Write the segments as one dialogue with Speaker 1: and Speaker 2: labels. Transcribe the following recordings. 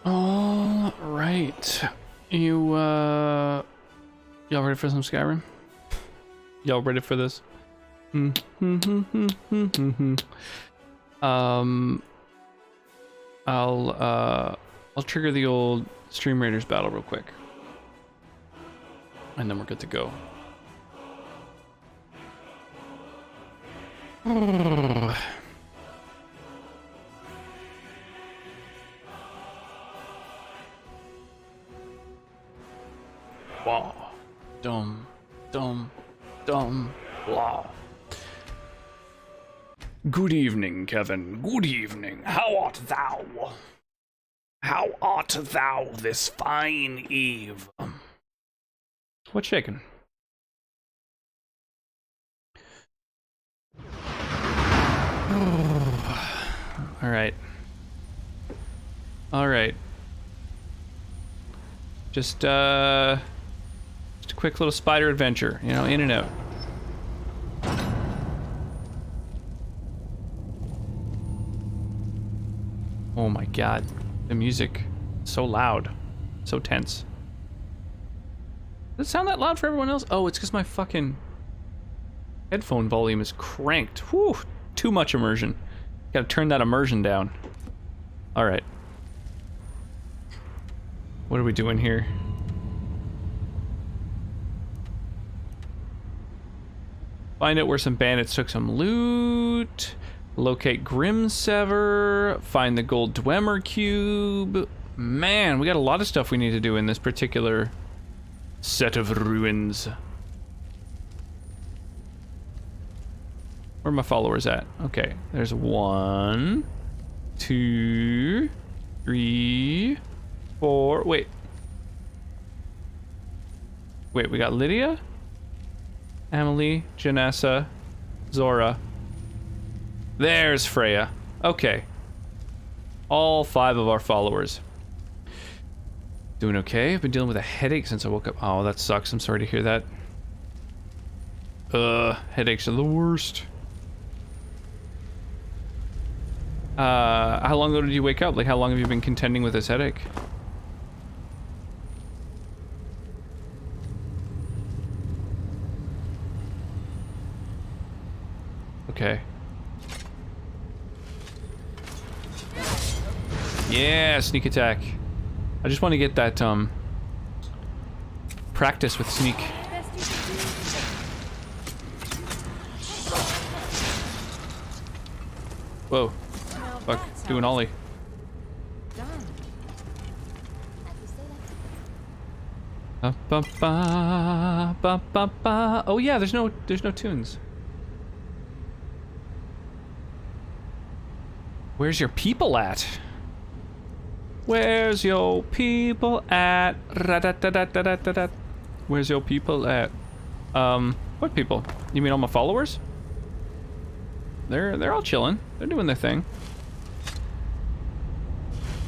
Speaker 1: All right. Y'all ready for some Skyrim? Y'all ready for this? I'll trigger the old Stream Raiders battle real quick. And then we're good to go. Wow. Dum, dum, dum, blah. Good evening, Kevin. Good evening. How art thou? How art thou this fine eve? What's shaking? All right. All right. Just a quick little spider adventure, you know, in and out. Oh my god, the music, so loud, so tense. Does it sound that loud for everyone else? Oh, it's because my fucking headphone volume is cranked. Whew, too much immersion. Gotta turn that immersion down. All right. What are we doing here? Find out where some bandits took some loot. Locate Grimsever. Find the gold Dwemer cube. Man, we got a lot of stuff we need to do in this particular set of ruins. Where are my followers at? Okay, there's 1, 2, 3, 4. Wait, we got Lydia, Emily, Janessa, Zora. There's Freya. Okay. All 5 of our followers. Doing okay. I've been dealing with a headache since I woke up. Oh, that sucks. I'm sorry to hear that. Headaches are the worst. How long ago did you wake up? Like, how long have you been contending with this headache? Okay. Yeah, sneak attack. I just want to get that, practice with sneak. Whoa. Fuck, do an ollie. Ba, ba, ba, ba, ba, ba. Oh yeah, there's no tunes. Where's your people at? Where's your people at? Ra-da-da-da-da-da-da. Where's your people at? What people? You mean all my followers? They're all chilling. They're doing their thing.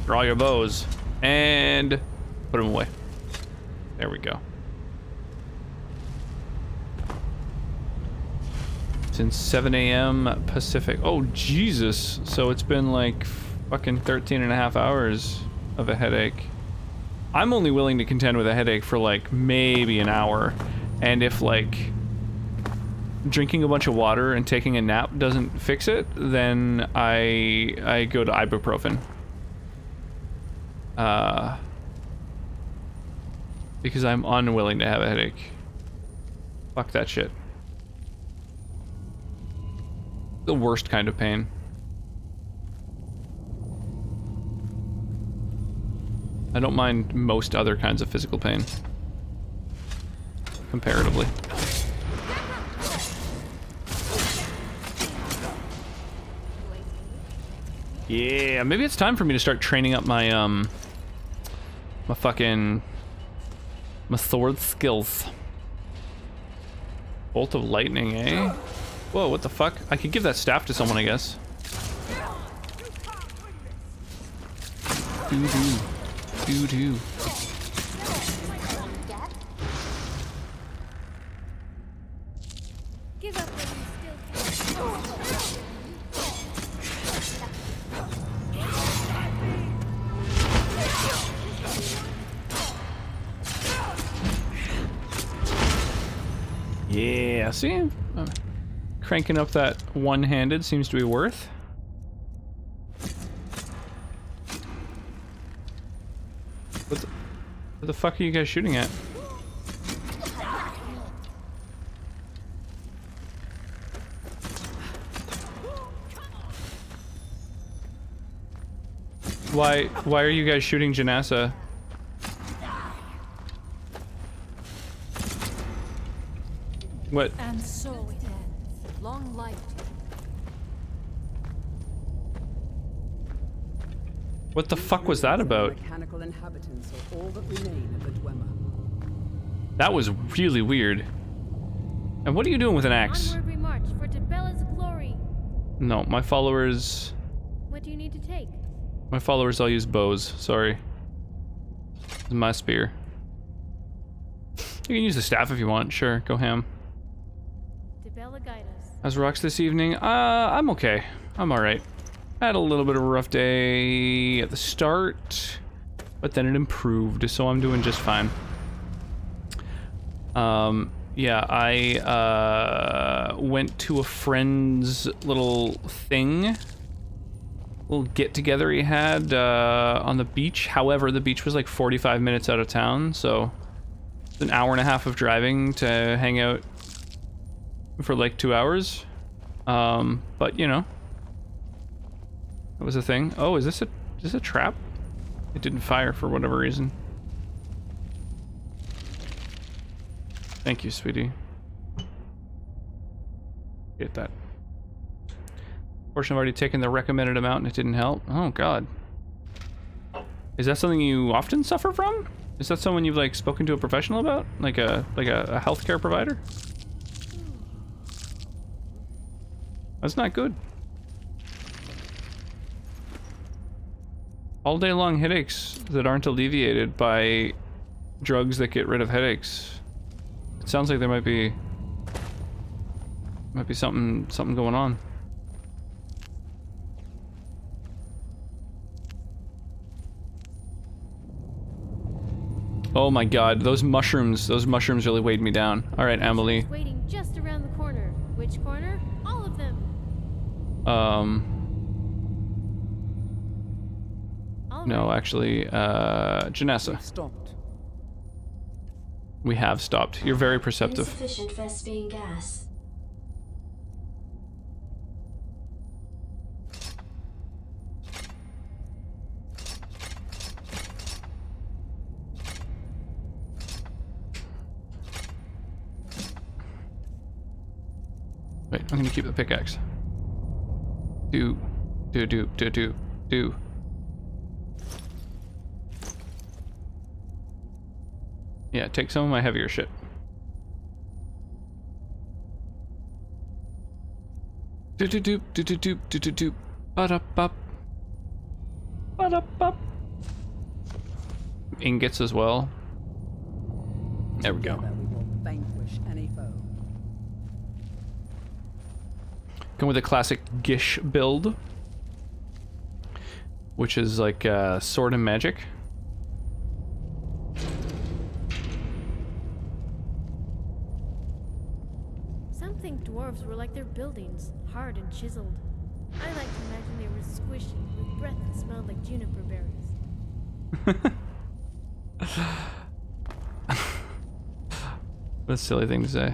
Speaker 1: Draw your bows and put them away. There we go. Since 7 a.m. Pacific. Oh Jesus! So it's been like fucking 13 and a half hours of a headache. I'm only willing to contend with a headache for like maybe an hour, and if like drinking a bunch of water and taking a nap doesn't fix it, then I go to ibuprofen. Because I'm unwilling to have a headache. Fuck that shit. The worst kind of pain. I don't mind most other kinds of physical pain. Comparatively. Yeah, maybe it's time for me to start training up my, my sword skills. Bolt of lightning, eh? Whoa, what the fuck? I could give that staff to someone, I guess. Doo-doo. Doo-doo. Yeah, see? Cranking up that one-handed seems to be worth. What the fuck are you guys shooting at? Why are you guys shooting Janassa? What?
Speaker 2: And so it ends. Long life to you.
Speaker 1: What the fuck was that about?
Speaker 3: Mechanical inhabitants are all that remain of the Dwemer.
Speaker 1: That was really weird. And what are you doing with an axe?
Speaker 4: Onward we march for Tabella's glory.
Speaker 1: No, my followers...
Speaker 4: What do you need to take?
Speaker 1: My followers all use bows, sorry. This is my spear. You can use the staff if you want, sure, go ham.
Speaker 4: Tabella guide us.
Speaker 1: How's rocks this evening? I'm okay. I'm alright. I had a little bit of a rough day at the start, but then it improved, so I'm doing just fine. Yeah, I went to a friend's little thing. Little get-together he had on the beach. However, the beach was like 45 minutes out of town, so it's an hour and a half of driving to hang out for like 2 hours. But you know, that was a thing. Oh, is this a trap? It didn't fire for whatever reason. Thank you, sweetie. Get that. Fortunately, I've already taken the recommended amount and it didn't help. Oh god. Is that something you often suffer from? Is that someone you've like spoken to a professional about? Like a healthcare provider? That's not good. All day long headaches that aren't alleviated by drugs that get rid of headaches. It sounds like there might be something going on. Oh my god, those mushrooms really weighed me down. Alright, Amelie.
Speaker 4: Waiting just around the corner. Which corner? All of them.
Speaker 1: No, actually, Janessa.
Speaker 3: Stopped.
Speaker 1: We have stopped. You're very perceptive.
Speaker 5: Insufficient Vespine gas.
Speaker 1: Wait, I'm gonna keep the pickaxe. Do. Yeah, take some of my heavier shit. Do. Ba-da-bop. Ba-da-bop. Ingots as well. There we go.
Speaker 3: Together we will vanquish any foe.
Speaker 1: Come with a classic Gish build, which is like sword and magic.
Speaker 4: Some think dwarves were like their buildings, hard and chiseled. I like to imagine they were squishy, with breath that smelled like juniper berries.
Speaker 1: What a silly thing to say.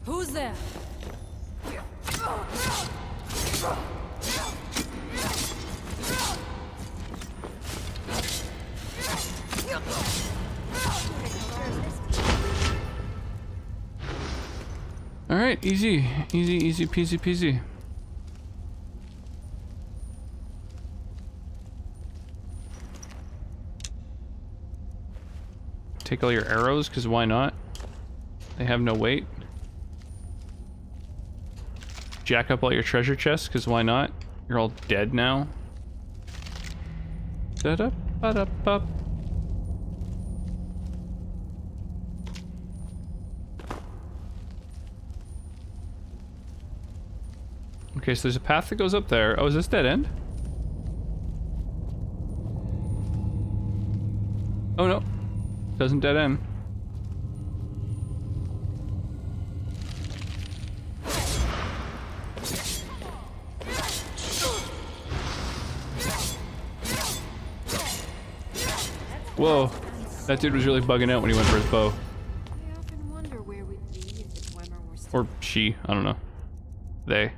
Speaker 2: Who's there?
Speaker 1: All right, easy peasy peasy. Take all your arrows, because why not? They have no weight. Jack up all your treasure chests, because why not? You're all dead now. Da-da-ba-da-ba. Okay, so there's a path that goes up there. Oh, is this dead end? Oh no, doesn't dead end. Whoa, that dude was really bugging out when he went for his bow.
Speaker 2: I often wonder where we'd be if the Dwemer were still.
Speaker 1: Or she, I don't know. They.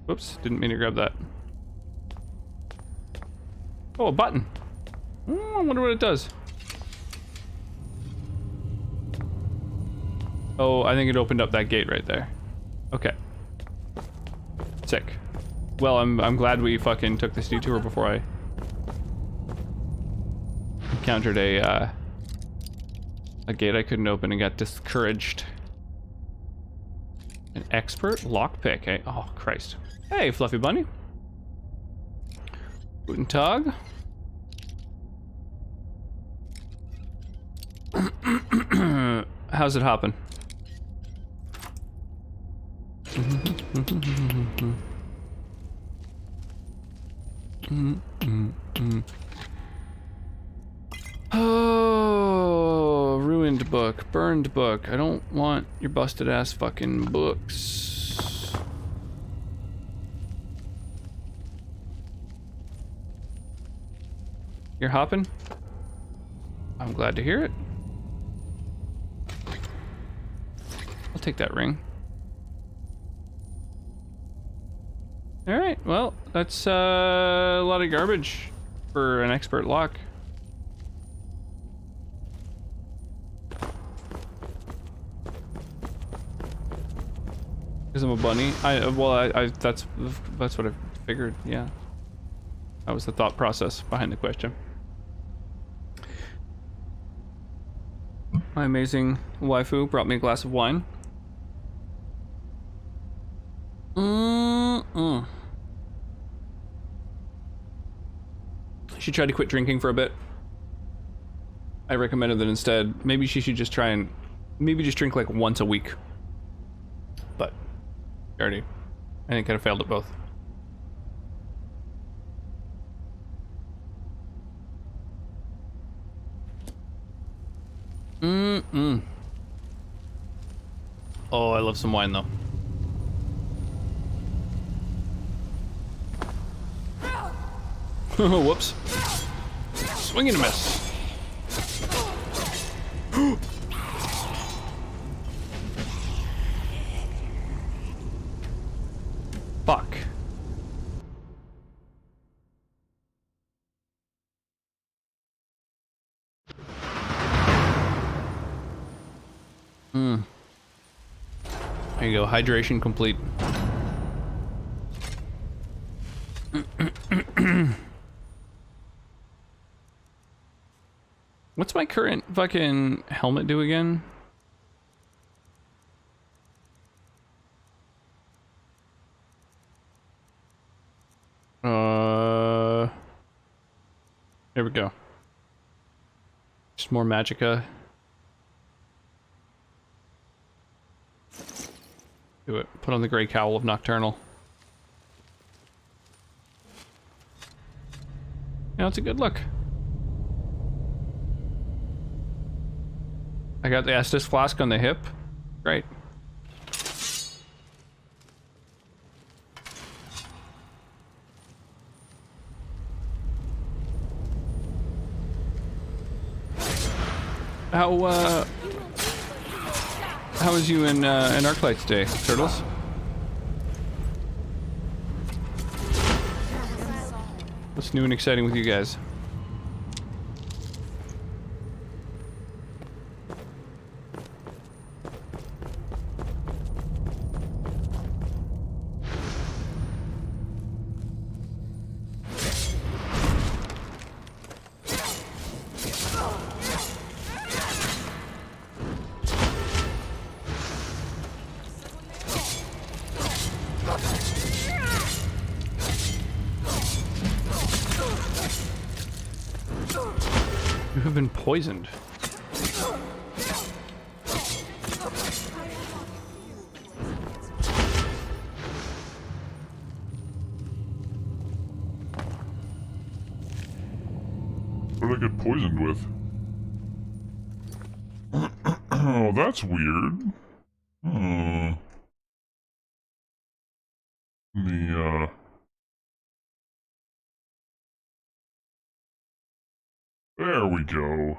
Speaker 1: Whoops, didn't mean to grab that. Oh, a button. I wonder what it does. Oh, I think it opened up that gate right there. Okay. Sick. Well, I'm glad we fucking took this detour before I encountered a gate I couldn't open and got discouraged. An expert lockpick, eh? Oh, Christ. Hey, Fluffy Bunny. Guten Tag. How's it hopping? Oh, ruined book, burned book. I don't want your busted ass fucking books. You're hopping? I'm glad to hear it. I'll take that ring. Alright, well, that's a lot of garbage for an expert lock. Because I'm a bunny? That's what I figured, yeah. That was the thought process behind the question. My amazing waifu brought me a glass of wine. She tried to quit drinking for a bit. I recommended that instead, maybe she should just try and maybe just drink like once a week. But already, I think I failed at both. Oh, I love some wine though. Whoops. Swing and a miss. Fuck. There you go, hydration complete. What's my current fucking helmet do again? There we go. Just more magicka. Do it. Put on the gray cowl of Nocturnal. Yeah, it's a good look. I got the Estus flask on the hip. Great. How was you in Arclight today, Turtles? What's new and exciting with you guys? You have been poisoned.
Speaker 6: What did I get poisoned with? Oh, that's weird. There we go.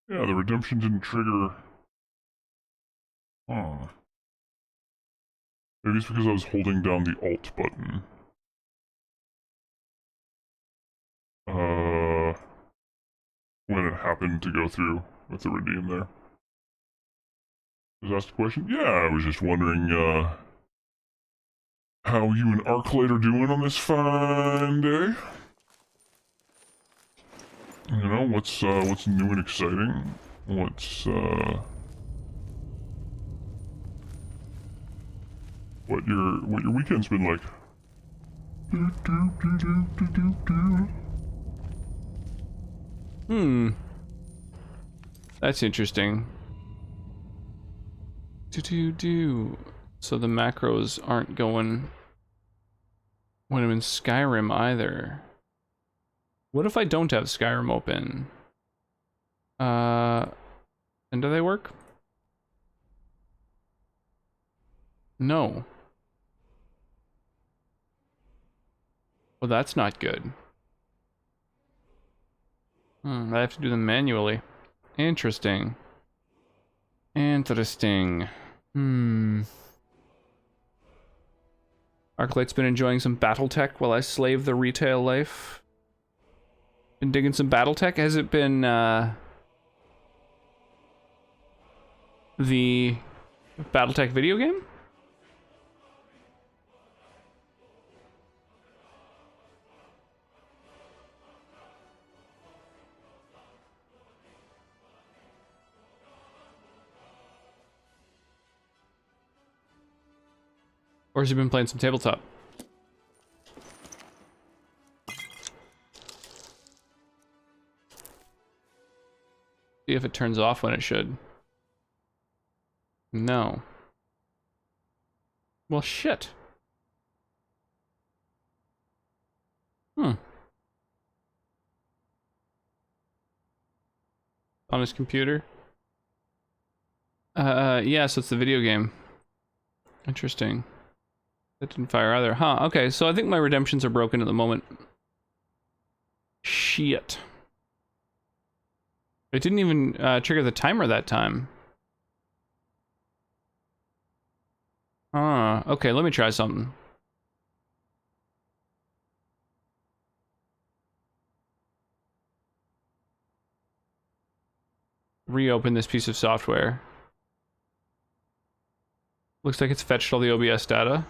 Speaker 6: Yeah, the redemption didn't trigger. Huh. Maybe it's because I was holding down the Alt button. When it happened to go through with the redeem there. Was asked a question? Yeah, I was just wondering, how you and Arclight are doing on this fine day? You know, what's new and exciting? What's, what your weekend's been like?
Speaker 1: That's interesting. So the macros aren't going when I'm in Skyrim either. What if I don't have Skyrim open? And do they work? No. Well, that's not good. I have to do them manually. Interesting. Interesting. Arclight's been enjoying some Battletech while I slave the retail life. Been digging some Battletech. Has it been, the Battletech video game? Or has he been playing some tabletop? See if it turns off when it should. No. Well, shit. On his computer? Yeah, so it's the video game. Interesting. That didn't fire either. Huh, okay, so I think my redemptions are broken at the moment. Shit. It didn't even trigger the timer that time. Okay, let me try something. Reopen this piece of software. Looks like it's fetched all the OBS data.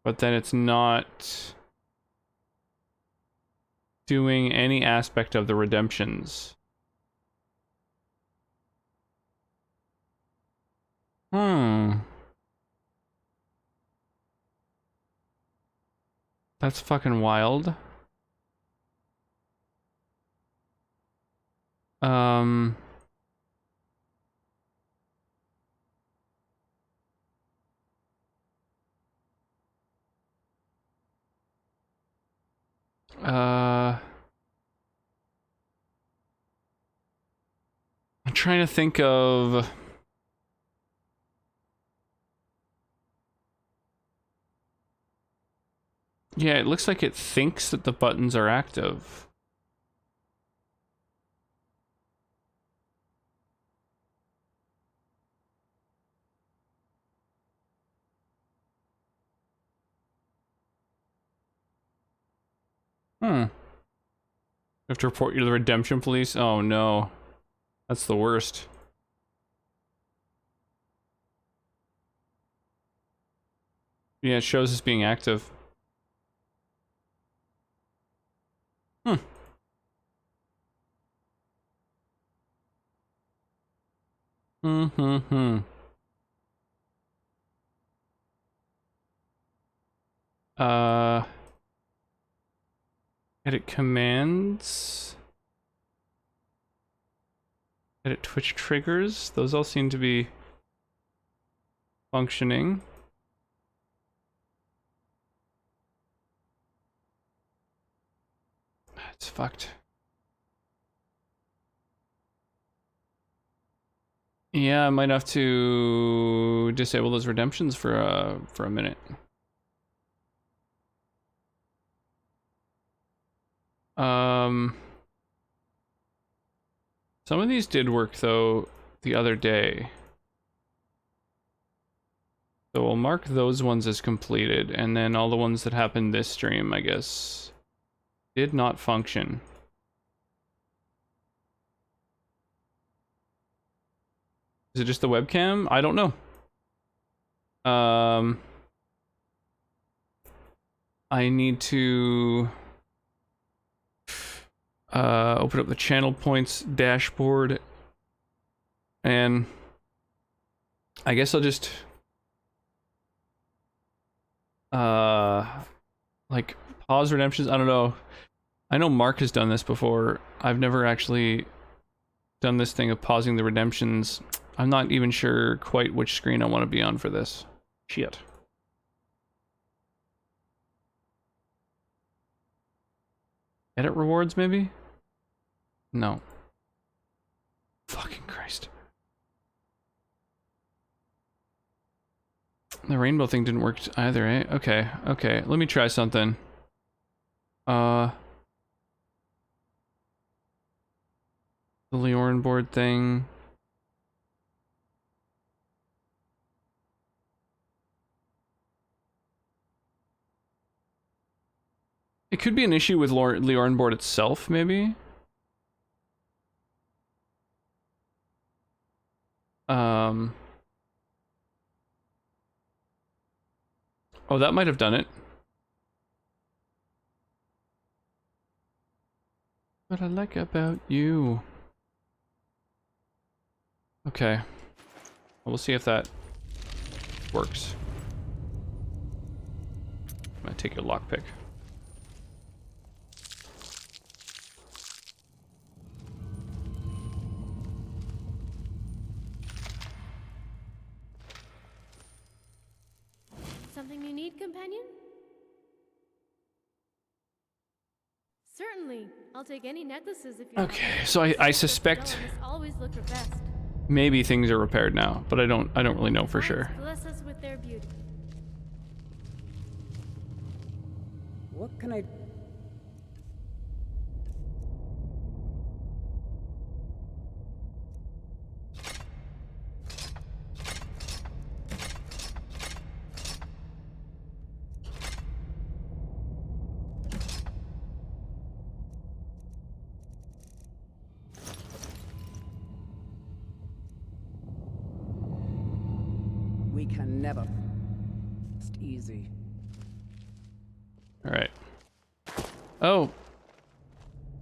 Speaker 1: But then it's not doing any aspect of the redemptions. That's fucking wild. I'm trying to think of... Yeah, it looks like it thinks that the buttons are active. You have to report you to the redemption police? Oh no. That's the worst. Yeah, it shows as being active. Edit commands. Edit Twitch triggers. Those all seem to be functioning. It's fucked. Yeah, I might have to disable those redemptions for a minute. Some of these did work though the other day. So we'll mark those ones as completed, and then all the ones that happened this stream, I guess, did not function. Is it just the webcam? I don't know. I need to open up the channel points dashboard, and I guess I'll just like pause redemptions. I don't know. I know Mark has done this before. I've never actually done this thing of pausing the redemptions. I'm not even sure quite which screen I want to be on for this. Shit. Edit rewards, maybe? No. Fucking Christ. The rainbow thing didn't work either, eh? Okay, okay. Let me try something. The Leorn board thing. It could be an issue with Leorn board itself, maybe? Oh, that might have done it. What I like about you. Okay. We'll see if that works. I'm gonna take your lockpick.
Speaker 4: Something you need, companion? Certainly. I'll take any necklaces if you
Speaker 1: Okay, so I suspect
Speaker 4: always look your best.
Speaker 1: maybe things are repaired now, but I don't really know for sure.
Speaker 4: Bless us with their beauty.
Speaker 3: What can I... We can never... Just easy.
Speaker 1: All right. Oh,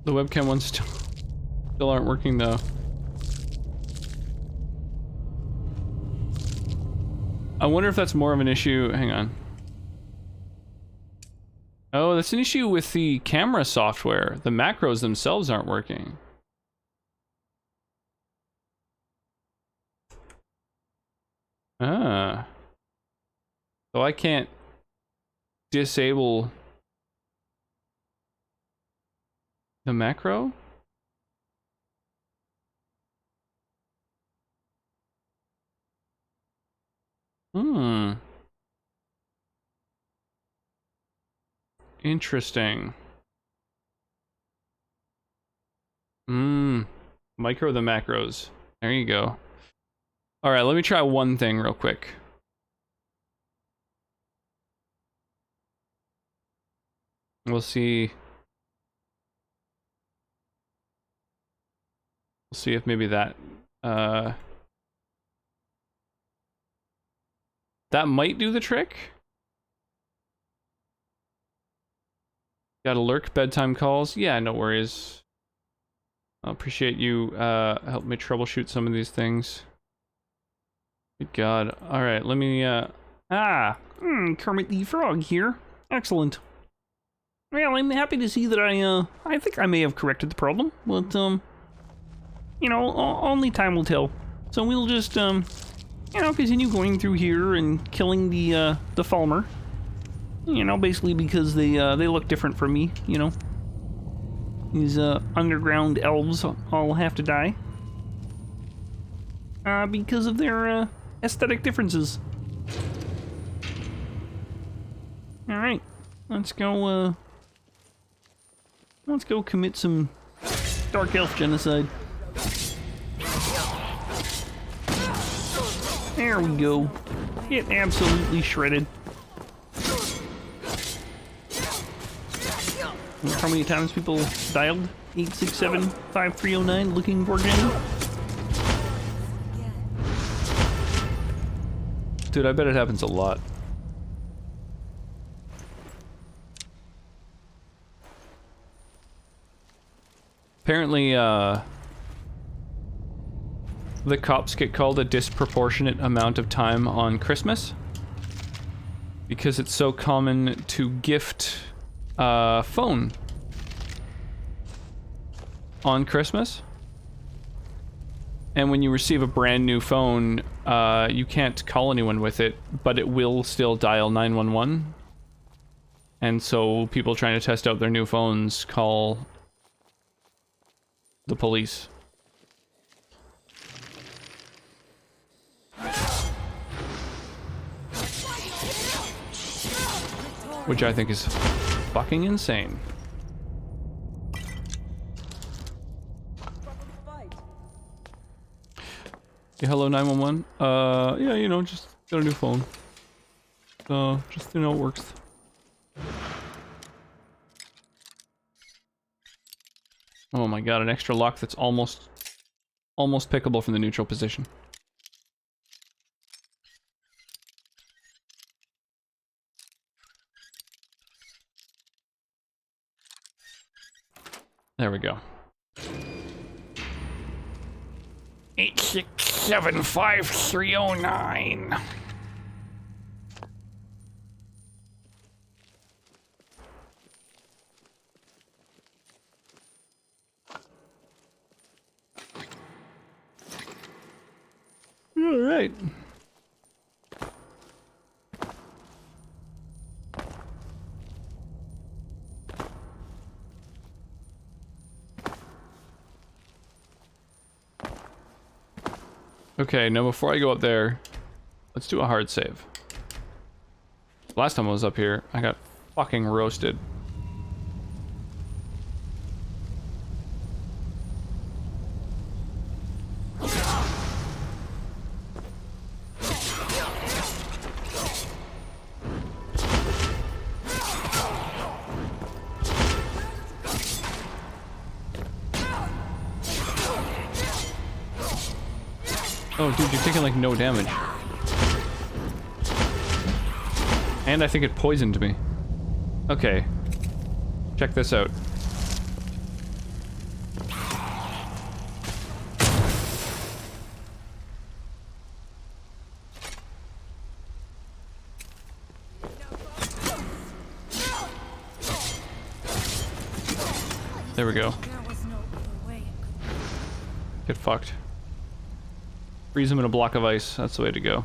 Speaker 1: the webcam ones still aren't working though. I wonder if that's more of an issue. Hang on. Oh, that's an issue with the camera software. The macros themselves aren't working. Ah. So I can't disable the macro? Hmm. Interesting. Micro the macros. There you go. All right, let me try one thing real quick. We'll see. We'll see if maybe that that might do the trick. Got to lurk bedtime calls. Yeah, no worries. I appreciate you helping me troubleshoot some of these things. Good God. All right, let me Kermit the Frog here. Excellent. Well, I'm happy to see that I think I may have corrected the problem, but you know, only time will tell. So we'll just you know, continue going through here and killing the Falmer. You know, basically because they look different from me, you know. These underground elves all have to die. Because of their aesthetic differences. Alright, let's go commit some dark elf genocide. There we go. Get absolutely shredded. How many times people dialed 867-5309 looking for Jenny? Dude, I bet it happens a lot. Apparently, the cops get called a disproportionate amount of time on Christmas because it's so common to gift a phone on Christmas. And when you receive a brand new phone, you can't call anyone with it, but it will still dial 911. And so people trying to test out their new phones call the police. Which I think is fucking insane. Yeah, hello 911. Yeah, you know, just got a new phone. Just you know, it works. Oh my god, an extra lock that's almost pickable from the neutral position. There we go. 8675309. All right. Okay, now before I go up there, let's do a hard save. Last time I was up here, I got fucking roasted. Oh, dude, you're taking like no damage. And I think it poisoned me. Okay. Check this out. There we go. Get fucked. Freeze them in a block of ice. That's the way to go.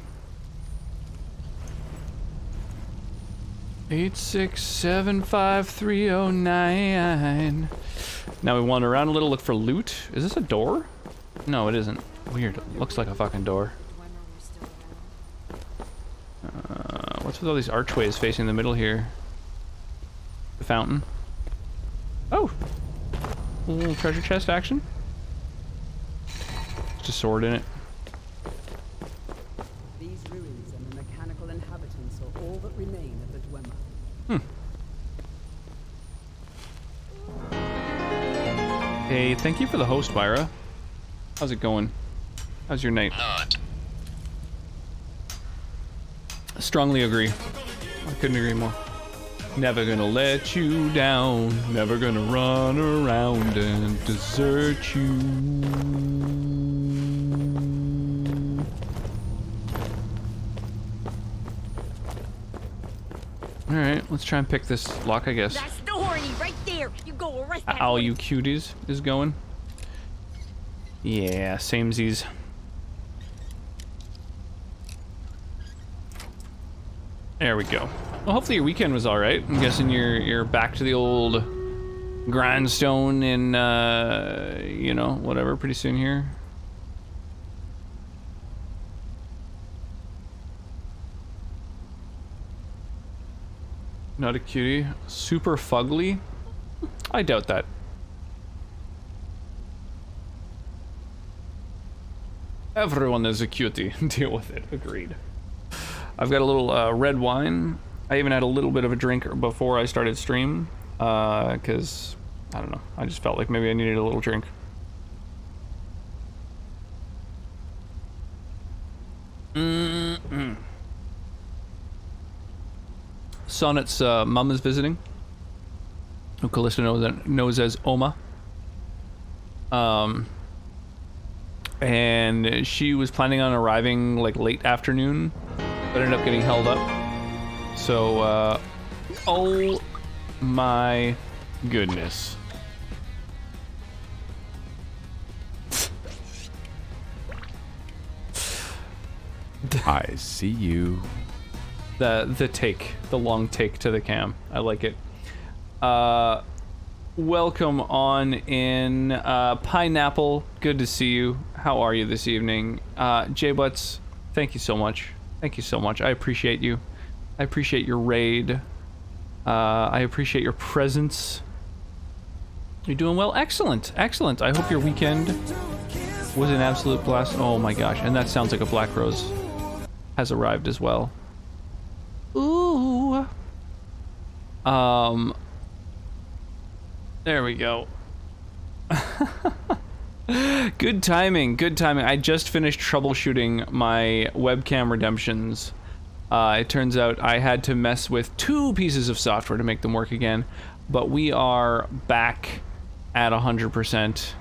Speaker 1: 8675309. Now we wander around a little, look for loot. Is this a door? No, it isn't. Weird. It looks like a fucking door. What's with all these archways facing the middle here? The fountain. Oh! A little treasure chest action. Just a sword in it.
Speaker 3: All that remain of the Dwemer.
Speaker 1: Hey, thank you for the host, Myra. How's it going? How's your night? Strongly agree. I couldn't agree more. Never gonna let you down. Never gonna run around and desert you. Alright, let's try and pick this lock, I guess.
Speaker 2: That's the horny right there. You go arrest that.
Speaker 1: All you cuties is going. Yeah, samesies. There we go. Well, hopefully your weekend was alright. I'm guessing you're back to the old grindstone in, you know, whatever, pretty soon here. Not a cutie. Super fugly? I doubt that. Everyone is a cutie. Deal with it. Agreed. I've got a little red wine. I even had a little bit of a drink before I started stream. Because, I don't know. I just felt like maybe I needed a little drink. Sonnet's mum is visiting, who Callista knows as Oma. And she was planning on arriving like late afternoon, but ended up getting held up. So, oh my goodness.
Speaker 7: I see you.
Speaker 1: The long take to the cam. I like it. Welcome on in, Pineapple. Good to see you. How are you this evening? J-Butts, thank you so much. Thank you so much. I appreciate you. I appreciate your raid. I appreciate your presence. You're doing well. Excellent. Excellent. I hope your weekend was an absolute blast. Oh my gosh. And that sounds like a Black Rose has arrived as well. Ooh. There we go. Good timing, good timing. I just finished troubleshooting my webcam redemptions. It turns out I had to mess with 2 pieces of software to make them work again, but we are back at 100%.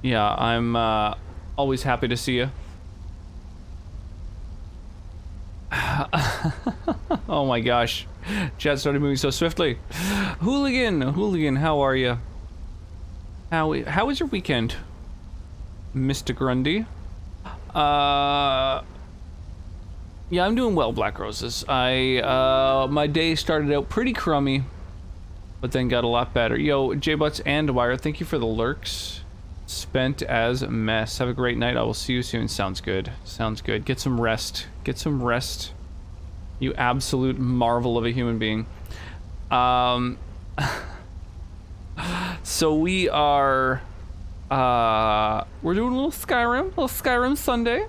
Speaker 1: Yeah, I'm always happy to see you. Oh my gosh. Chat started moving so swiftly. Hooligan, how are you? How was your weekend, Mr. Grundy? Yeah, I'm doing well, Black Roses. My day started out pretty crummy, but then got a lot better. Yo, J-Butts and Wire, thank you for the lurks. Spent as a mess. Have a great night. I will see you soon. Sounds good. Sounds good. Get some rest. Get some rest. You absolute marvel of a human being. So we are, we're doing a little Skyrim Sunday.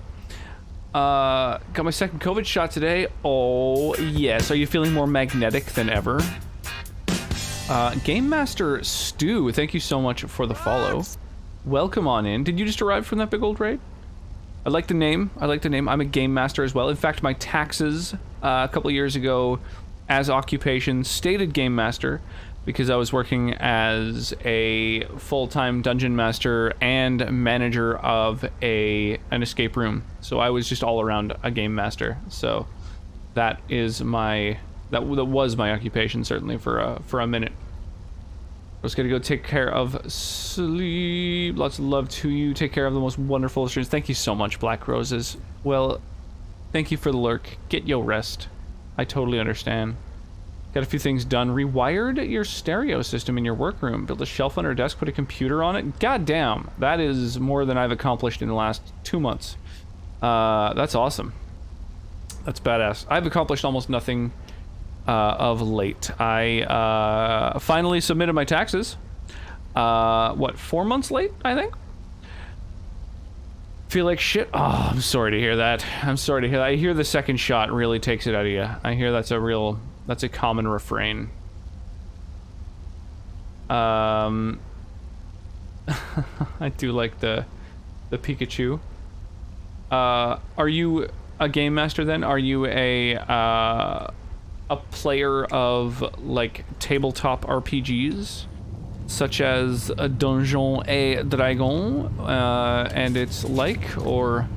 Speaker 1: Got my second COVID shot today. Oh, yes. Are you feeling more magnetic than ever? Game Master Stu, thank you so much for the follow. Welcome on in. Did you just arrive from that big old raid? I like the name. I like the name. I'm a game master as well. In fact, my taxes a couple of years ago as occupation stated game master because I was working as a full-time dungeon master and manager of an escape room. So I was just all around a game master. So that is my that was my occupation certainly for a minute. I was gonna go take care of sleep. Lots of love to you. Take care of the most wonderful streams. Thank you so much, Black Roses. Well, thank you for the lurk. Get your rest. I totally understand. Got a few things done. Rewired your stereo system in your workroom. Built a shelf under a desk. Put a computer on it. God damn, that is more than I've accomplished in the last 2 months. That's awesome. That's badass. I've accomplished almost nothing of late. I finally submitted my taxes. What, 4 months late, I think? Feel like shit. Oh, I'm sorry to hear that. I'm sorry to hear that. I hear the second shot really takes it out of you. I hear that's a common refrain. I do like the Pikachu. Are you a game master then? Are you a player of like tabletop RPGs such as a Donjon et Dragon and its like, or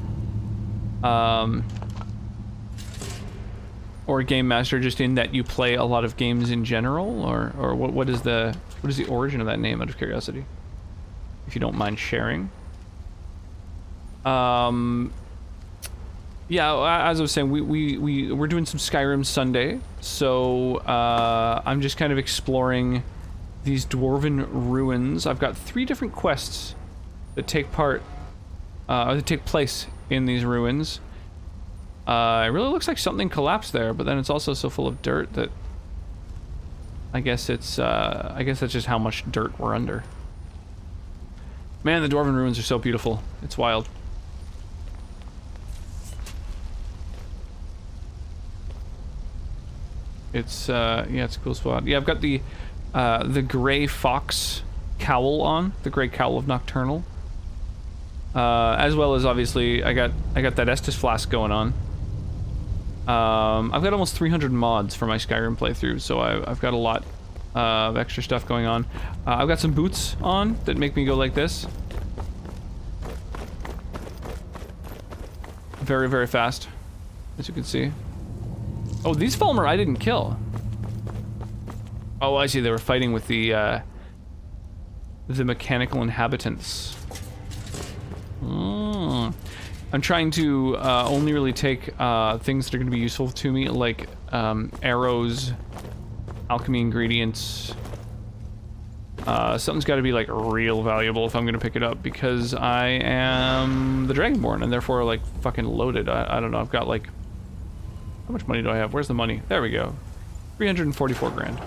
Speaker 1: a game master just in that you play a lot of games in general, or what is the origin of that name, out of curiosity, if you don't mind sharing? Yeah, as I was saying, we're doing some Skyrim Sunday, so I'm just kind of exploring these dwarven ruins. I've got 3 different quests that take place in these ruins. It really looks like something collapsed there, but then it's also so full of dirt that I guess that's just how much dirt we're under. Man, the dwarven ruins are so beautiful. It's wild. It's yeah, it's a cool spot. Yeah, I've got the gray fox cowl on, the gray cowl of Nocturnal. As well as obviously I got that Estus flask going on. I've got almost 300 mods for my Skyrim playthrough, so I've got a lot of extra stuff going on. I've got some boots on that make me go like this. Very, very fast, as you can see. Oh, these Falmer I didn't kill. Oh, I see. They were fighting with the mechanical inhabitants. I'm trying to only really take things that are going to be useful to me, like arrows, alchemy ingredients. Something's got to be like real valuable if I'm going to pick it up, because I am the Dragonborn and therefore like fucking loaded. I don't know. I've got like, how much money do I have? Where's the money? There we go. 344 grand.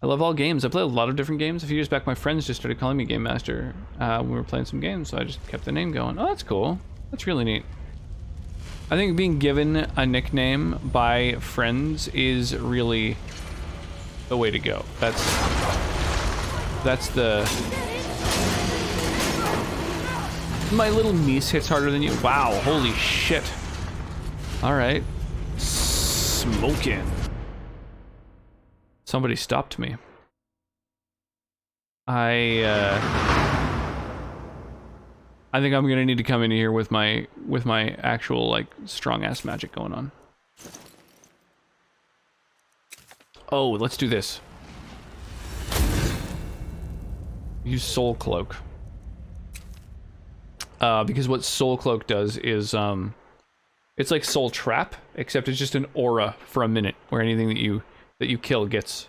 Speaker 1: I love all games. I play a lot of different games. A few years back, my friends just started calling me Game Master when we were playing some games, so I just kept the name going. Oh, that's cool. That's really neat. I think being given a nickname by friends is really the way to go. That's the... My little niece hits harder than you. Wow, holy shit. Alright. Smoking. Somebody stopped me. I think I'm gonna need to come in here with my actual like strong ass magic going on. Oh, let's do this. Use Soul Cloak. Because what Soul Cloak does is it's like Soul Trap, except it's just an aura for a minute, where anything that you kill gets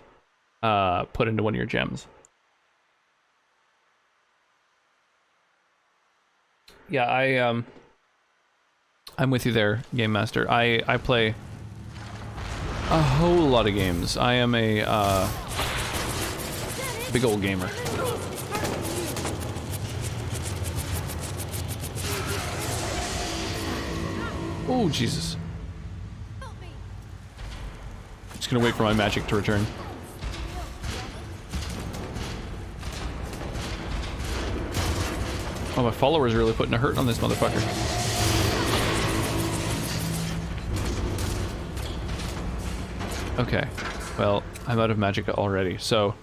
Speaker 1: put into one of your gems. Yeah, I'm with you there, Game Master. I play a whole lot of games. I am a big old gamer. Oh, Jesus. Just gonna wait for my magic to return. Oh, my followers are really putting a hurt on this motherfucker. Okay, well, I'm out of magic already, so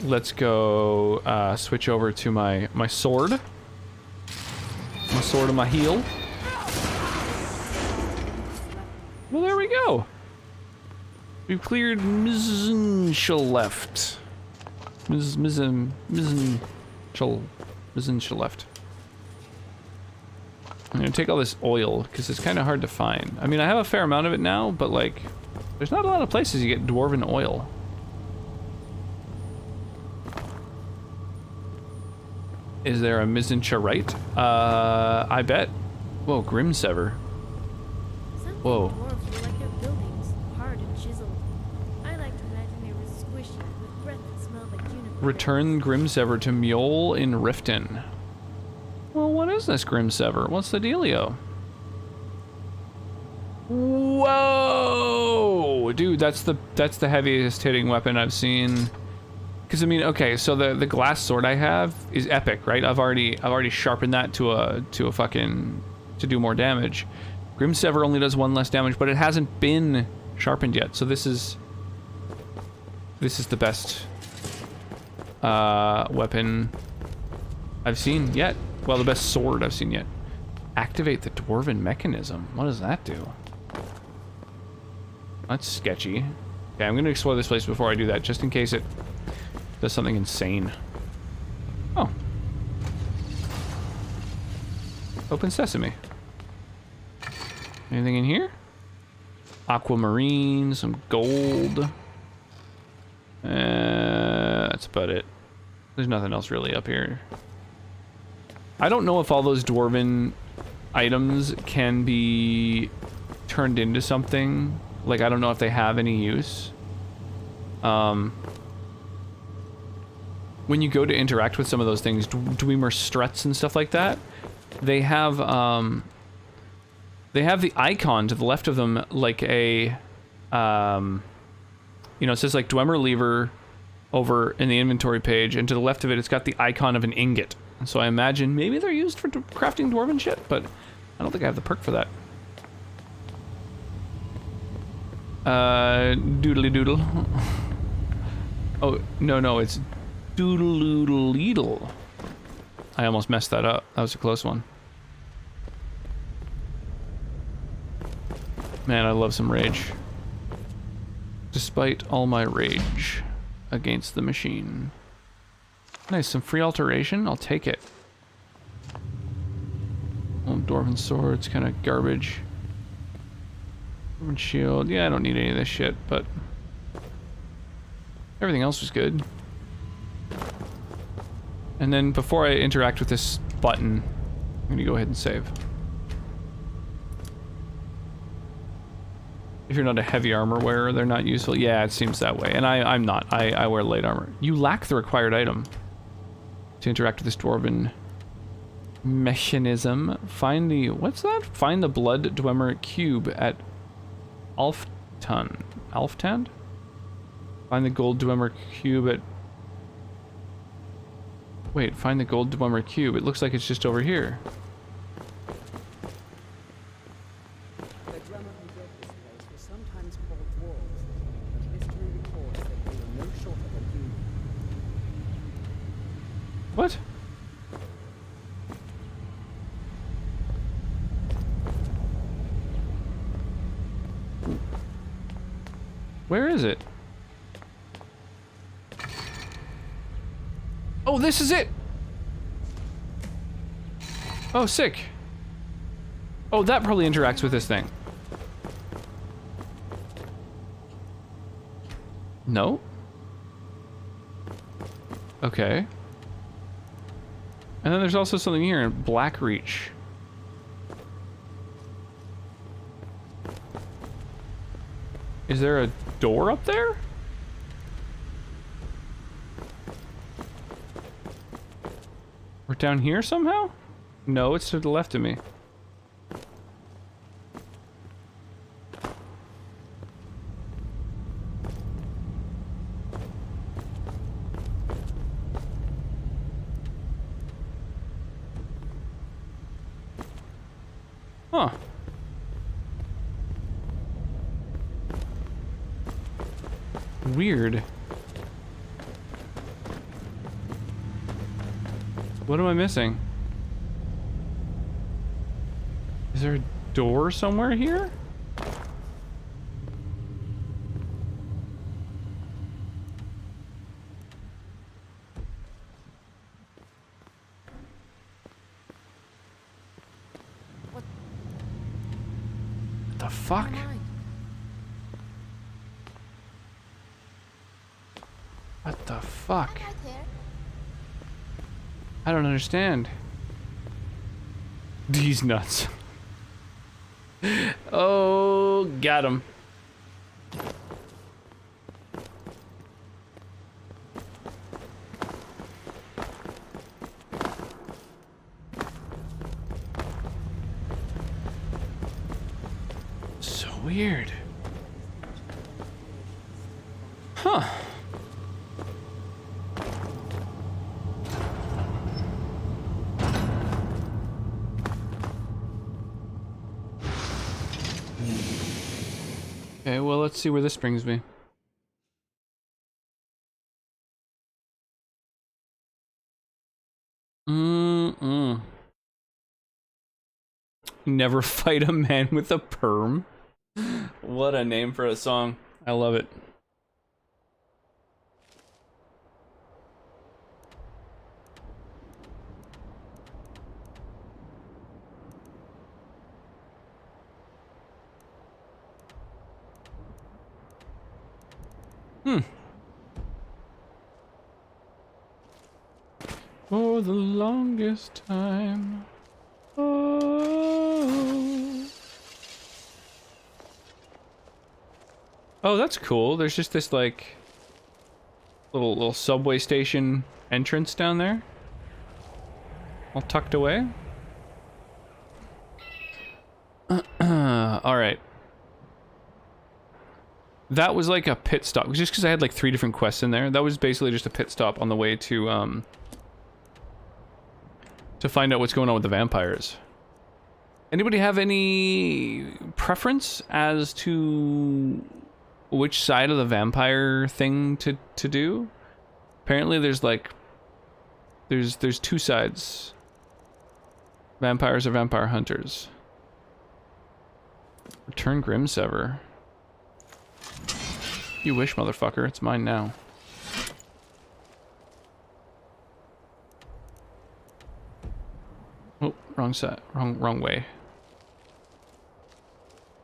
Speaker 1: let's go switch over to my sword. My sword and my heel. Well, there we go. We've cleared Mizzenshell left. Mizzenshell left. I'm gonna take all this oil because it's kind of hard to find. I mean, I have a fair amount of it now, but like, there's not a lot of places you get dwarven oil. Is there a Mizzenshell? I bet. Whoa, Grimsever. Whoa.
Speaker 4: Dwarves were like their buildings, hard and chiseled. I like to imagine they were squishy, with breath that smelled like juniper.
Speaker 1: Return Grimsever to Mjol in Riften. Well, what is this Grimsever? What's the dealio? Whoa! Dude, that's the heaviest hitting weapon I've seen. Because I mean, okay, so the glass sword I have is epic, right? I've already sharpened that to do more damage. Grimsever only does 1 less damage, but it hasn't been sharpened yet. So this is the best weapon I've seen yet. Well, the best sword I've seen yet. Activate the dwarven mechanism. What does that do? That's sketchy. Okay, I'm gonna explore this place before I do that, just in case it does something insane. Oh. Open sesame. Anything in here? Aquamarine, some gold. That's about it. There's nothing else really up here. I don't know if all those dwarven items can be turned into something. Like, I don't know if they have any use. When you go to interact with some of those things, Dwemer struts and stuff like that, they have the icon to the left of them, like a, you know, it says like Dwemer lever over in the inventory page, and to the left of it, it's got the icon of an ingot. And so I imagine maybe they're used for crafting dwarven shit, but I don't think I have the perk for that. Doodly doodle. Oh, no, it's doodle-oodle-eedle. I almost messed that up. That was a close one. Man, I love some rage. Despite all my rage against the machine. Nice, some free alteration. I'll take it. Oh, dwarven swords, kind of garbage. Dwarven shield. Yeah, I don't need any of this shit, but everything else was good. And then before I interact with this button, I'm gonna go ahead and save. If you're not a heavy armor wearer, they're not useful. Yeah, it seems that way. And I'm not. I wear light armor. You lack the required item to interact with this dwarven mechanism. Find the... what's that? Find the blood Dwemer cube at Alftand? Find the gold Dwemer cube at... wait, find the gold Dwemer cube. It looks like it's just over here.
Speaker 3: The Dwemer who built this place were sometimes called dwarves, but history records that they were no short of a human.
Speaker 1: What? Where is it? Oh, this is it! Oh, sick. Oh, that probably interacts with this thing. No? Okay. And then there's also something here in Blackreach. Is there a door up there? We're down here somehow? No, it's to the left of me. Huh. Weird. What am I missing? Is there a door somewhere here?
Speaker 2: What?
Speaker 1: The fuck?
Speaker 2: Never mind.
Speaker 1: What the fuck?
Speaker 2: Right there.
Speaker 1: I don't understand. These nuts. Oh, got him. So weird. Huh. Okay, well, let's see where this brings me. Never fight a man with a perm. What a name for a song. I love it. For the longest time. Oh. Oh, that's cool. There's just this like little subway station entrance down there. All tucked away. All right. That was like a pit stop, just because I had like 3 different quests in there. That was basically just a pit stop on the way to find out what's going on with the vampires. Anybody have any preference as to which side of the vampire thing to do? Apparently there's like there's 2 sides. Vampires or vampire hunters. Return Grimsever. You wish, motherfucker. It's mine now. Oh, wrong side. Wrong way.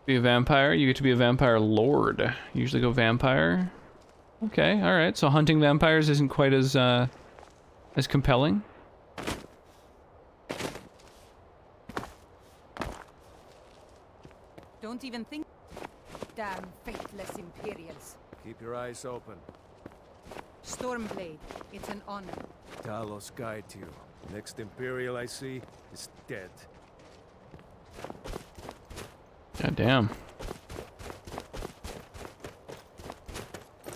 Speaker 1: Be a vampire. You get to be a vampire lord. Usually go vampire. Okay, alright. So hunting vampires isn't quite as compelling.
Speaker 3: Don't even think. Damn faithless Imperials.
Speaker 8: Keep your eyes open.
Speaker 3: Stormblade, it's an honor.
Speaker 8: Talos guide you. Next Imperial I see is dead.
Speaker 1: God damn.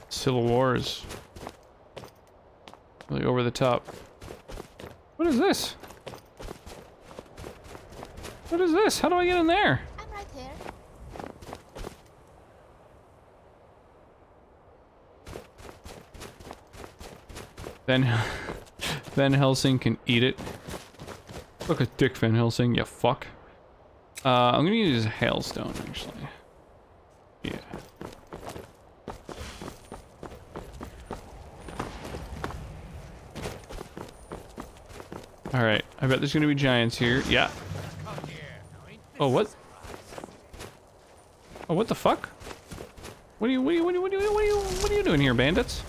Speaker 1: Civil Wars. Really over the top. What is this? What is this? How do I get in there?
Speaker 2: I'm right here.
Speaker 1: Van Helsing can eat it. Look at Dick Van Helsing, you fuck. I'm gonna use Hailstone, actually. Yeah. Alright, I bet there's gonna be giants here. Yeah. Oh, what? Oh, what the fuck? What are you doing here, bandits?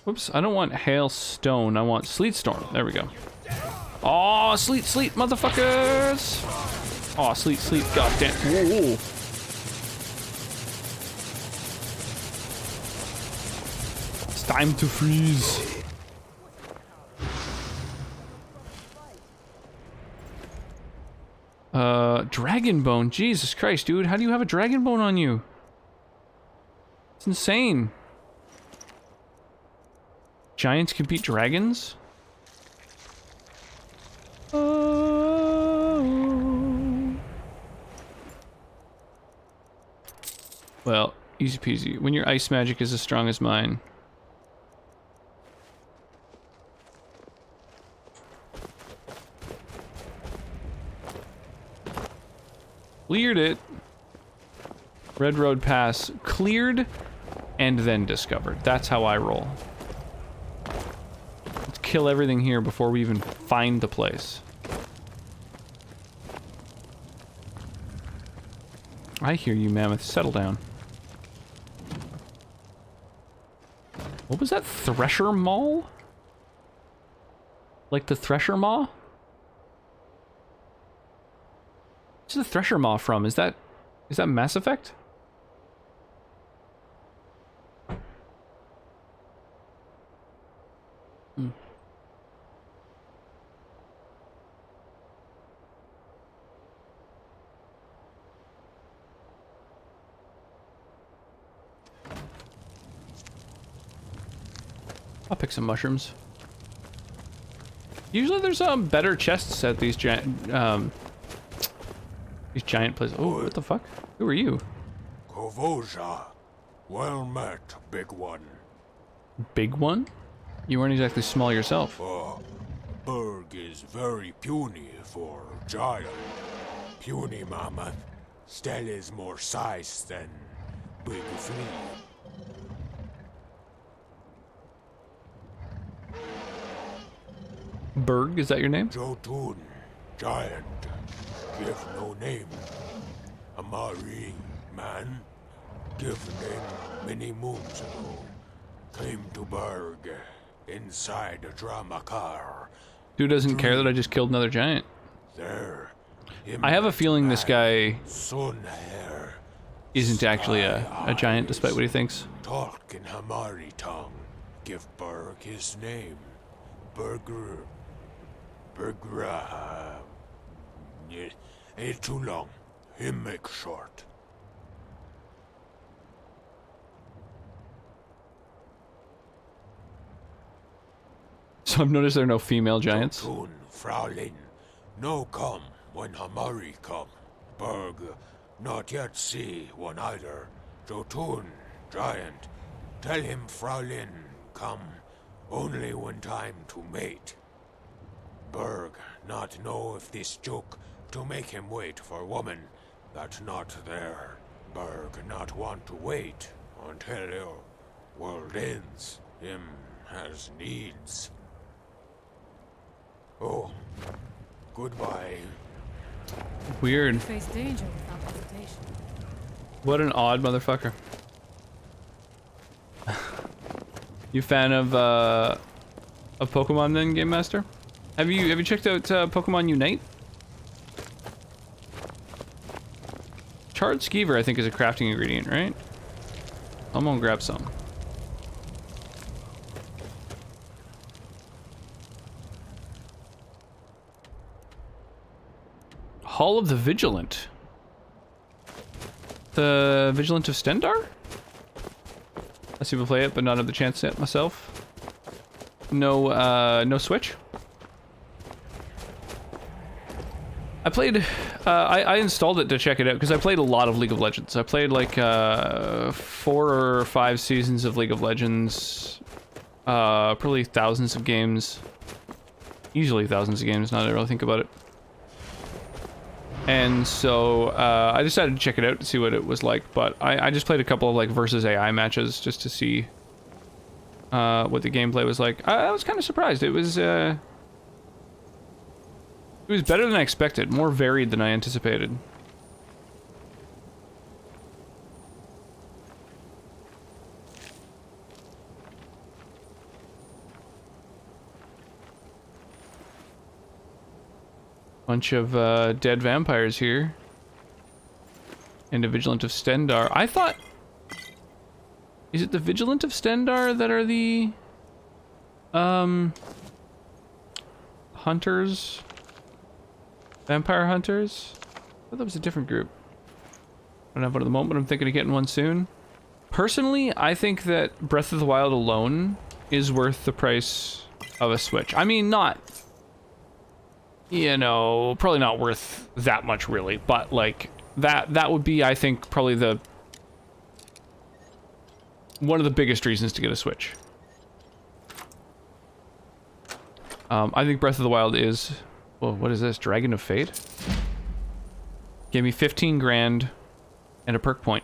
Speaker 1: Whoops, I don't want hailstone, I want sleet storm. There we go. Oh, sleet, motherfuckers! Oh, sleet, goddamn. Whoa. It's time to freeze. Dragon bone. Jesus Christ, dude. How do you have a dragon bone on you? It's insane. Giants can beat dragons? Oh. Well, easy peasy. When your ice magic is as strong as mine. Cleared it. Red Road Pass. Cleared and then discovered. That's how I roll. Let's kill everything here before we even find the place. I hear you, Mammoth. Settle down. What was that? Thresher Maw? Like the Thresher Maw? Where's the Thresher Maw from? Is that Mass Effect? Hmm. I'll pick some mushrooms. Usually there's better chests at these giant places. Oh, what the fuck? Who are you?
Speaker 9: Kovoja. Well met, big one.
Speaker 1: Big one? You weren't exactly small yourself.
Speaker 9: Berg is very puny for giant. Puny mammoth. Still is more size than big flea.
Speaker 1: Berg, is that your name?
Speaker 9: Jotun. Giant. Give no name. Amari. man, given in many moons ago, came to Berg inside a drama car.
Speaker 1: Dude doesn't care that I just killed another giant.
Speaker 9: There,
Speaker 1: I have a feeling this guy
Speaker 9: Sun hair,
Speaker 1: isn't actually a giant, despite what he thinks.
Speaker 9: talk in Hamari tongue, give Berg his name. Berger. Ain't too long. Him make short.
Speaker 1: So I've noticed there are no female giants.
Speaker 9: Jotun, Fraulein, no come when Hamari come. Berg, not yet see one either. Jotun, giant, tell him Fraulein come only when time to mate. Berg not know if this joke to make him wait for woman that not there. Berg not want to wait until your world ends. Him has needs. Oh, goodbye.
Speaker 1: Weird.
Speaker 2: Face danger without hesitation.
Speaker 1: What an odd motherfucker. You fan of Pokemon then, Game Master? Have you checked out Pokemon Unite? Charred Skeever, I think, is a crafting ingredient, right? I'm gonna grab some. Hall of the Vigilant. The Vigilant of Stendar? I've seen people play it, but not had the chance yet myself. No Switch? I played, I installed it to check it out, because I played a lot of League of Legends. I played like 4 or 5 seasons of League of Legends. Probably thousands of games. Easily thousands of games, now that I really think about it. And so, I decided to check it out to see what it was like, but I just played a couple of like versus AI matches just to see what the gameplay was like. I was kind of surprised. It was better than I expected, more varied than I anticipated. Bunch of dead vampires here. And a Vigilant of Stendar. I thought... Is it the Vigilant of Stendar that are the... hunters? Vampire hunters? I thought that was a different group. I don't have one at the moment, but I'm thinking of getting one soon. Personally, I think that Breath of the Wild alone is worth the price of a Switch. I mean, not... You know, probably not worth that much really, but like that would be, I think, probably the one of the biggest reasons to get a Switch. I think Breath of the Wild is, well, what is this? Dragon of Fate? Gave me 15 grand and a perk point.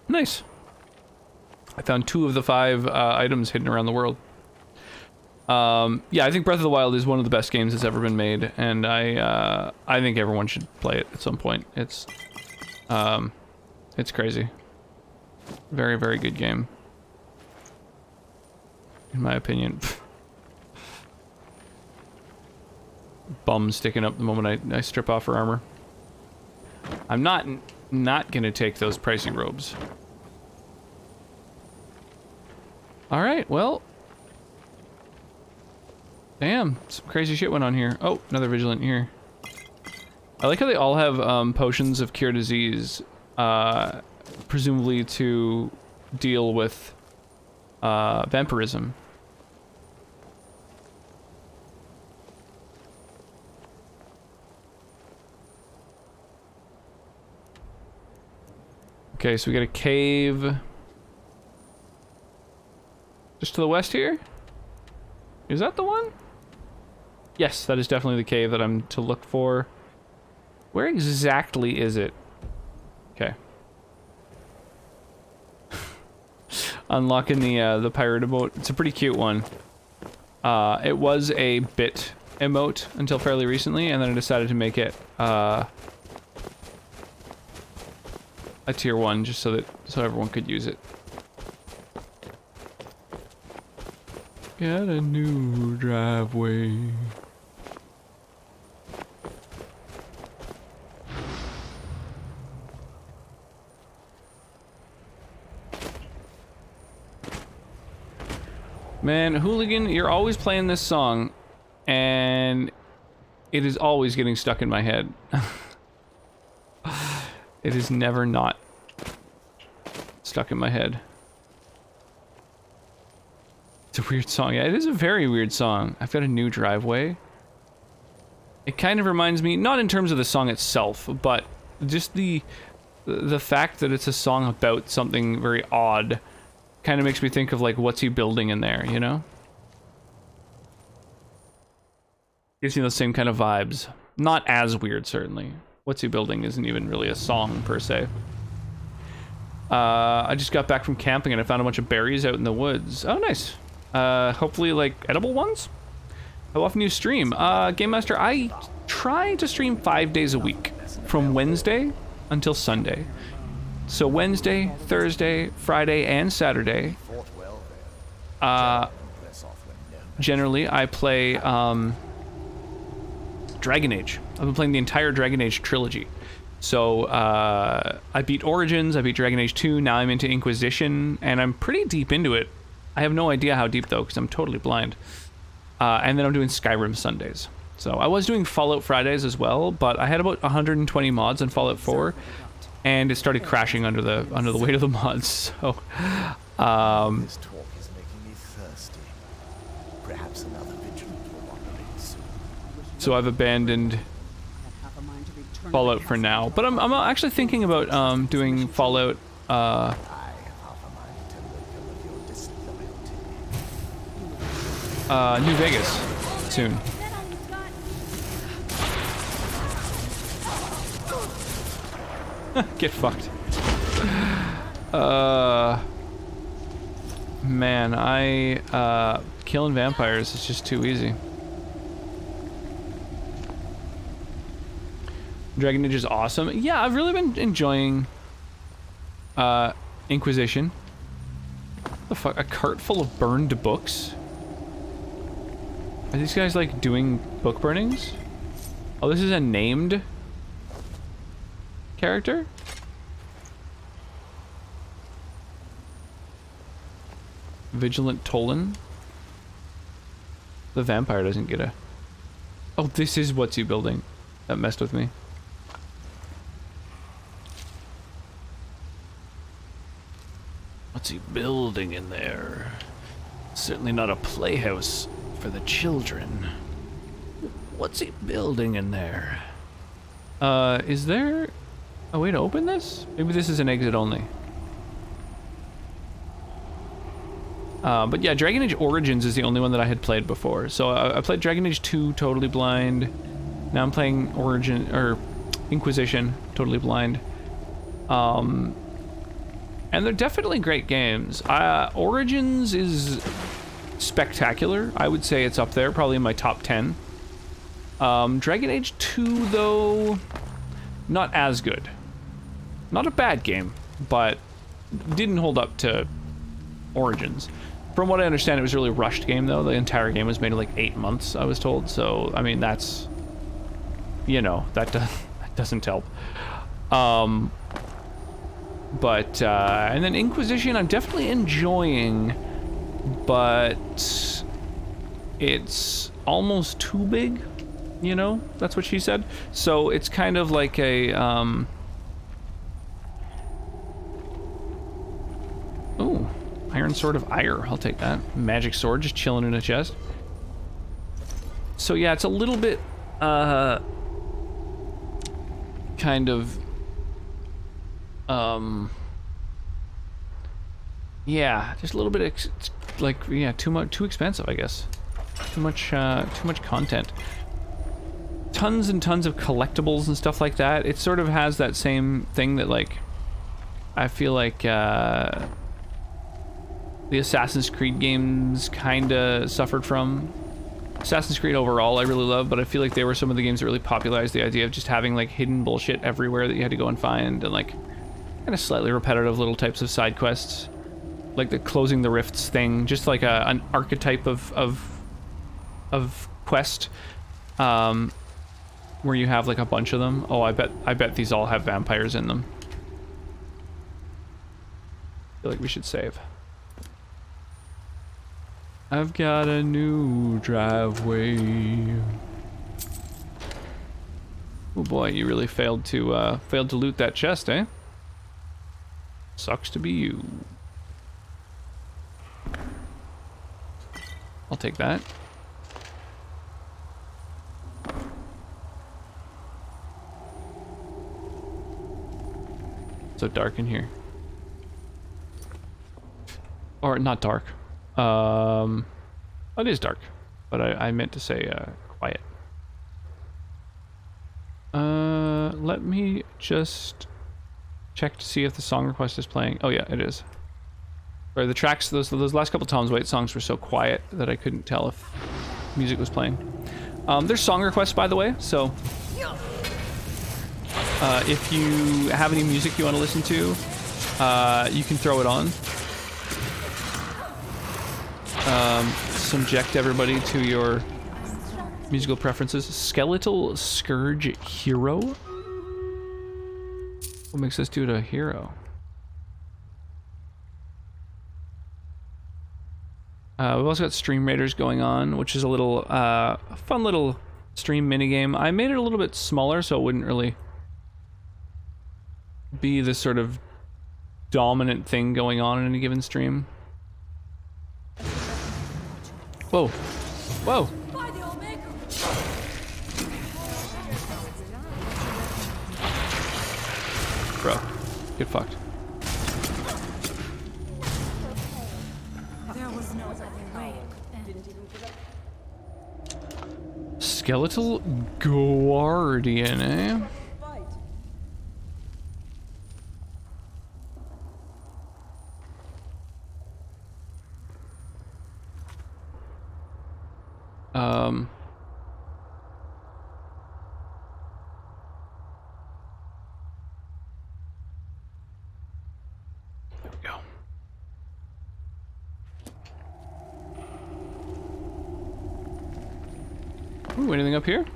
Speaker 1: Nice. I found 2 of the 5 items hidden around the world. Yeah, I think Breath of the Wild is one of the best games that's ever been made, and I think everyone should play it at some point. It's crazy. Very, very good game. In my opinion. Bum sticking up the moment I strip off her armor. I'm not gonna take those pricey robes. Alright, well... Damn, some crazy shit went on here. Oh, another Vigilant here. I like how they all have potions of cure disease, presumably to deal with vampirism. Okay, so we got a cave just to the west here. Is that the one? Yes, that is definitely the cave that I'm to look for. Where exactly is it? Okay. Unlocking the pirate emote. It's a pretty cute one. It was a bit emote until fairly recently, and then I decided to make it a tier 1 just so everyone could use it. Got a new driveway. Man, Hooligan, you're always playing this song, and it is always getting stuck in my head. It is never not stuck in my head. It's a weird song. Yeah, it is a very weird song. I've got a new driveway. It kind of reminds me, not in terms of the song itself, but just the fact that it's a song about something very odd kind of makes me think of, like, what's he building in there, you know? Gives me those same kind of vibes. Not as weird, certainly. What's he building isn't even really a song, per se. I just got back from camping and I found a bunch of berries out in the woods. Oh, nice. Hopefully, like, edible ones? How often do you stream? Game Master, I try to stream 5 days a week. From Wednesday until Sunday. So Wednesday, Thursday, Friday, and Saturday. Generally, I play Dragon Age. I've been playing the entire Dragon Age trilogy. So I beat Origins, I beat Dragon Age 2, now I'm into Inquisition, and I'm pretty deep into it. I have no idea how deep, though, because I'm totally blind. And then I'm doing Skyrim Sundays. So I was doing Fallout Fridays as well, but I had about 120 mods in Fallout 4. And it started crashing under the weight of the mods. So,
Speaker 10: This talk is making me thirsty. Perhaps another vigilant will wander in soon.
Speaker 1: so I've abandoned Fallout for now. But I'm actually thinking about doing Fallout.
Speaker 10: I have half a mind to tell of your disloyalty.
Speaker 1: New Vegas soon. Get fucked. Man, killing vampires is just too easy. Dragon Age is awesome. Yeah, I've really been enjoying Inquisition. What the fuck? A cart full of burned books? Are these guys like doing book burnings? Oh, this is a named character? Vigilant Tolan? The vampire doesn't get a... Oh, this is what's he building. That messed with me. What's he building in there? Certainly not a playhouse for the children. What's he building in there? Is there a way to open this? Maybe this is an exit only. But yeah, Dragon Age Origins is the only one that I had played before. So I played Dragon Age 2 totally blind. Now I'm playing Inquisition totally blind. And they're definitely great games. Origins is spectacular. I would say it's up there, probably in my top 10. Dragon Age 2, though, not as good. Not a bad game, but didn't hold up to Origins. From what I understand, it was a really rushed game, though. The entire game was made in like 8 months, I was told. So, I mean, that's, you know, that doesn't help. And then Inquisition, I'm definitely enjoying, but it's almost too big, you know? That's what she said. So it's kind of like a, ooh, Iron Sword of Ire, I'll take that. Magic sword just chilling in a chest. So yeah, it's a little bit, kind of, yeah, just a little bit like, yeah, too expensive, I guess. Too much content. Tons and tons of collectibles and stuff like that. It sort of has that same thing that, like, I feel like the Assassin's Creed games kinda suffered from. Assassin's Creed overall I really love, but I feel like they were some of the games that really popularized the idea of just having like hidden bullshit everywhere that you had to go and find, and like kind of slightly repetitive little types of side quests, like the closing the rifts thing, just like an archetype of quest, where you have like a bunch of them. Oh, I bet these all have vampires in them. I feel like we should save. I've got a new driveway. Oh boy, you really failed to loot that chest, eh? Sucks to be you. I'll take that. So dark in here. Or not dark. It is dark, but I meant to say quiet. Let me just check to see if the song request is playing. Oh yeah, it is. Sorry, the tracks, those last couple Tom's White songs were so quiet that I couldn't tell if music was playing. There's song requests, by the way, so if you have any music you want to listen to, you can throw it on. Subject everybody to your musical preferences. Skeletal Scourge Hero? What makes this dude a hero? We've also got Stream Raiders going on, which is a little fun little stream minigame. I made it a little bit smaller so it wouldn't really be the sort of dominant thing going on in any given stream. Whoa. Whoa. Bro, get fucked.
Speaker 2: There was no other way.
Speaker 1: Skeletal Guardian, eh? There we go. Ooh, anything up here?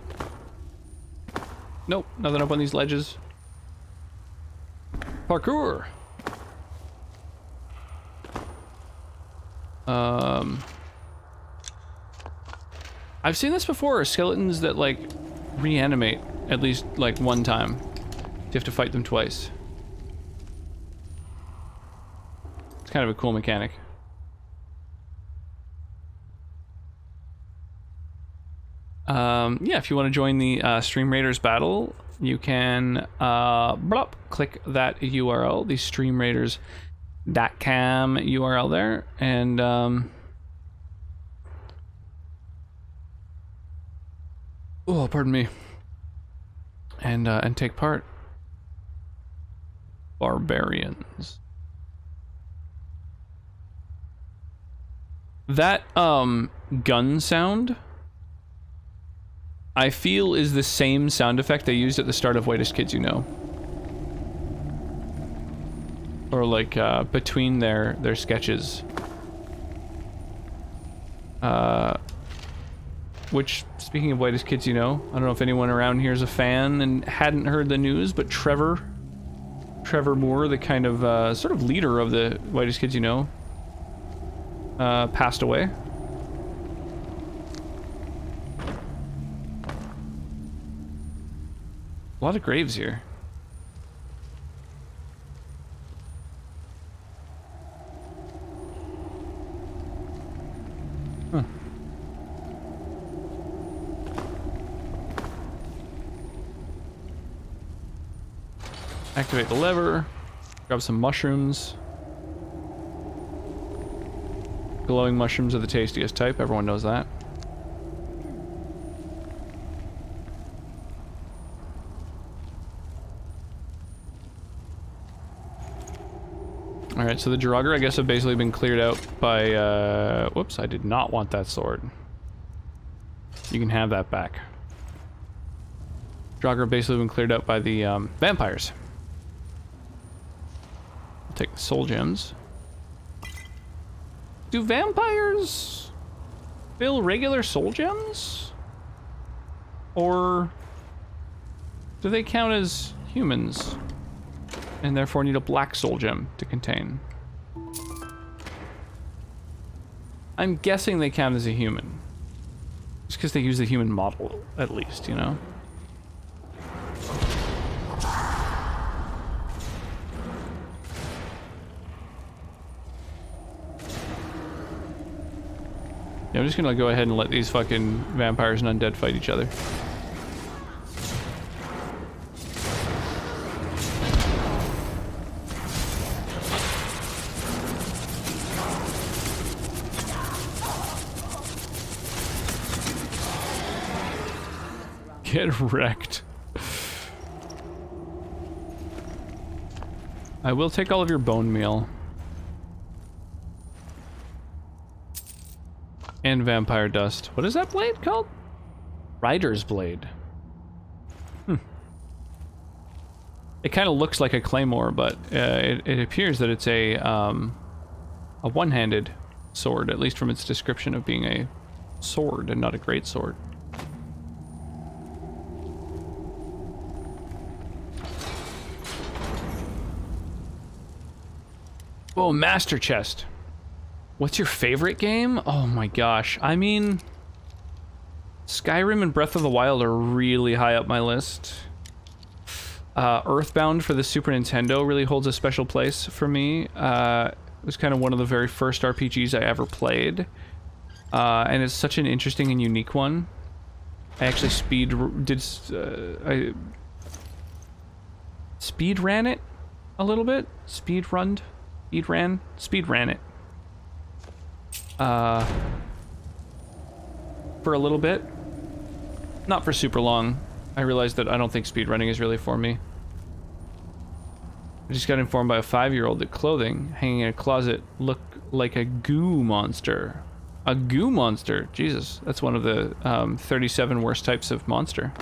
Speaker 1: Nope, nothing up on these ledges. Parkour! I've seen this before, skeletons that, like, reanimate at least, like, one time. You have to fight them twice. It's kind of a cool mechanic. Yeah, if you want to join the Stream Raiders battle, you can click that URL, the streamraiders.com URL there, and oh, pardon me, and take part. Barbarians. That gun sound, I feel, is the same sound effect they used at the start of Whitest Kids You Know. Or like between their sketches. Which, speaking of Whitest Kids You Know, I don't know if anyone around here is a fan and hadn't heard the news, but Trevor Moore, the kind of sort of leader of the Whitest Kids You Know, passed away. A lot of graves here. Huh. Activate the lever. Grab some mushrooms. Glowing mushrooms are the tastiest type, everyone knows that. Alright, so the Jiragar, I guess, have basically been cleared out by, whoops, I did not want that sword. You can have that back. Jiragar have basically been cleared out by the, vampires. take the soul gems. Do vampires fill regular soul gems? Or do they count as humans and therefore need a black soul gem to contain? I'm guessing they count as a human. Just because they use the human model, at least, you know? Yeah, I'm just gonna go ahead and let these fucking vampires and undead fight each other. Get wrecked. I will take all of your bone meal. And vampire dust. What is that blade called? Rider's blade. It kind of looks like a claymore, but it appears that it's a one-handed sword, at least from its description of being a sword and not a great sword. Oh, master chest. What's your favorite game? Oh my gosh. I mean, Skyrim and Breath of the Wild are really high up my list. Earthbound for the Super Nintendo really holds a special place for me. It was kind of one of the very first RPGs I ever played. And it's such an interesting and unique one. I actually speed ran it a little bit. Speed ran it. For a little bit. Not for super long. I realized that I don't think speedrunning is really for me. I just got informed by a 5-year-old that clothing hanging in a closet looked like a goo monster. A goo monster? Jesus, that's one of the 37 worst types of monster.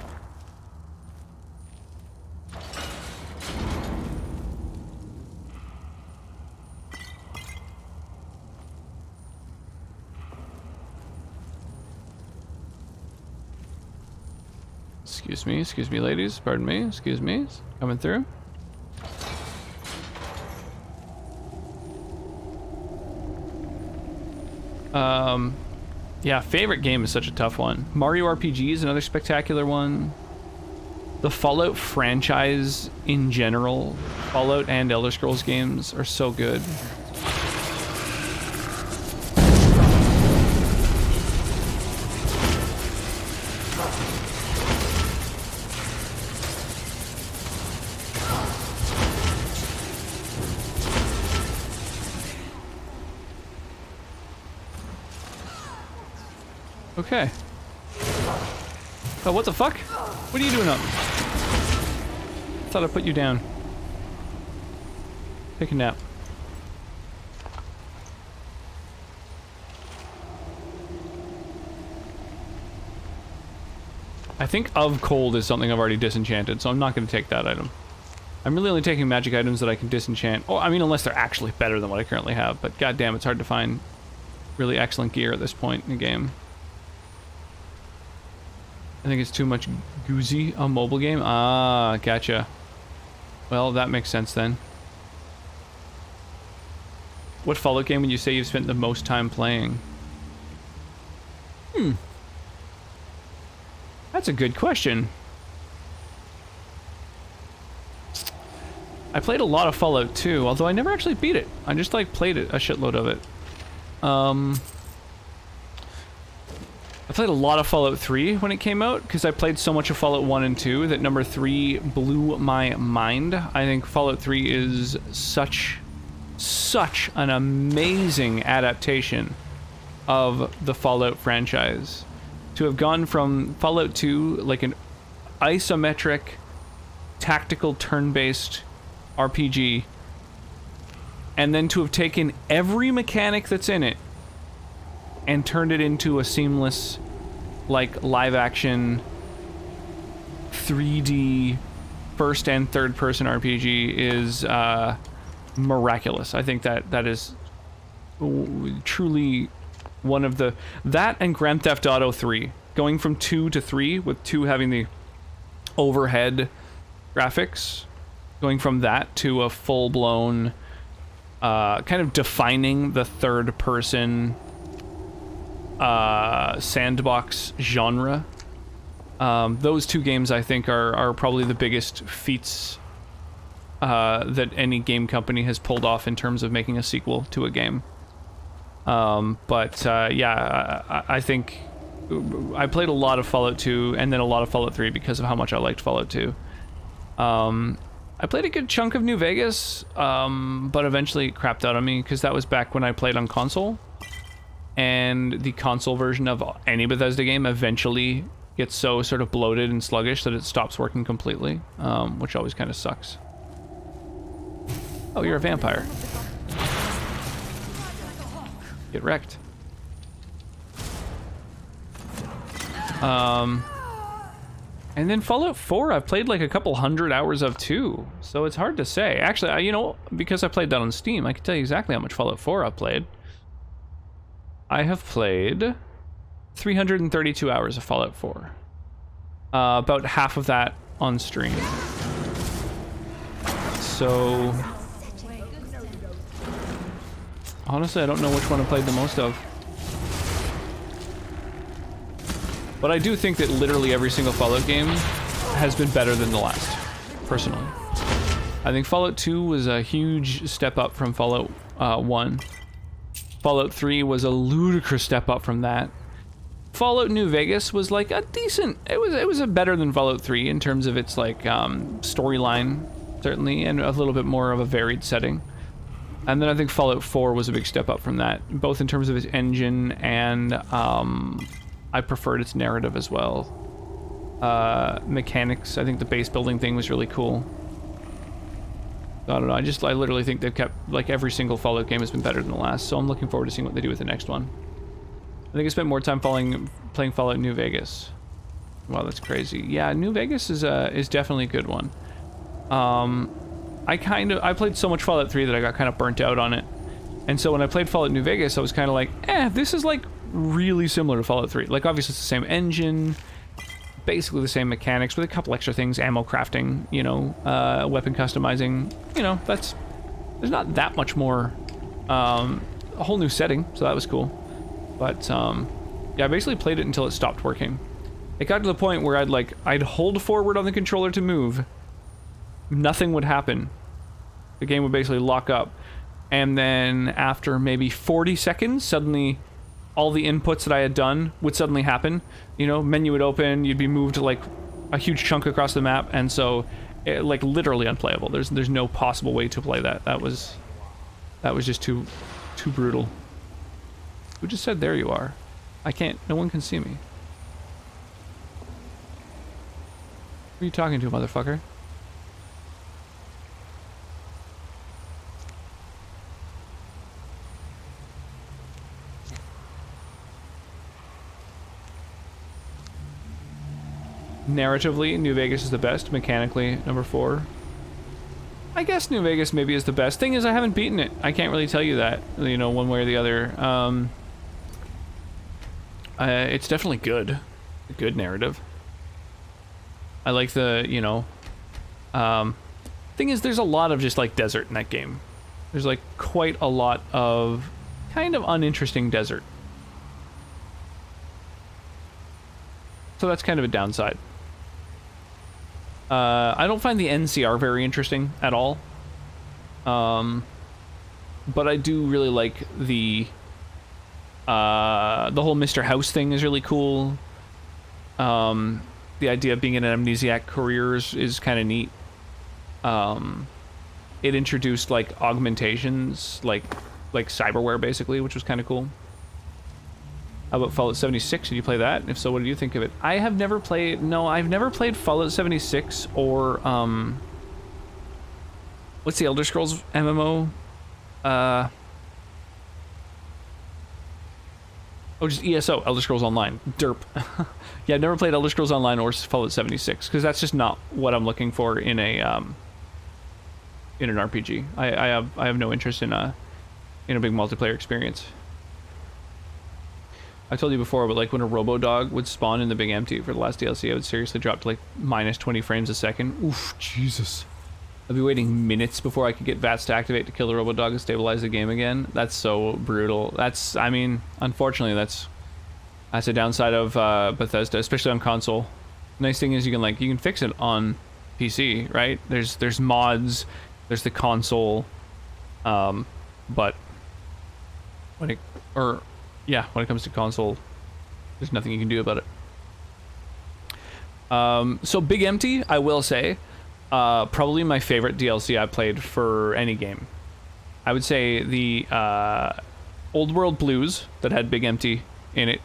Speaker 1: Excuse me, ladies, pardon me, excuse me, coming through. Yeah, favorite game is such a tough one. Mario RPG is another spectacular one. The Fallout franchise in general, Fallout and Elder Scrolls games are so good. Okay. Oh, what the fuck? What are you doing up? Thought I put you down. Take a nap. I think of cold is something I've already disenchanted, so I'm not going to take that item. I'm really only taking magic items that I can disenchant. Oh, I mean, unless they're actually better than what I currently have, but goddamn, it's hard to find really excellent gear at this point in the game. I think it's too much goozy, a mobile game. Ah, gotcha. Well, that makes sense then. What Fallout game would you say you've spent the most time playing? That's a good question. I played a lot of Fallout 2, although I never actually beat it. I just like played it, a shitload of it. I played a lot of Fallout 3 when it came out, because I played so much of Fallout 1 and 2 that number 3 blew my mind. I think Fallout 3 is such an amazing adaptation of the Fallout franchise. To have gone from Fallout 2, like an isometric, tactical, turn-based RPG, and then to have taken every mechanic that's in it and turned it into a seamless, like, live-action 3D first and third person RPG is miraculous. I think that is truly one of the... That and Grand Theft Auto 3. Going from 2 to 3, with 2 having the overhead graphics. Going from that to a full-blown... kind of defining the third-person sandbox genre. Those 2 games, I think, are probably the biggest feats that any game company has pulled off in terms of making a sequel to a game. Yeah, I think I played a lot of Fallout 2 and then a lot of Fallout 3 because of how much I liked Fallout 2. I played a good chunk of New Vegas, but eventually it crapped out on me because that was back when I played on console. And the console version of any Bethesda game eventually gets so sort of bloated and sluggish that it stops working completely, which always kind of sucks. Oh, you're a vampire. Get wrecked. And then Fallout 4, I've played like a couple hundred hours of too, so it's hard to say. Actually, you know, because I played that on Steam, I can tell you exactly how much Fallout 4 I've played. I have played 332 hours of Fallout 4. About half of that on stream. So... honestly, I don't know which one I played the most of. But I do think that literally every single Fallout game has been better than the last, personally. I think Fallout 2 was a huge step up from Fallout 1. Fallout 3 was a ludicrous step up from that. Fallout New Vegas was like a decent... It was a better than Fallout 3 in terms of its like storyline, certainly, and a little bit more of a varied setting. And then I think Fallout 4 was a big step up from that, both in terms of its engine and I preferred its narrative as well. Mechanics, I think the base building thing was really cool. I don't know, I literally think they've kept, like, every single Fallout game has been better than the last, so I'm looking forward to seeing what they do with the next one. I think I spent more time playing Fallout New Vegas. Wow, that's crazy. Yeah, New Vegas is definitely a good one. I played so much Fallout 3 that I got kind of burnt out on it. And so when I played Fallout New Vegas, I was kind of like, this is like really similar to Fallout 3. Like, obviously it's the same engine, basically the same mechanics with a couple extra things, ammo crafting, you know, weapon customizing, you know, there's not that much more, a whole new setting, so that was cool. But, yeah, I basically played it until it stopped working. It got to the point where I'd hold forward on the controller to move, nothing would happen. The game would basically lock up. And then after maybe 40 seconds, suddenly all the inputs that I had done would suddenly happen. You know, menu would open, you'd be moved like a huge chunk across the map, and so like literally unplayable. There's no possible way to play that. That was just too brutal. Who just said there you are? I can't, no one can see me. Who are you talking to, motherfucker? Narratively, New Vegas is the best. Mechanically, number 4. I guess New Vegas maybe is the best. Thing is, I haven't beaten it. I can't really tell you that, you know, one way or the other. It's definitely good. A good narrative. I like the, you know... thing is, there's a lot of just, like, desert in that game. There's, like, quite a lot of kind of uninteresting desert. So that's kind of a downside. I don't find the NCR very interesting at all. But I do really like the whole Mr. House thing is really cool. The idea of being in an amnesiac career is kind of neat. It introduced like augmentations, like cyberware basically, which was kind of cool. How about Fallout 76? Did you play that? If so, what did you think of it? I have never played... No, I've never played Fallout 76 or, what's the Elder Scrolls MMO? Oh, just ESO, Elder Scrolls Online. Derp. Yeah, I've never played Elder Scrolls Online or Fallout 76, because that's just not what I'm looking for in a in an RPG. I have no interest in a big multiplayer experience. I told you before, but like when a Robo-Dog would spawn in the Big Empty for the last DLC, I would seriously drop to like minus 20 frames a second. Oof, Jesus. I'd be waiting minutes before I could get VATS to activate to kill the Robo-Dog and stabilize the game again. That's so brutal. That's, I mean, unfortunately, that's a downside of Bethesda, especially on console. Nice thing is you can fix it on PC, right? There's mods, there's the console, but when it comes to console, there's nothing you can do about it. So Big Empty, I will say, probably my favorite DLC I played for any game. I would say the Old World Blues that had Big Empty in it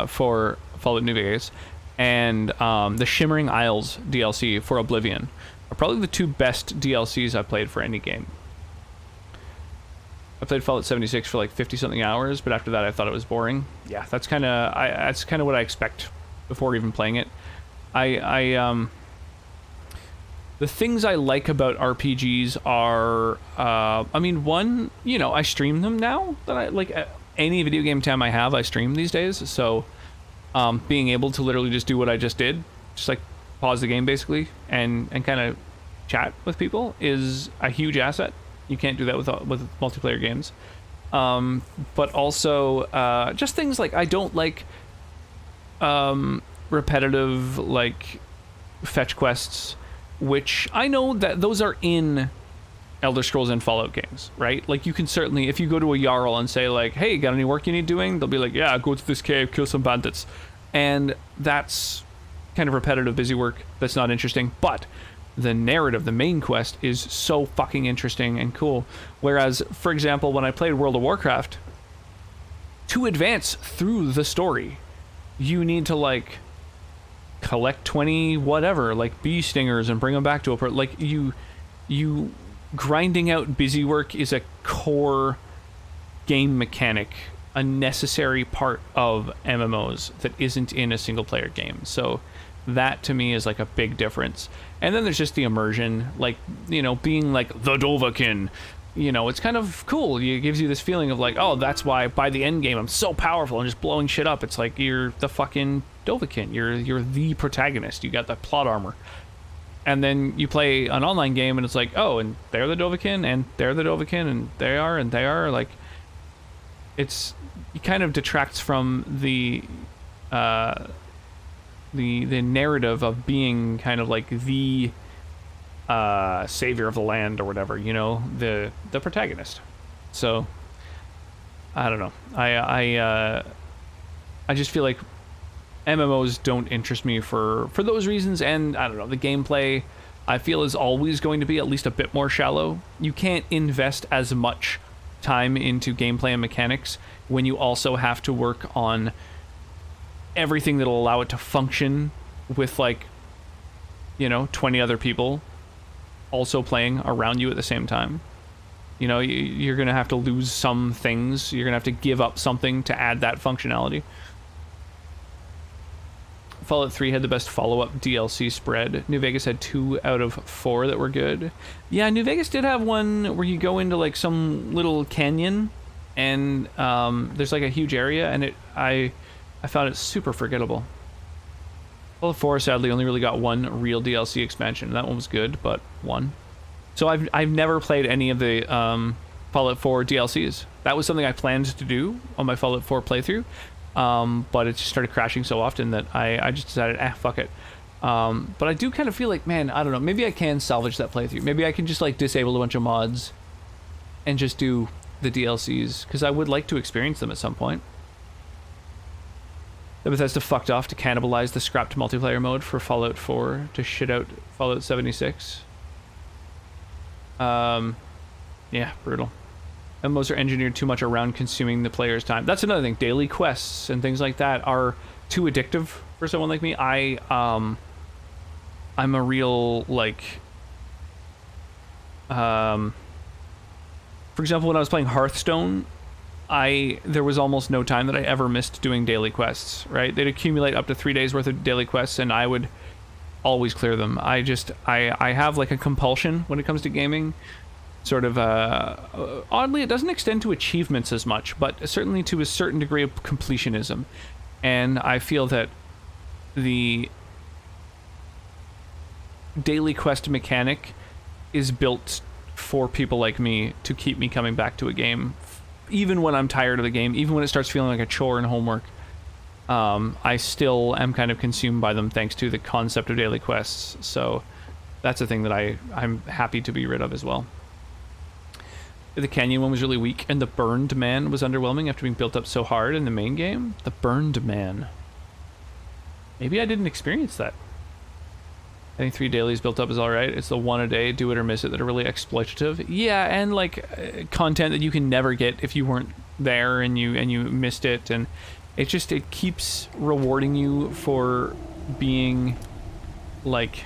Speaker 1: for Fallout New Vegas, and the Shimmering Isles DLC for Oblivion are probably the two best DLCs I played for any game. I played Fallout 76 for like 50-something hours, but after that I thought it was boring. Yeah, that's kind of what I expect before even playing it. The things I like about RPGs are, I mean, one, you know, I stream them now. That I like any video game time I have, I stream these days. So, being able to literally just do what I just did, just like pause the game basically, and kind of chat with people is a huge asset. You can't do that with multiplayer games. But also, just things like I don't like repetitive like fetch quests, which I know that those are in Elder Scrolls and Fallout games, right? Like you can certainly, if you go to a Jarl and say like, hey, got any work you need doing? They'll be like, yeah, go to this cave, kill some bandits. And that's kind of repetitive busy work that's not interesting, but the narrative, the main quest, is so fucking interesting and cool. Whereas, for example, when I played World of Warcraft, to advance through the story, you need to like collect 20 whatever like bee stingers and bring them back to a like you grinding out busy work is a core game mechanic, a necessary part of MMOs that isn't in a single player game. So that to me is like a big difference. And then there's just the immersion, like, you know, being like the Dovahkiin, you know, it's kind of cool. It gives you this feeling of like, oh, that's why by the end game I'm so powerful and just blowing shit up. It's like you're the fucking Dovahkiin. You're the protagonist. You got the plot armor. And then you play an online game and it's like, oh, and they're the Dovahkiin and they're the Dovahkiin and they are like, it kind of detracts from the narrative of being kind of like the savior of the land or whatever, you know, the protagonist. So I don't know. I just feel like MMOs don't interest me for those reasons, and I don't know, the gameplay I feel is always going to be at least a bit more shallow. You can't invest as much time into gameplay and mechanics when you also have to work on everything that'll allow it to function with, like, you know, 20 other people also playing around you at the same time. You know, you're gonna have to lose some things. You're gonna have to give up something to add that functionality. Fallout 3 had the best follow-up DLC spread. New Vegas had 2 out of 4 that were good. Yeah, New Vegas did have one where you go into like some little canyon and there's like a huge area, and I found it super forgettable. Fallout 4 sadly only really got one real DLC expansion. That one was good, but one. So I've never played any of the Fallout 4 DLCs. That was something I planned to do on my Fallout 4 playthrough. But it just started crashing so often that I just decided, fuck it. But I do kind of feel like, man, I don't know, maybe I can salvage that playthrough. Maybe I can just like disable a bunch of mods and just do the DLCs, because I would like to experience them at some point. The Bethesda fucked off to cannibalize the scrapped multiplayer mode for Fallout 4 to shit out Fallout 76. Yeah, brutal. MMOs are engineered too much around consuming the player's time. That's another thing. Daily quests and things like that are too addictive for someone like me. I'm a real, like, for example, when I was playing Hearthstone, there was almost no time that I ever missed doing daily quests, right? They'd accumulate up to 3 days worth of daily quests, and I would always clear them. I have like a compulsion when it comes to gaming. Sort of, oddly, it doesn't extend to achievements as much, but certainly to a certain degree of completionism. And I feel that the daily quest mechanic is built for people like me to keep me coming back to a game, even when I'm tired of the game, even when it starts feeling like a chore and homework. I still am kind of consumed by them thanks to the concept of daily quests. So that's a thing that I'm happy to be rid of as well. The Canyon one was really weak, and the Burned Man was underwhelming after being built up so hard in the main game. The Burned Man. Maybe I didn't experience that. I think 3 dailies built up is alright. It's the 1 a day, do it or miss it, that are really exploitative. Yeah, and like content that you can never get if you weren't there and you missed it, and it keeps rewarding you for being like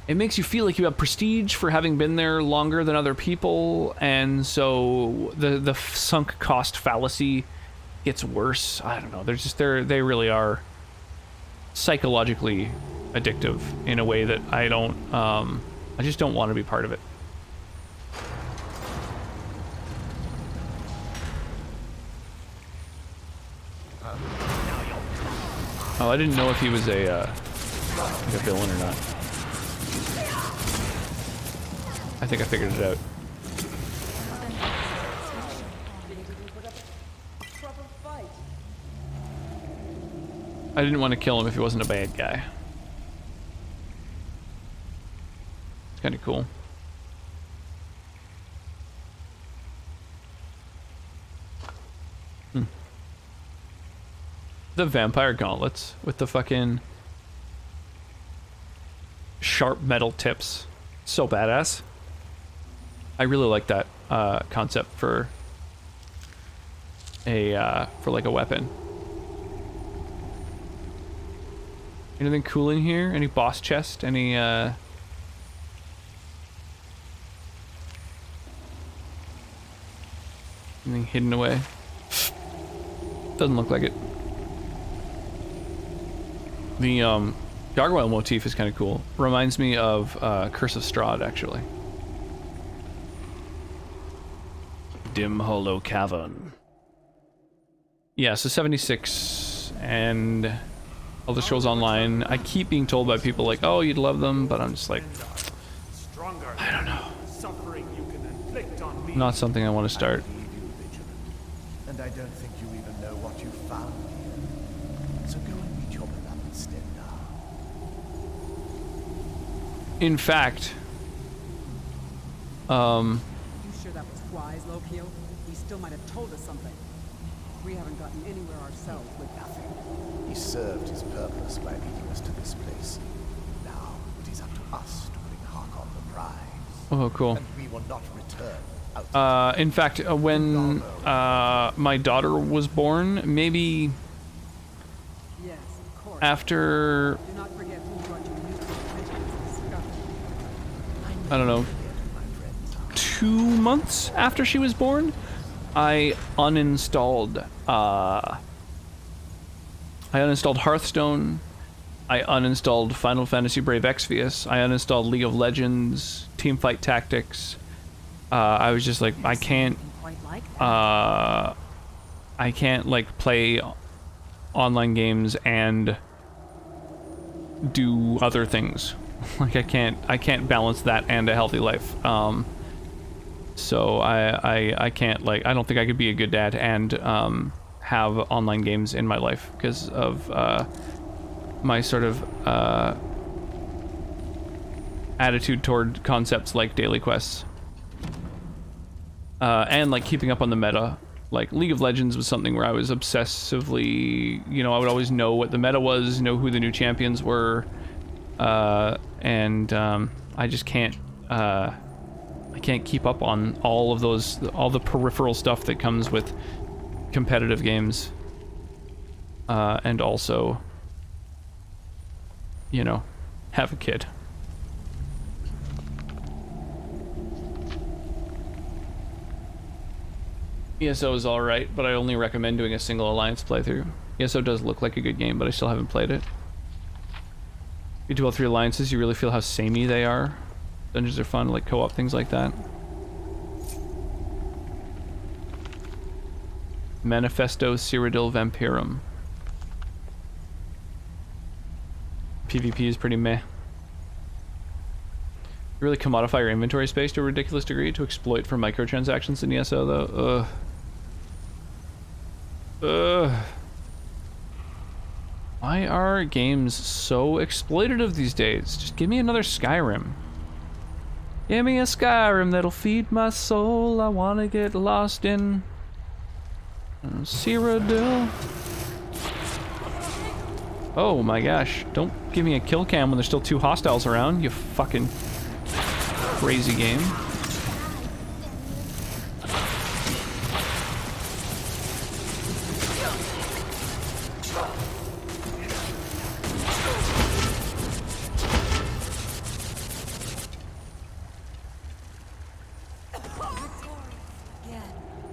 Speaker 1: it makes you feel like you have prestige for having been there longer than other people, and so the sunk cost fallacy gets worse. I don't know. They really are psychologically addictive in a way that I just don't want to be part of it. Oh, I didn't know if he was a villain or not. I think I figured it out. I didn't want to kill him if he wasn't a bad guy. It's kind of cool. The vampire gauntlets with the fucking sharp metal tips. So badass. I really like that concept for like a weapon. Anything cool in here? Any boss chest? Any anything hidden away? Doesn't look like it. The gargoyle motif is kind of cool. Reminds me of Curse of Strahd, actually. Dim Hollow Cavern. Yeah, so 76 and Elder Scrolls Online. I keep being told by people like, oh, you'd love them, but I'm just like, I don't know. Not something I want to start.
Speaker 10: And I don't think you even know what you found here. So go and meet your beloved instead now.
Speaker 1: In fact,
Speaker 3: You sure that was wise, Lokio? He still might have told us something. We haven't gotten anywhere ourselves with nothing.
Speaker 10: He served his purpose by leading us to this place. Now it is up to us to bring Harkon the prize.
Speaker 1: oh, cool.
Speaker 10: And we will not return.
Speaker 1: In fact, when my daughter was born, maybe
Speaker 3: Yes, of course.
Speaker 1: after,
Speaker 3: Do not forget who brought you news of the vigilance discovery.
Speaker 1: I don't know, 2 months after she was born, I uninstalled Hearthstone, I uninstalled Final Fantasy Brave Exvius, I uninstalled League of Legends, Teamfight Tactics. I was just like, I can't like play online games and do other things. Like I can't balance that and a healthy life. So I can't, like, I don't think I could be a good dad and have online games in my life because of my sort of attitude toward concepts like daily quests. And like keeping up on the meta. Like League of Legends was something where I was obsessively, you know, I would always know what the meta was, know who the new champions were, and I just can't, I can't keep up on all of those, all the peripheral stuff that comes with competitive games, and also, you know, have a kid. ESO is alright, but I only recommend doing a single Alliance playthrough. ESO does look like a good game, but I still haven't played it. you do all 3 alliances, you really feel how samey they are. Dungeons are fun, like co-op things like that. Manifesto Cyrodiil Vampirum. PvP is pretty meh. You really commodify your inventory space to a ridiculous degree to exploit for microtransactions in ESO though. Ugh. Why are games so exploitative these days? Just give me another Skyrim. Give me a Skyrim that'll feed my soul. I wanna get lost in Cyrodiil. Oh my gosh, don't give me a kill cam when there's still 2 hostiles around, you fucking crazy game.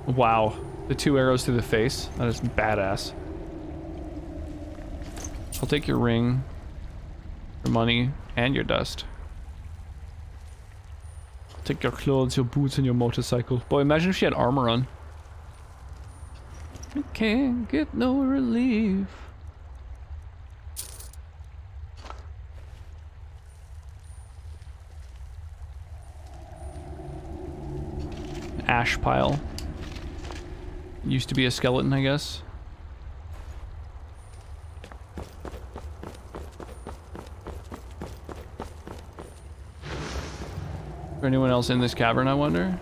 Speaker 1: Wow, the 2 arrows through the face, that is badass. I'll take your ring, your money, and your dust. I'll take your clothes, your boots, and your motorcycle. Boy, imagine if she had armor on. I can't get no relief. Ash pile. Used to be a skeleton, I guess. Is there anyone else in this cavern, I wonder?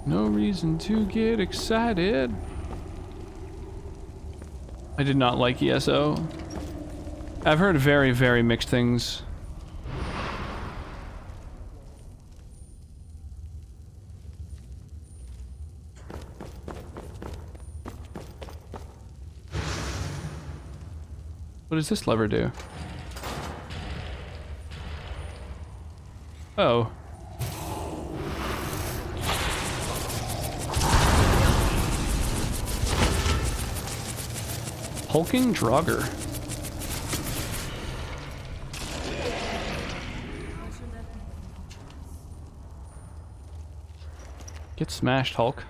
Speaker 1: No reason to get excited. I did not like ESO. I've heard very, very mixed things. What does this lever do? Oh. Hulking Draugr. Get smashed, Hulk.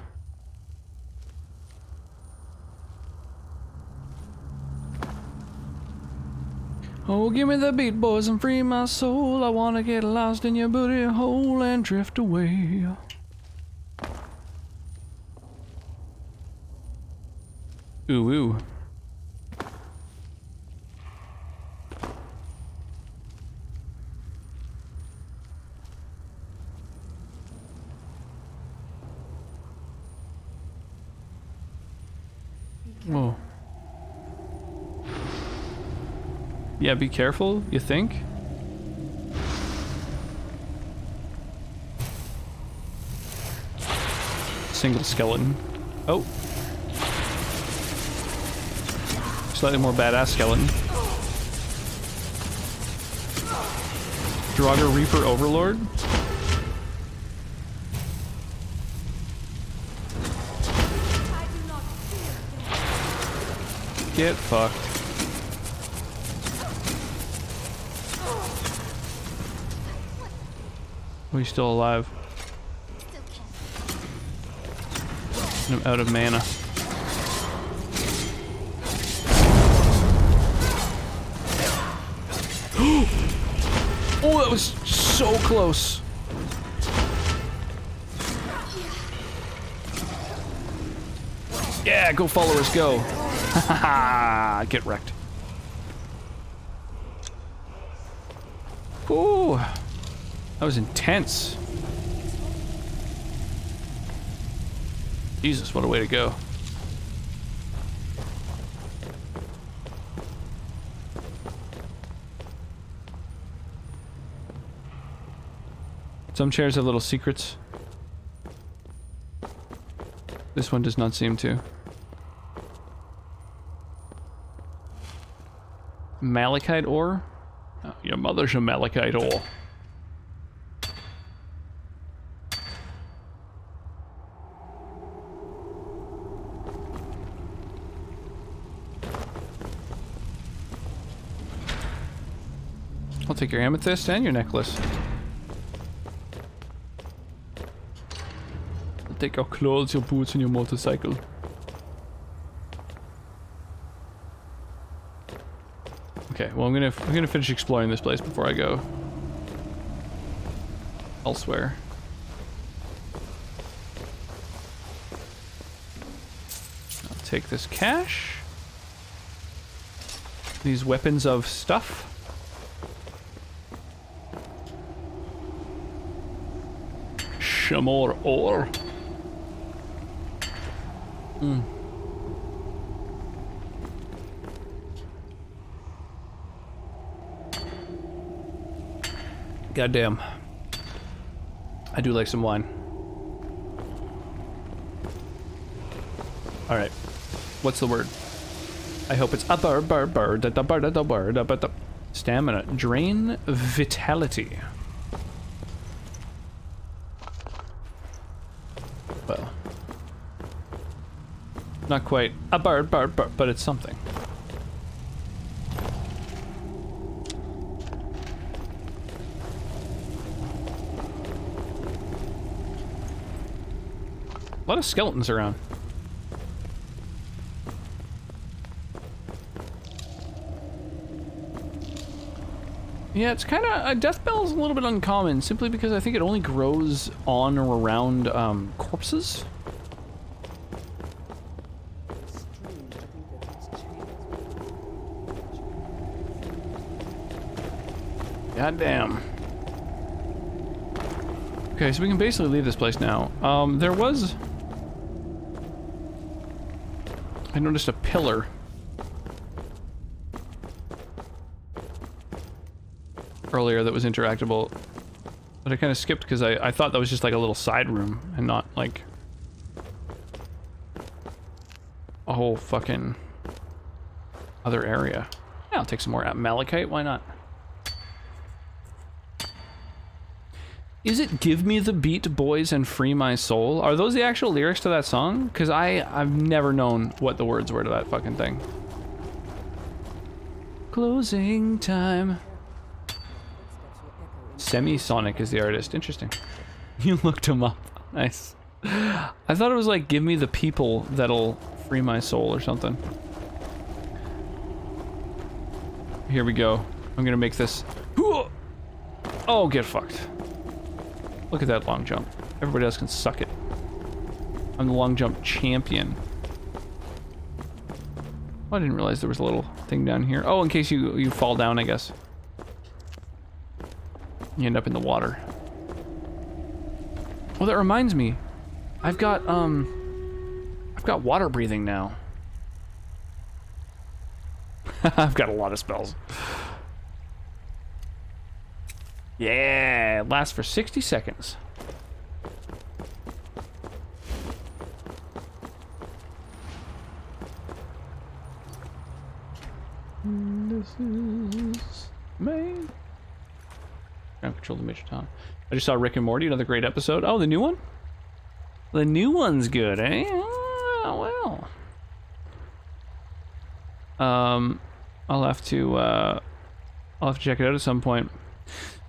Speaker 1: Oh, give me the beat, boys, and free my soul. I wanna get lost in your booty hole and drift away. Ooh, ooh. Whoa. Yeah, be careful, you think? Single skeleton. Oh. Slightly more badass skeleton. Draugr Reaper Overlord. Get fucked. Are we still alive? I'm out of mana. Oh, that was so close. Yeah, go followers, go. Haha, get wrecked. Ooh, that was intense. Jesus, what a way to go. Some chairs have little secrets. This one does not seem to. Malachite ore? Oh, your mother's a malachite ore. take your amethyst and your necklace. I'll take your clothes, your boots, and your motorcycle. Okay, well I'm gonna finish exploring this place before I go elsewhere. I'll take this cash. These weapons of stuff. Some more ore. Goddamn. I do like some wine. Alright. What's the word? I hope it's a bird. Stamina. Drain vitality. Well. Not quite a bird, but it's something. A lot of skeletons around. Yeah, it's kind of... a death bell is a little bit uncommon, simply because I think it only grows on or around corpses. God damn. Okay, so we can basically leave this place now. There was... I noticed a pillar. Earlier that was interactable. But I kind of skipped because I thought that was just like a little side room and not like a whole fucking other area. Yeah, I'll take some more malachite, why not? Is it "Give Me the Beat, Boys, and Free My Soul"? Are those the actual lyrics to that song? Because I've never known what the words were to that fucking thing. Closing time. Semisonic is the artist. Interesting. You looked him up. Nice. I thought it was like "Give me the people that'll free my soul" or something. Here we go. I'm gonna make this. Oh, get fucked. Look at that long jump. Everybody else can suck it. I'm the long jump champion. Oh, I didn't realize there was a little thing down here. Oh, in case you fall down, I guess. You end up in the water. Oh, that reminds me. I've got water breathing now. I've got a lot of spells. Yeah, it lasts for 60 seconds. This is main. I control the Major Tom. I just saw Rick and Morty, another great episode. Oh, the new one? The new one's good, eh? Oh, well. I'll have to check it out at some point.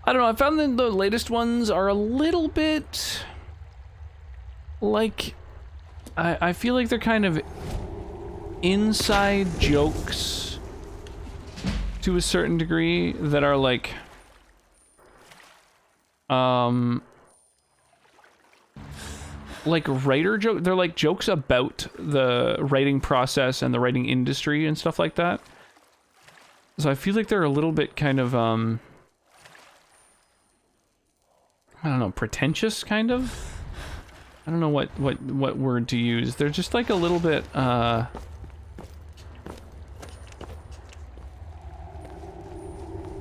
Speaker 1: I don't know, I found that the latest ones are a little bit like I feel like they're kind of inside jokes to a certain degree that are like writer joke. They're like jokes about the writing process and the writing industry and stuff like that. So I feel like they're a little bit kind of I don't know, pretentious kind of. I don't know what word to use. They're just like a little bit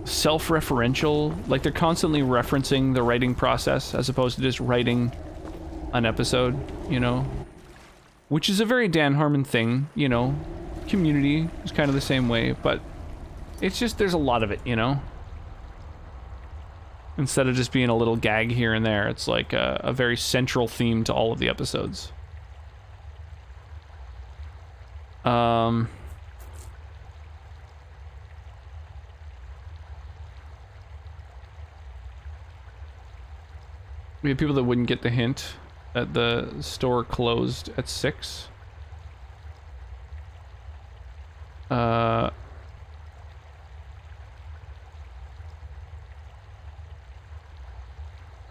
Speaker 1: self-referential. Like they're constantly referencing the writing process as opposed to just writing an episode, you know, which is a very Dan Harmon thing, you know. Community is kind of the same way, but it's just there's a lot of it, you know. Instead of just being a little gag here and there, it's like a very central theme to all of the episodes. We have people that wouldn't get the hint that the store closed at 6.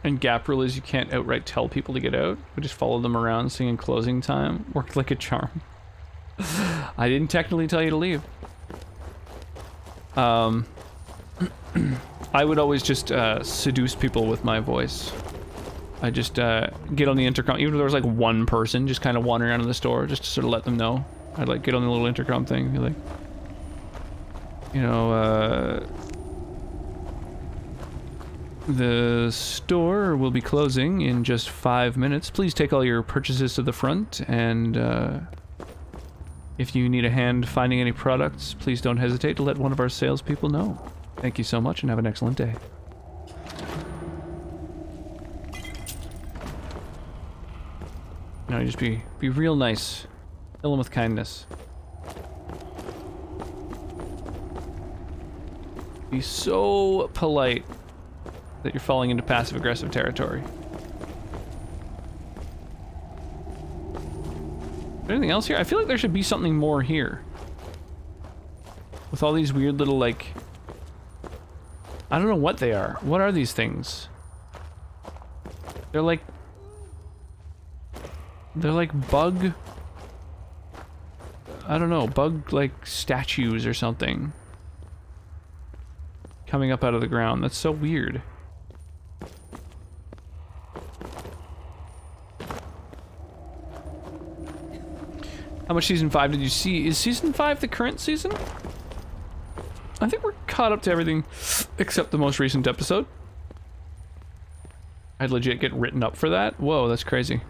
Speaker 1: And gap rule is you can't outright tell people to get out. We just follow them around singing closing time. Worked like a charm. I didn't technically tell you to leave. I would always just seduce people with my voice. I just get on the intercom, even if there was like one person just kind of wandering around in the store, just to sort of let them know. I'd like get on the little intercom thing, be like, you know, the store will be closing in just 5 minutes. Please take all your purchases to the front, and if you need a hand finding any products, please don't hesitate to let one of our salespeople know. Thank you so much, and have an excellent day. No, just be real nice. Fill them with kindness. Be so polite that you're falling into passive-aggressive territory. Anything else here? I feel like there should be something more here. With all these weird little, like... I don't know what they are. What are these things? They're like bug... I don't know, bug, like, statues or something. Coming up out of the ground. That's so weird. How much Season 5 did you see? Is Season 5 the current season? I think we're caught up to everything except the most recent episode. I'd legit get written up for that? Whoa, that's crazy.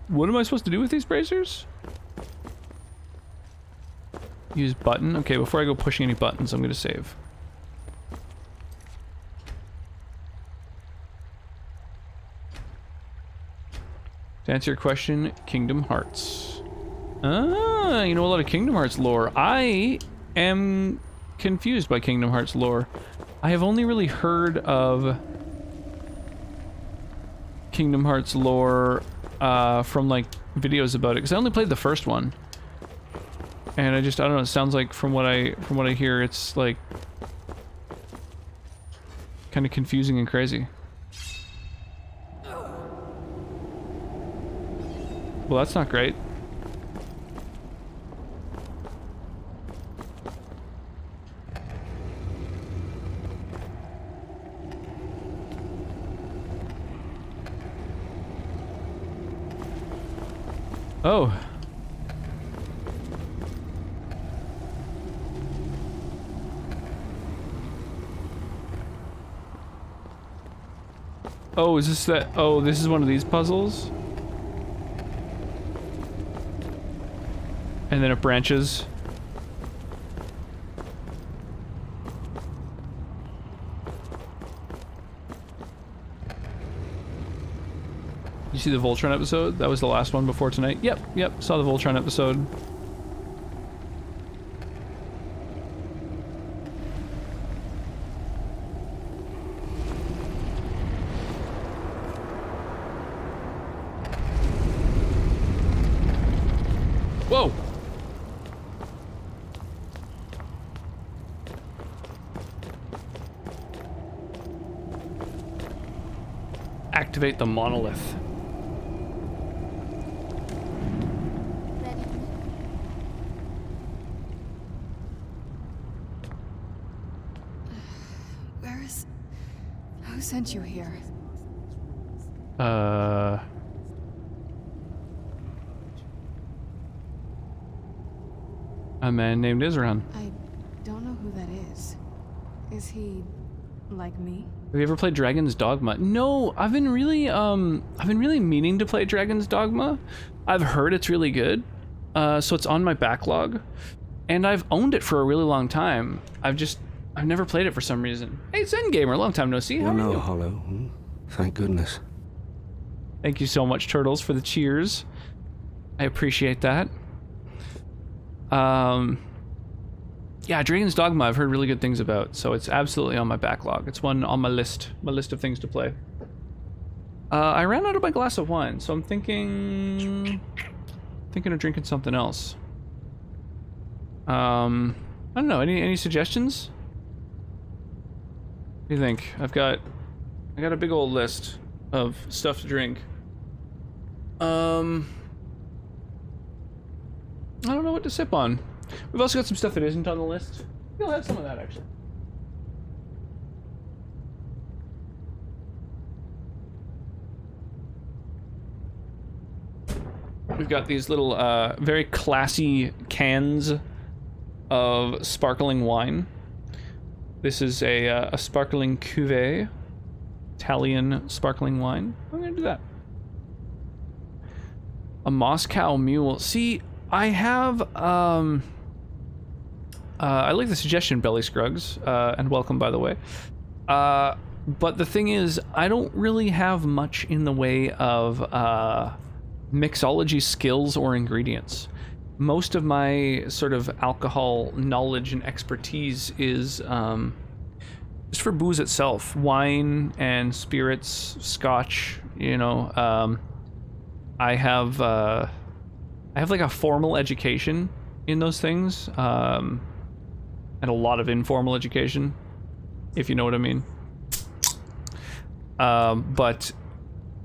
Speaker 1: What am I supposed to do with these bracers? Use button? Okay, before I go pushing any buttons, I'm gonna save. To answer your question, Kingdom Hearts. Ah, you know a lot of Kingdom Hearts lore. I am confused by Kingdom Hearts lore. I have only really heard of Kingdom Hearts lore from like videos about it, because I only played the first one. And I don't know, it sounds like from what I hear, it's like kind of confusing and crazy. Well, that's not great. Oh. Oh, is this that? Oh, this is one of these puzzles? And then it branches. You see the Voltron episode? That was the last one before tonight. Yep, saw the Voltron episode. Whoa! Activate the monolith.
Speaker 2: Who sent you here?
Speaker 1: A man named Isran.
Speaker 2: I don't know who that is. Is he like me?
Speaker 1: Have you ever played Dragon's Dogma? No, I've been really meaning to play Dragon's Dogma. I've heard it's really good. So it's on my backlog. And I've owned it for a really long time. I've never played it for some reason. Hey, Zen Gamer, long time no see. How are you?
Speaker 11: Hollow. Thank goodness.
Speaker 1: Thank you so much, Turtles, for the cheers. I appreciate that. Yeah, Dragon's Dogma I've heard really good things about, so it's absolutely on my backlog. It's one on my list of things to play. I ran out of my glass of wine, so I'm thinking of drinking something else. I don't know. Any suggestions? What do you think? I got a big old list of stuff to drink. I don't know what to sip on. We've also got some stuff that isn't on the list. We'll have some of that actually. We've got these little, very classy cans of sparkling wine. This is a sparkling cuvee, Italian sparkling wine. I'm gonna do that. A Moscow Mule. See, I have, I like the suggestion, Belly Scruggs, and welcome, by the way. But the thing is, I don't really have much in the way of, mixology skills or ingredients. Most of my sort of alcohol knowledge and expertise is just for booze itself. Wine and spirits, scotch, you know. I have like a formal education in those things, and a lot of informal education, if you know what I mean. But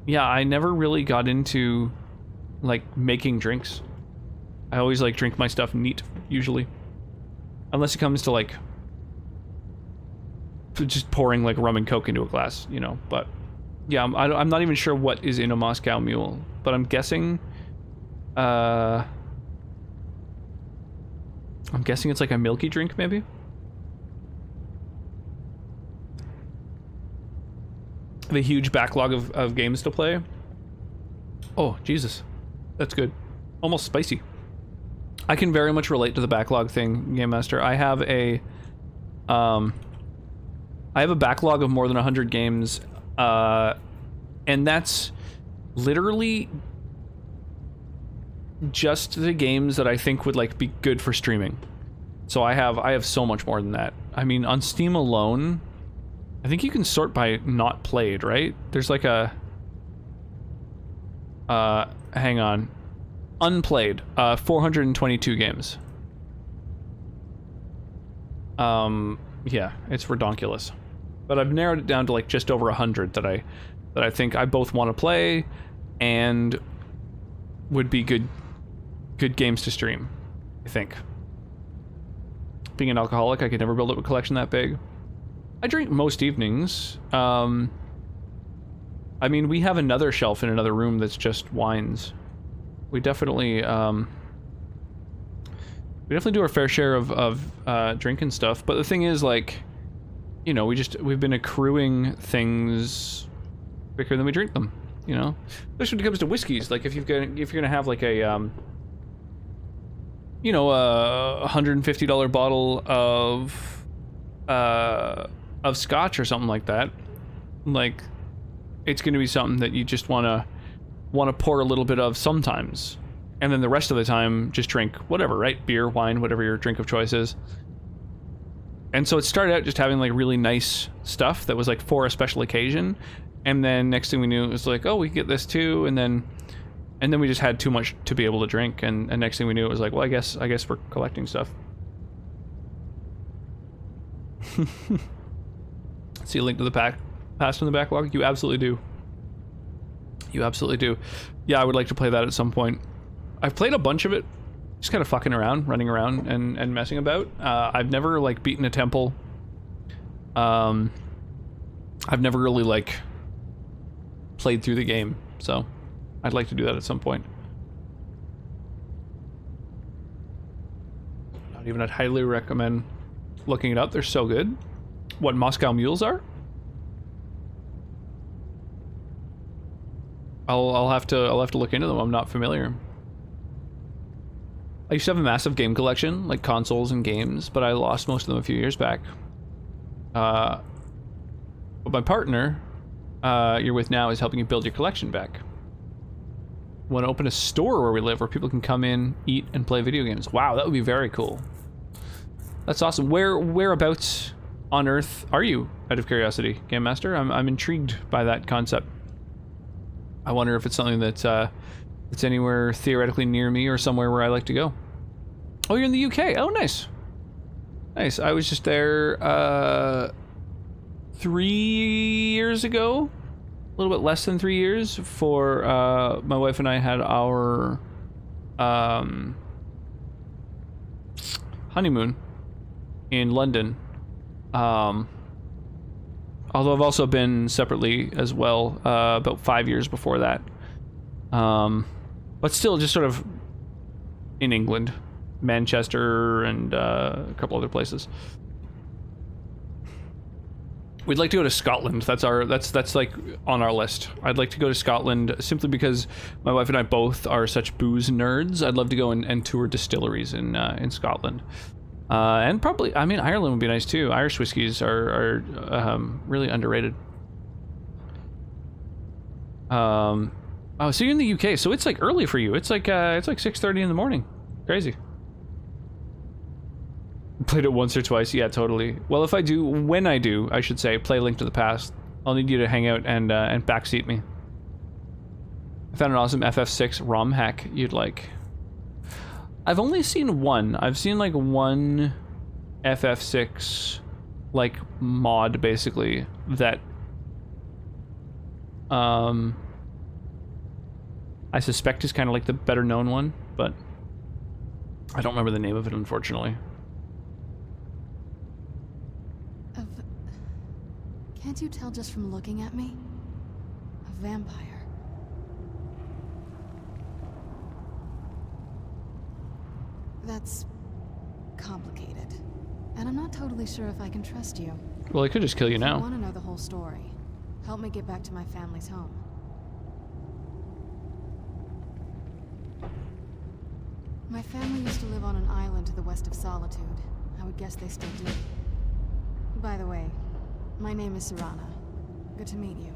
Speaker 1: yeah, I never really got into like making drinks. I always like drink my stuff neat, usually. Unless it comes to like just pouring like rum and coke into a glass, you know. But yeah, I'm not even sure what is in a Moscow Mule, but I'm guessing it's like a milky drink, maybe. The huge backlog of games to play. Oh, Jesus. That's good. Almost spicy. I can very much relate to the backlog thing, Game Master. I have a backlog of more than 100 games, and that's literally just the games that I think would like be good for streaming. So I have so much more than that. I mean, on Steam alone, I think you can sort by not played, right? There's like a hang on. Unplayed, 422 games. Yeah, it's redonkulous. But I've narrowed it down to like just over 100 that I think I both want to play and would be good games to stream, I think. Being an alcoholic, I could never build up a collection that big. I drink most evenings. I mean, we have another shelf in another room that's just wines. We definitely do our fair share of drinking stuff, but the thing is, like, you know, we've been accruing things quicker than we drink them, you know? Especially when it comes to whiskeys. Like, if you're gonna have like a you know, a $150 bottle of scotch or something like that, like, it's gonna be something that you just wanna pour a little bit of sometimes, and then the rest of the time just drink whatever, right? Beer, wine, whatever your drink of choice is. And so it started out just having like really nice stuff that was like for a special occasion, and then next thing we knew it was like, oh, we could get this too, and then we just had too much to be able to drink, and next thing we knew it was like, well, I guess we're collecting stuff. See a link to the past in the backlog? You absolutely do. You absolutely do. Yeah, I would like to play that at some point. I've played a bunch of it, just kind of fucking around, running around, and messing about. I've never, like, beaten a temple. I've never really, like, played through the game, so I'd like to do that at some point. Not even, I'd highly recommend looking it up. They're so good. What Moscow Mules are? I'll have to look into them. I'm not familiar. I used to have a massive game collection, like consoles and games, but I lost most of them a few years back. But my partner, you're with now, is helping you build your collection back. Want to open a store where we live, where people can come in, eat, and play video games. Wow, that would be very cool. That's awesome. Whereabouts on Earth are you, out of curiosity, Game Master? I'm intrigued by that concept. I wonder if it's something that's anywhere theoretically near me or somewhere where I like to go. Oh, you're in the UK. Oh, nice. Nice. I was just there 3 years ago. A little bit less than 3 years for my wife and I had our honeymoon in London. Although I've also been separately as well about 5 years before that. But still just sort of in England, Manchester and a couple other places. We'd like to go to Scotland. That's like on our list. I'd like to go to Scotland simply because my wife and I both are such booze nerds. I'd love to go and tour distilleries in Scotland. And probably, I mean, Ireland would be nice too. Irish whiskeys are really underrated. Oh, so you're in the UK, so it's like early for you. It's like 6:30 in the morning. Crazy. Played it once or twice, yeah, totally. Well, if I do, when I do, I should say, play Link to the Past, I'll need you to hang out and backseat me. I found an awesome FF6 ROM hack you'd like. I've only seen one. I've seen like one FF6 like mod basically that I suspect is kind of like the better known one, but I don't remember the name of it, unfortunately.
Speaker 2: Can't you tell just from looking at me? A vampire. That's complicated. And I'm not totally sure if I can trust you.
Speaker 1: Well, I could just kill you now.
Speaker 2: I want to know the whole story. Help me get back to my family's home. My family used to live on an island to the west of Solitude. I would guess they still do. By the way, my name is Serana. Good to meet you.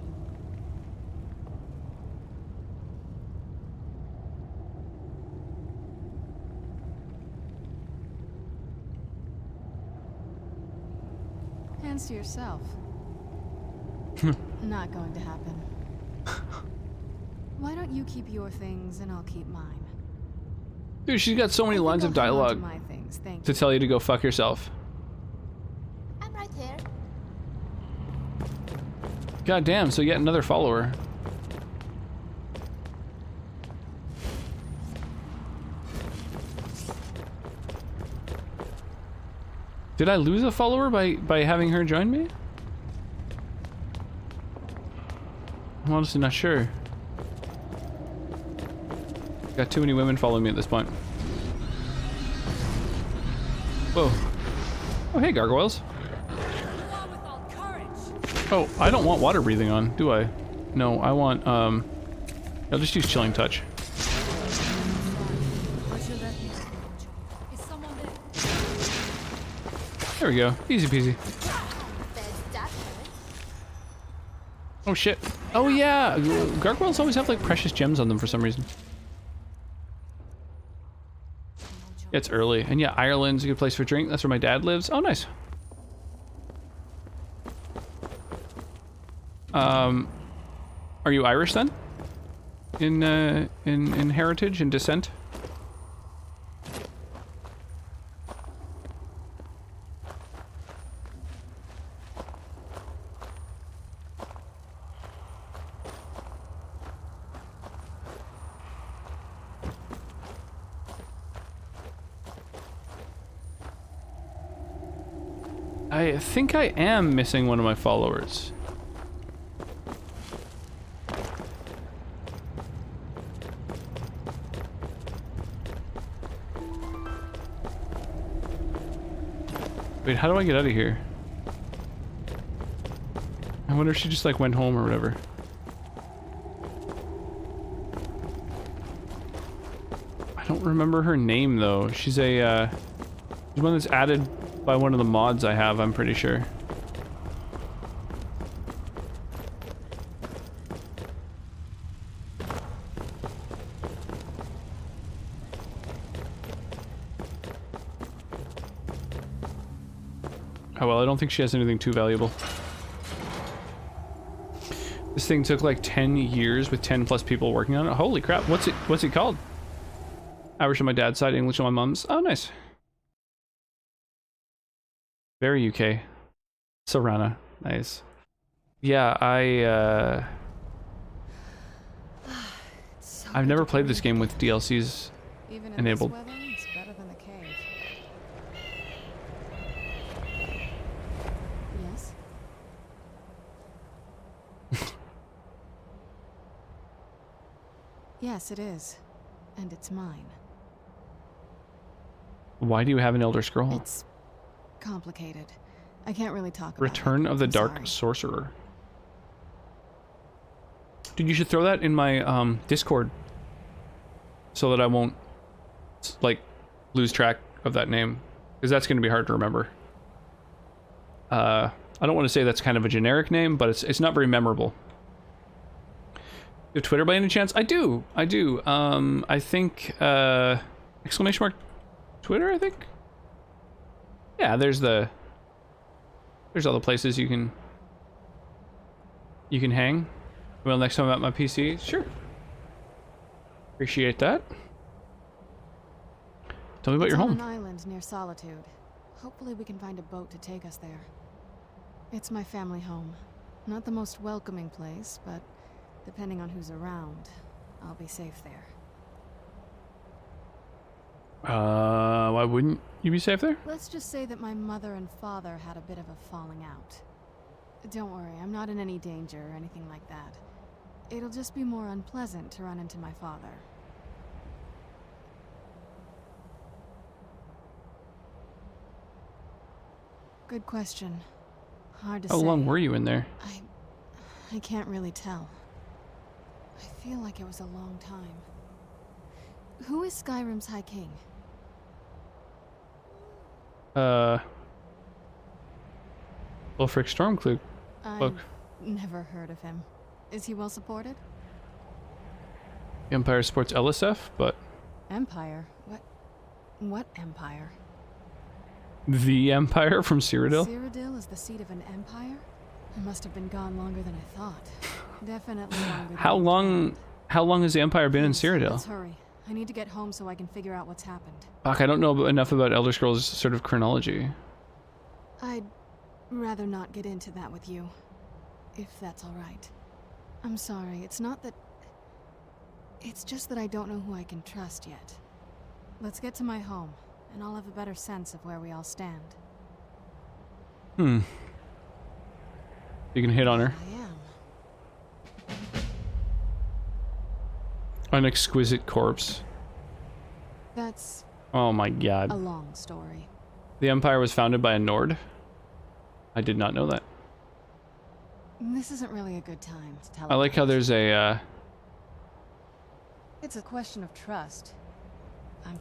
Speaker 2: Hands to yourself. Not going to happen. Why don't you keep your things and I'll keep mine?
Speaker 1: Dude, she's got so many lines of dialogue to tell you to go fuck yourself.
Speaker 5: I'm right here.
Speaker 1: God damn, so yet another follower. Did I lose a follower by having her join me? I'm honestly not sure. Got too many women following me at this point. Whoa. Oh, hey, gargoyles. Oh, I don't want water breathing on, do I? No, I want, I'll just use chilling touch. There we go. Easy peasy. Oh shit. Oh yeah! Gargoyles always have like precious gems on them for some reason. Yeah, it's early. And yeah, Ireland's a good place for drink. That's where my dad lives. Oh, nice. Are you Irish then? In heritage and descent? I think I am missing one of my followers. Wait, how do I get out of here? I wonder if she just like went home or whatever. I don't remember her name though. She's a she's one that's added by one of the mods I have, I'm pretty sure. Oh well, I don't think she has anything too valuable. This thing took like 10 years with 10 plus people working on it. Holy crap! What's it called? Irish on my dad's side, English on my mom's. Oh, nice. Very UK. Serana. Nice. Yeah, I've never played this game with DLCs
Speaker 2: Even in
Speaker 1: enabled.
Speaker 2: This weather, it's better than the cave. Yes? Yes, it is. And it's mine.
Speaker 1: Why do you have an Elder Scroll?
Speaker 2: It's complicated. I can't really talk about
Speaker 1: Return
Speaker 2: it.
Speaker 1: of the
Speaker 2: I'm
Speaker 1: Dark
Speaker 2: sorry.
Speaker 1: Sorcerer. Dude, you should throw that in my Discord so that I won't like lose track of that name, because that's going to be hard to remember. I don't want to say that's kind of a generic name, but it's not very memorable. You have Twitter by any chance? I do. I think exclamation mark Twitter, I think. Yeah, there's all the places you can hang. Well, next time I'm at my PC, sure. Appreciate that. Tell me about your
Speaker 2: It's on
Speaker 1: home.
Speaker 2: an island near Solitude. Hopefully we can find a boat to take us there. It's my family home. Not the most welcoming place, but depending on who's around, I'll be safe there.
Speaker 1: Why wouldn't you be safe there?
Speaker 2: Let's just say that my mother and father had a bit of a falling out. Don't worry, I'm not in any danger or anything like that. It'll just be more unpleasant to run into my father. Good question. Hard to say.
Speaker 1: How long were you in there?
Speaker 2: I can't really tell. I feel like it was a long time. Who is Skyrim's High King?
Speaker 1: Ulfric Stormcloak.
Speaker 2: I've never heard of him. Is he well supported?
Speaker 1: Empire supports LSF, but
Speaker 2: Empire? What empire?
Speaker 1: the Empire from Cyrodiil.
Speaker 2: Cyrodiil is the seat of an empire? It must have been gone longer than I thought. Definitely longer than
Speaker 1: How long has the Empire been in
Speaker 2: Let's
Speaker 1: Cyrodiil?
Speaker 2: hurry. I need to get home so I can figure out what's happened.
Speaker 1: Fuck, I don't know enough about Elder Scrolls sort of chronology.
Speaker 2: I'd rather not get into that with you, if that's all right. I'm sorry, it's not that... It's just that I don't know who I can trust yet. Let's get to my home, and I'll have a better sense of where we all stand.
Speaker 1: You can hit on her.
Speaker 2: I am.
Speaker 1: An exquisite corpse.
Speaker 2: That's
Speaker 1: Oh my god.
Speaker 2: a long story.
Speaker 1: The Empire was founded by a Nord? I did not know that.
Speaker 2: This isn't really a good time to tell.
Speaker 1: I like how there's a,
Speaker 2: It's a question of trust.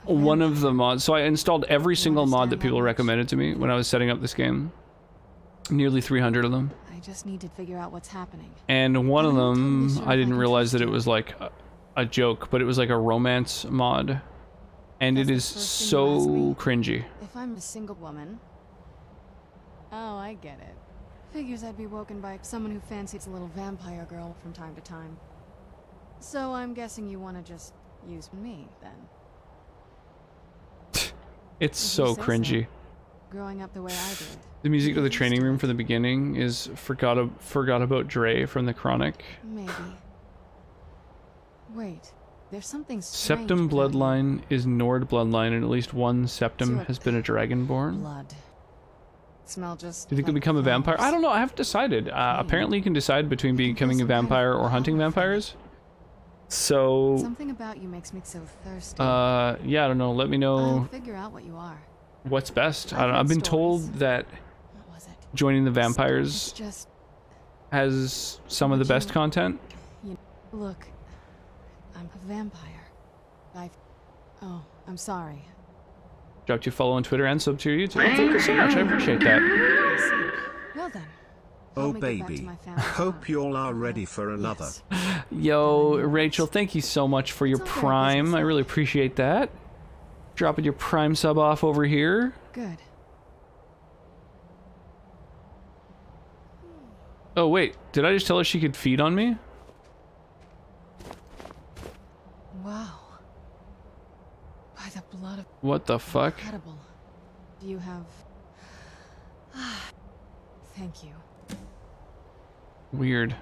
Speaker 1: one of the mods. So I installed every single mod that people recommended to me when I was setting up this game. Nearly 300 of them.
Speaker 2: I just need to figure out what's happening.
Speaker 1: And one of them, I didn't realize that it was like a joke, but it was like a romance mod. And it is so cringy.
Speaker 2: If I'm a single woman... Oh, I get it. Figures I'd be woken by someone who fancies a little vampire girl from time to time. So I'm guessing you want to just use me, then.
Speaker 1: It's
Speaker 2: If
Speaker 1: so
Speaker 2: you say
Speaker 1: cringy.
Speaker 2: Growing up the way I did.
Speaker 1: The music of the training room from the beginning is Forgot About Dre from the Chronic.
Speaker 2: Maybe. Wait, there's something strange.
Speaker 1: Septum bloodline is Nord bloodline, and at least one septum has been a dragonborn.
Speaker 2: Blood. Smell just.
Speaker 1: Do you think you'll become a vampire? I don't know. I haven't decided. Apparently, you can decide between becoming a vampire or hunting vampires. So.
Speaker 2: Something about you makes me so thirsty.
Speaker 1: Yeah, I don't know. Let me
Speaker 2: I'll
Speaker 1: know
Speaker 2: figure out what you are.
Speaker 1: what's best. I don't know. I've been told that joining the vampires has some of the best content.
Speaker 2: Look, I'm a vampire. Oh, I'm sorry.
Speaker 1: Dropped you a follow on Twitter and sub to your YouTube. Thank you so much. I appreciate that.
Speaker 2: Well then.
Speaker 12: Oh baby, I hope you all are ready for another.
Speaker 1: Yo, Rachel, thank you so much for your Prime. I really appreciate that. Dropping your Prime sub off over here.
Speaker 2: Good.
Speaker 1: Oh wait, did I just tell her she could feed on me?
Speaker 2: Wow. By the blood of...
Speaker 1: What the fuck?
Speaker 2: Incredible. Do you have... Thank you.
Speaker 1: Weird.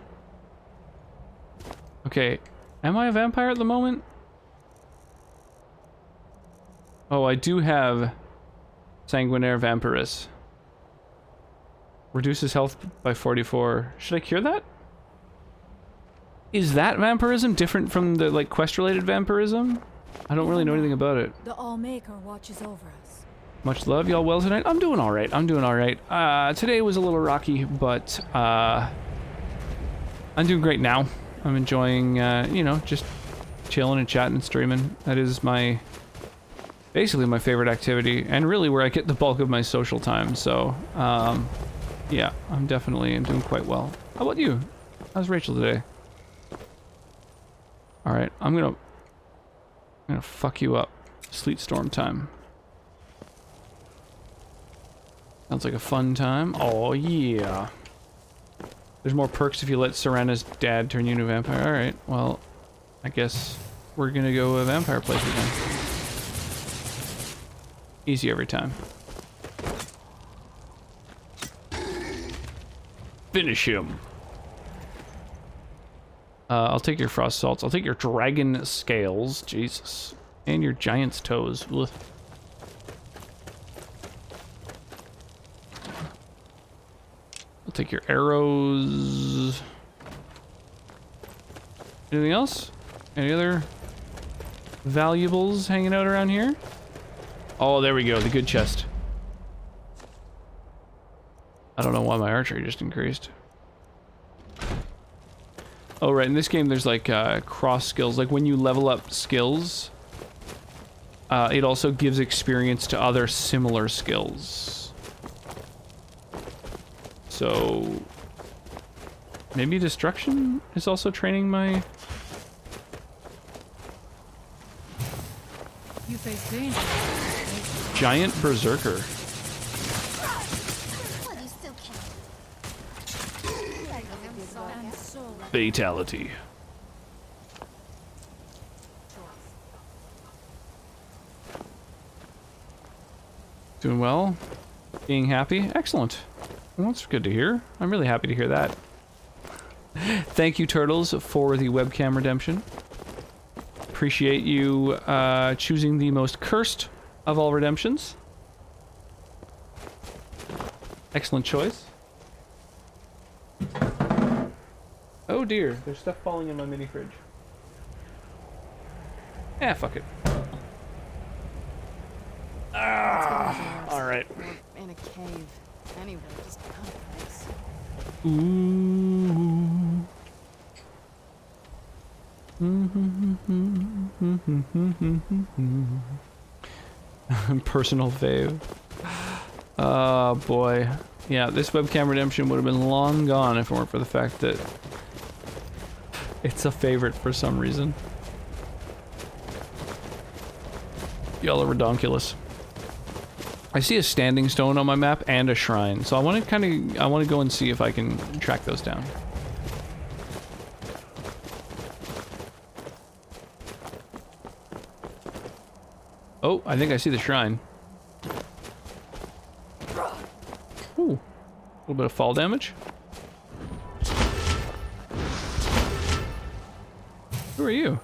Speaker 1: Okay, am I a vampire at the moment? Oh, I do have Sanguinaire Vampirus. Reduces health by 44. Should I cure that? Is that vampirism different from the, like, quest-related vampirism? I don't really know anything about it.
Speaker 13: The All-Maker watches over us.
Speaker 1: Much love, y'all well tonight? I'm doing alright, I'm doing alright. Today was a little rocky, but, I'm doing great now. I'm enjoying, you know, just chilling and chatting and streaming. That is basically my favorite activity, and really where I get the bulk of my social time, so, yeah, I'm doing quite well. How about you? How's Rachel today? Alright, I'm gonna fuck you up. Sleet storm time. Sounds like a fun time. Oh, yeah. There's more perks if you let Serana's dad turn you into a vampire. Alright, well, I guess we're gonna go a vampire playthrough then. Easy every time. Finish him. I'll take your frost salts. I'll take your dragon scales. Jesus. And your giant's toes. Ugh. I'll take your arrows. Anything else? Any other valuables hanging out around here? Oh, there we go. The good chest. I don't know why my archery just increased. Oh, right. In this game, there's like cross skills. Like when you level up skills, it also gives experience to other similar skills. So maybe destruction is also training my...
Speaker 13: You face danger.
Speaker 1: Giant berserker. Fatality. Doing well? Being happy? Excellent. Well, that's good to hear. I'm really happy to hear that. Thank you, Turtles, for the webcam redemption. Appreciate you choosing the most cursed of all redemptions. Excellent choice. Oh dear, there's stuff falling in my mini fridge. Eh, fuck it. Ah, all right.
Speaker 2: In a cave. Anyway, just come place.
Speaker 1: Ooh. Personal fave. Oh boy. Yeah, this webcam redemption would have been long gone if it weren't for the fact that it's a favorite for some reason. Y'all are redonkulous. I see a standing stone on my map and a shrine, so I want to go and see if I can track those down. Oh, I think I see the shrine. Ooh, a little bit of fall damage. Who are you?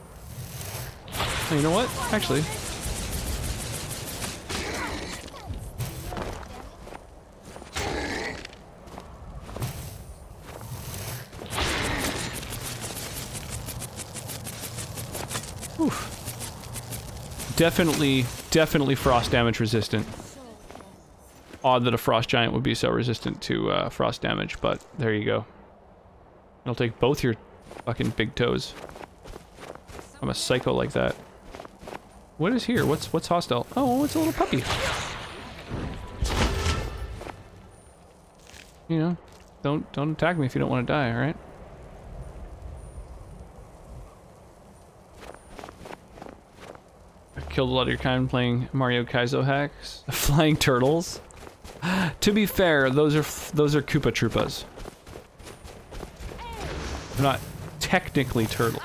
Speaker 1: Oh, you know what? Actually. Oof. Definitely frost damage resistant. Odd that a frost giant would be so resistant to frost damage, but there you go. I'll take both your fucking big toes. I'm a psycho like that. What is here? What's hostile? Oh, it's a little puppy. You know, don't attack me if you don't want to die, alright? I've killed a lot of your kind playing Mario Kaizo hacks. Flying turtles. To be fair, those are Koopa Troopas. They're not technically turtles.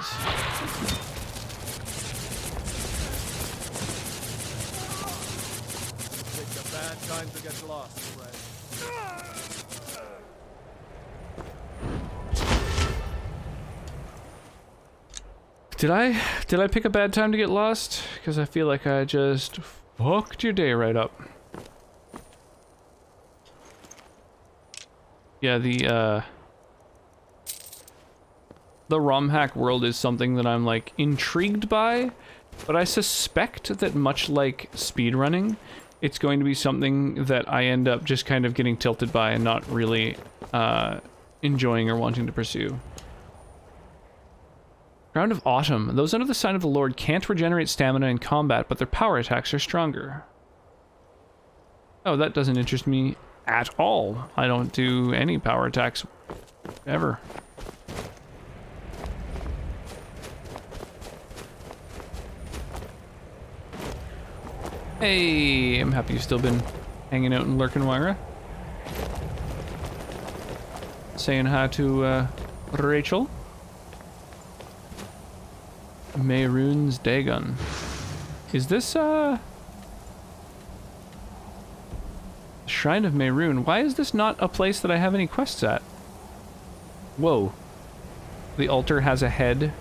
Speaker 8: It's a bad time to get lost, friend.
Speaker 1: Did I pick a bad time to get lost? Because I feel like I just fucked your day right up. Yeah, the ROM hack world is something that I'm like intrigued by, but I suspect that much like speedrunning, it's going to be something that I end up just kind of getting tilted by and not really enjoying or wanting to pursue. Ground of Autumn. Those under the sign of the Lord can't regenerate stamina in combat, but their power attacks are stronger. Oh, that doesn't interest me at all. I don't do any power attacks ever. Hey, I'm happy you've still been hanging out in Lurkin Wyra. Saying hi to Rachel. Mayrune's Dagon. Is this Shrine of Mayrune? Why is this not a place that I have any quests at? Whoa. The altar has a head.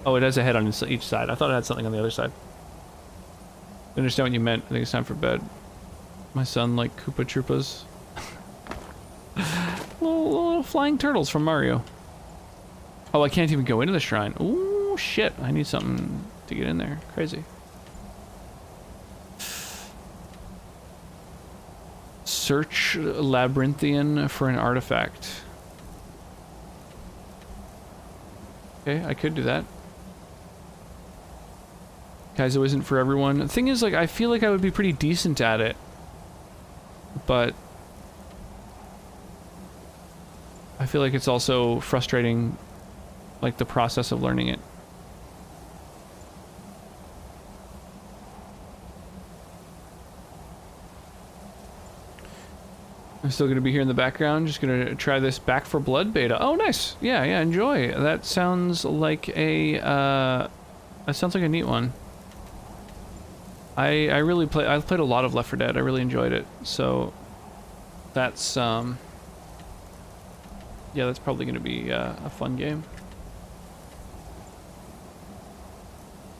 Speaker 1: Oh, it has a head on each side. I thought it had something on the other side. I understand what you meant. I think it's time for bed. My son like Koopa Troopas. little flying turtles from Mario. Oh, I can't even go into the shrine. Ooh. Shit, I need something to get in there. Crazy. Search Labyrinthian for an artifact. Okay, I could do that. Kaizo isn't for everyone. The thing is, like, I feel like I would be pretty decent at it. But I feel like it's also frustrating, like, the process of learning it. I'm still going to be here in the background, just going to try this Back for Blood beta. Oh, nice. Yeah, enjoy. That sounds like a, neat one. I've played a lot of Left 4 Dead. I really enjoyed it. So, that's, yeah, that's probably going to be a fun game.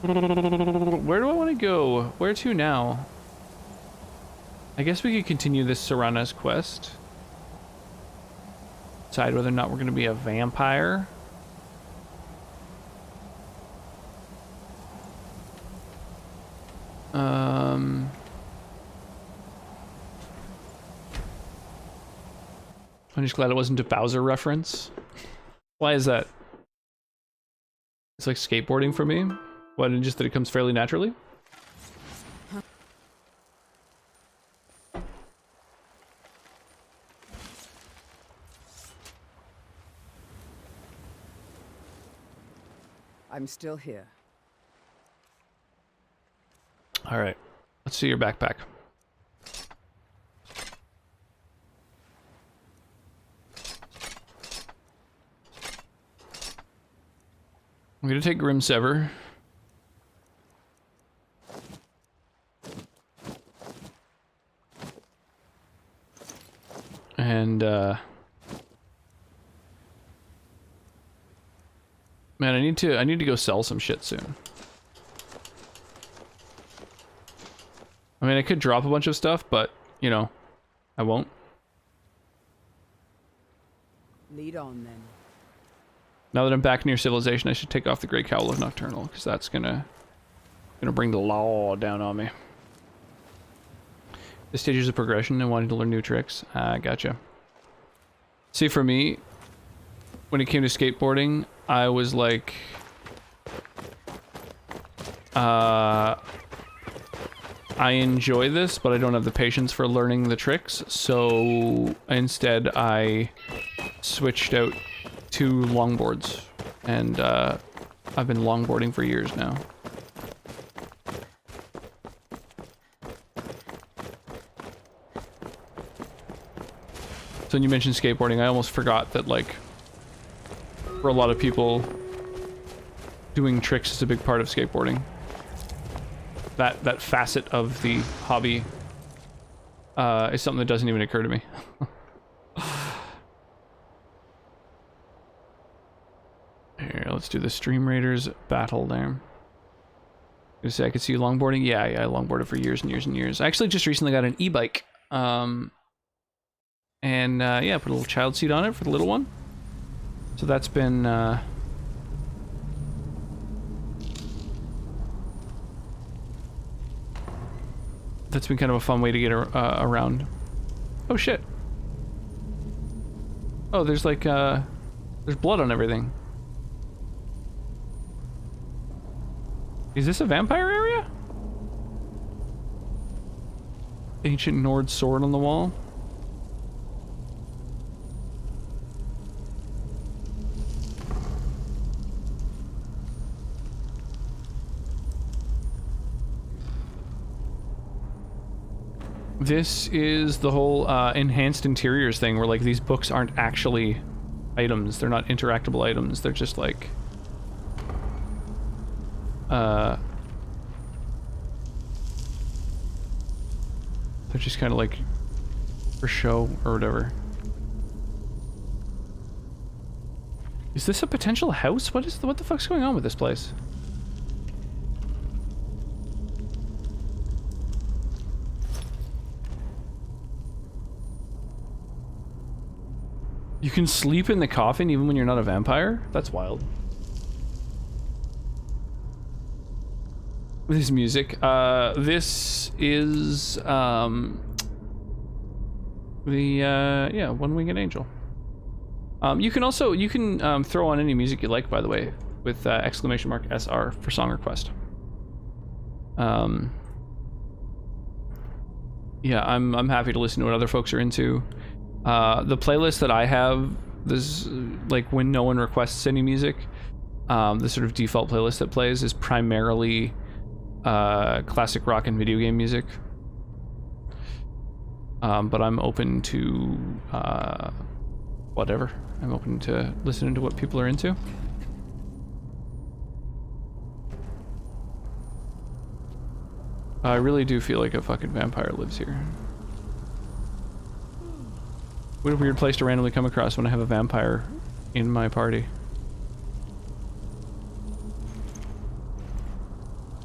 Speaker 1: Where do I want to go? Where to now? I guess we could continue this Serana's quest. Decide whether or not we're going to be a vampire. I'm just glad it wasn't a Bowser reference. Why is that? It's like skateboarding for me? What, and just that it comes fairly naturally?
Speaker 3: I'm still here.
Speaker 1: All right, let's see your backpack. I'm gonna take Grim Sever. And man, I need to go sell some shit soon. I mean, I could drop a bunch of stuff, but, you know, I won't.
Speaker 3: Lead on, then.
Speaker 1: Now that I'm back near civilization, I should take off the Great Cowl of Nocturnal, because that's gonna bring the law down on me. The stages of progression and wanting to learn new tricks. Gotcha. See, for me, when it came to skateboarding, I was like, I enjoy this, but I don't have the patience for learning the tricks, so instead I switched out to longboards, and I've been longboarding for years now. So when you mentioned skateboarding, I almost forgot that, like, for a lot of people, doing tricks is a big part of skateboarding. That facet of the hobby is something that doesn't even occur to me. Here, let's do the Stream Raiders battle there. You say I could see you longboarding? Yeah, I longboarded for years and years and years. I actually just recently got an e-bike. Yeah, put a little child seat on it for the little one. So that's been kind of a fun way to get around. Oh shit. Oh, there's like there's blood on everything. Is this a vampire area? Ancient Nord sword on the wall. This is the whole enhanced interiors thing where like these books aren't actually items. They're not interactable items. They're just like they're just kind of like for show or whatever. Is this a potential house? What the fuck's going on with this place? You can sleep in the coffin even when you're not a vampire? That's wild. This music. This is yeah, One Winged Angel. You can also throw on any music you like, by the way, with !SR for song request. Yeah, I'm happy to listen to what other folks are into. The playlist that I have, this like when no one requests any music, the sort of default playlist that plays is primarily classic rock and video game music. But I'm open to whatever. I'm open to listening to what people are into. I really do feel like a fucking vampire lives here. What a weird place to randomly come across when I have a vampire in my party.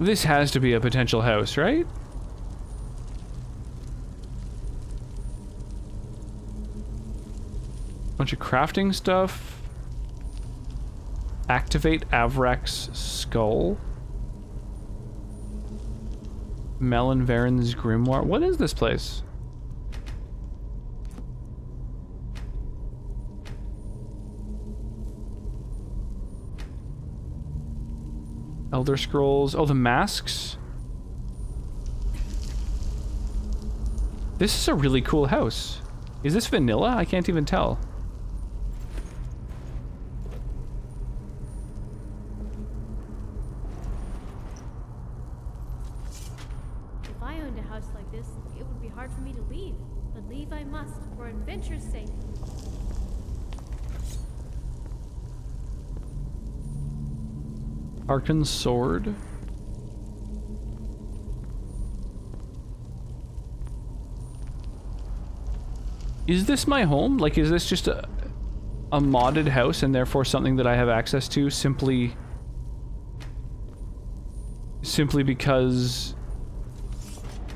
Speaker 1: This has to be a potential house, right? Bunch of crafting stuff. Activate Avrak's skull. Melon Varen's grimoire. What is this place? Elder Scrolls. Oh, the masks. This is a really cool house. Is this vanilla? I can't even tell.
Speaker 4: If I owned a house like this, it would be hard for me to leave. But leave I must, for adventure's sake.
Speaker 1: Arkan's sword. Is this my home? Like, is this just a modded house and therefore something that I have access to simply because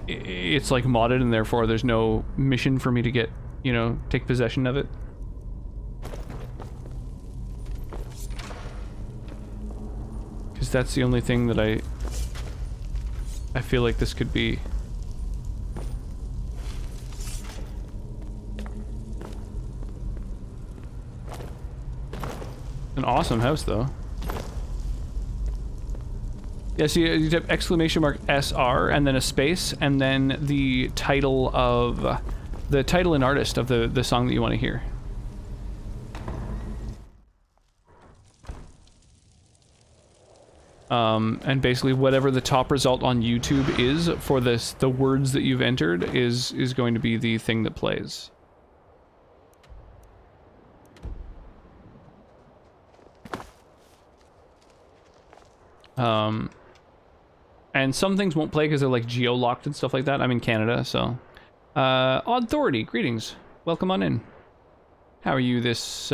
Speaker 1: it's like modded and therefore there's no mission for me to get, you know, take possession of it? Because that's the only thing that I feel like this could be. An awesome house, though. Yeah, so you type !SR and then a space and then the title and artist of the song that you want to hear. And basically whatever the top result on YouTube is for this, the words that you've entered is going to be the thing that plays. And some things won't play because they're like geo-locked and stuff like that. I'm in Canada, so. Odd Authority, greetings. Welcome on in. How are you this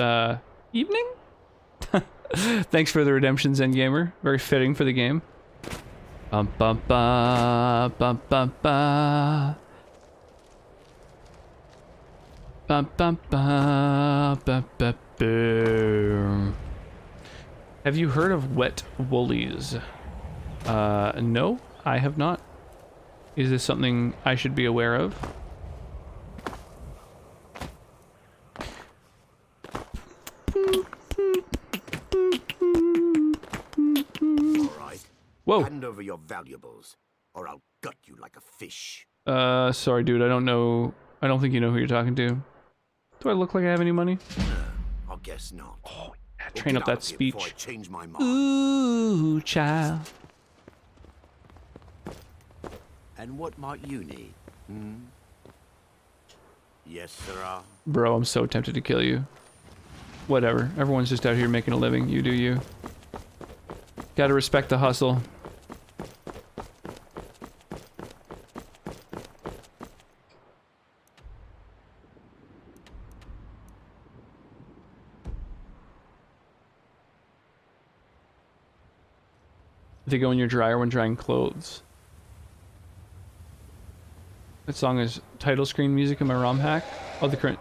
Speaker 1: evening? Thanks for the redemption, Zen Gamer. Very fitting for the game. Bum bum ba bum bum ba. Bum bum ba ba ba boom. Have you heard of wet woolies? No, I have not. Is this something I should be aware of? Whoa.
Speaker 14: Hand over your valuables, or I'll gut you like a fish.
Speaker 1: Sorry, dude. I don't know. I don't think you know who you're talking to. Do I look like I have any money?
Speaker 14: I guess not.
Speaker 1: Oh, yeah, train up that speech.
Speaker 14: I change my mind.
Speaker 1: Ooh, child.
Speaker 14: And what might you need? Hmm? Yes, sirrah.
Speaker 1: Bro, I'm so tempted to kill you. Whatever. Everyone's just out here making a living. You do you. Gotta respect the hustle. They go in your dryer when drying clothes. That song is title screen music in my ROM hack. Oh, the current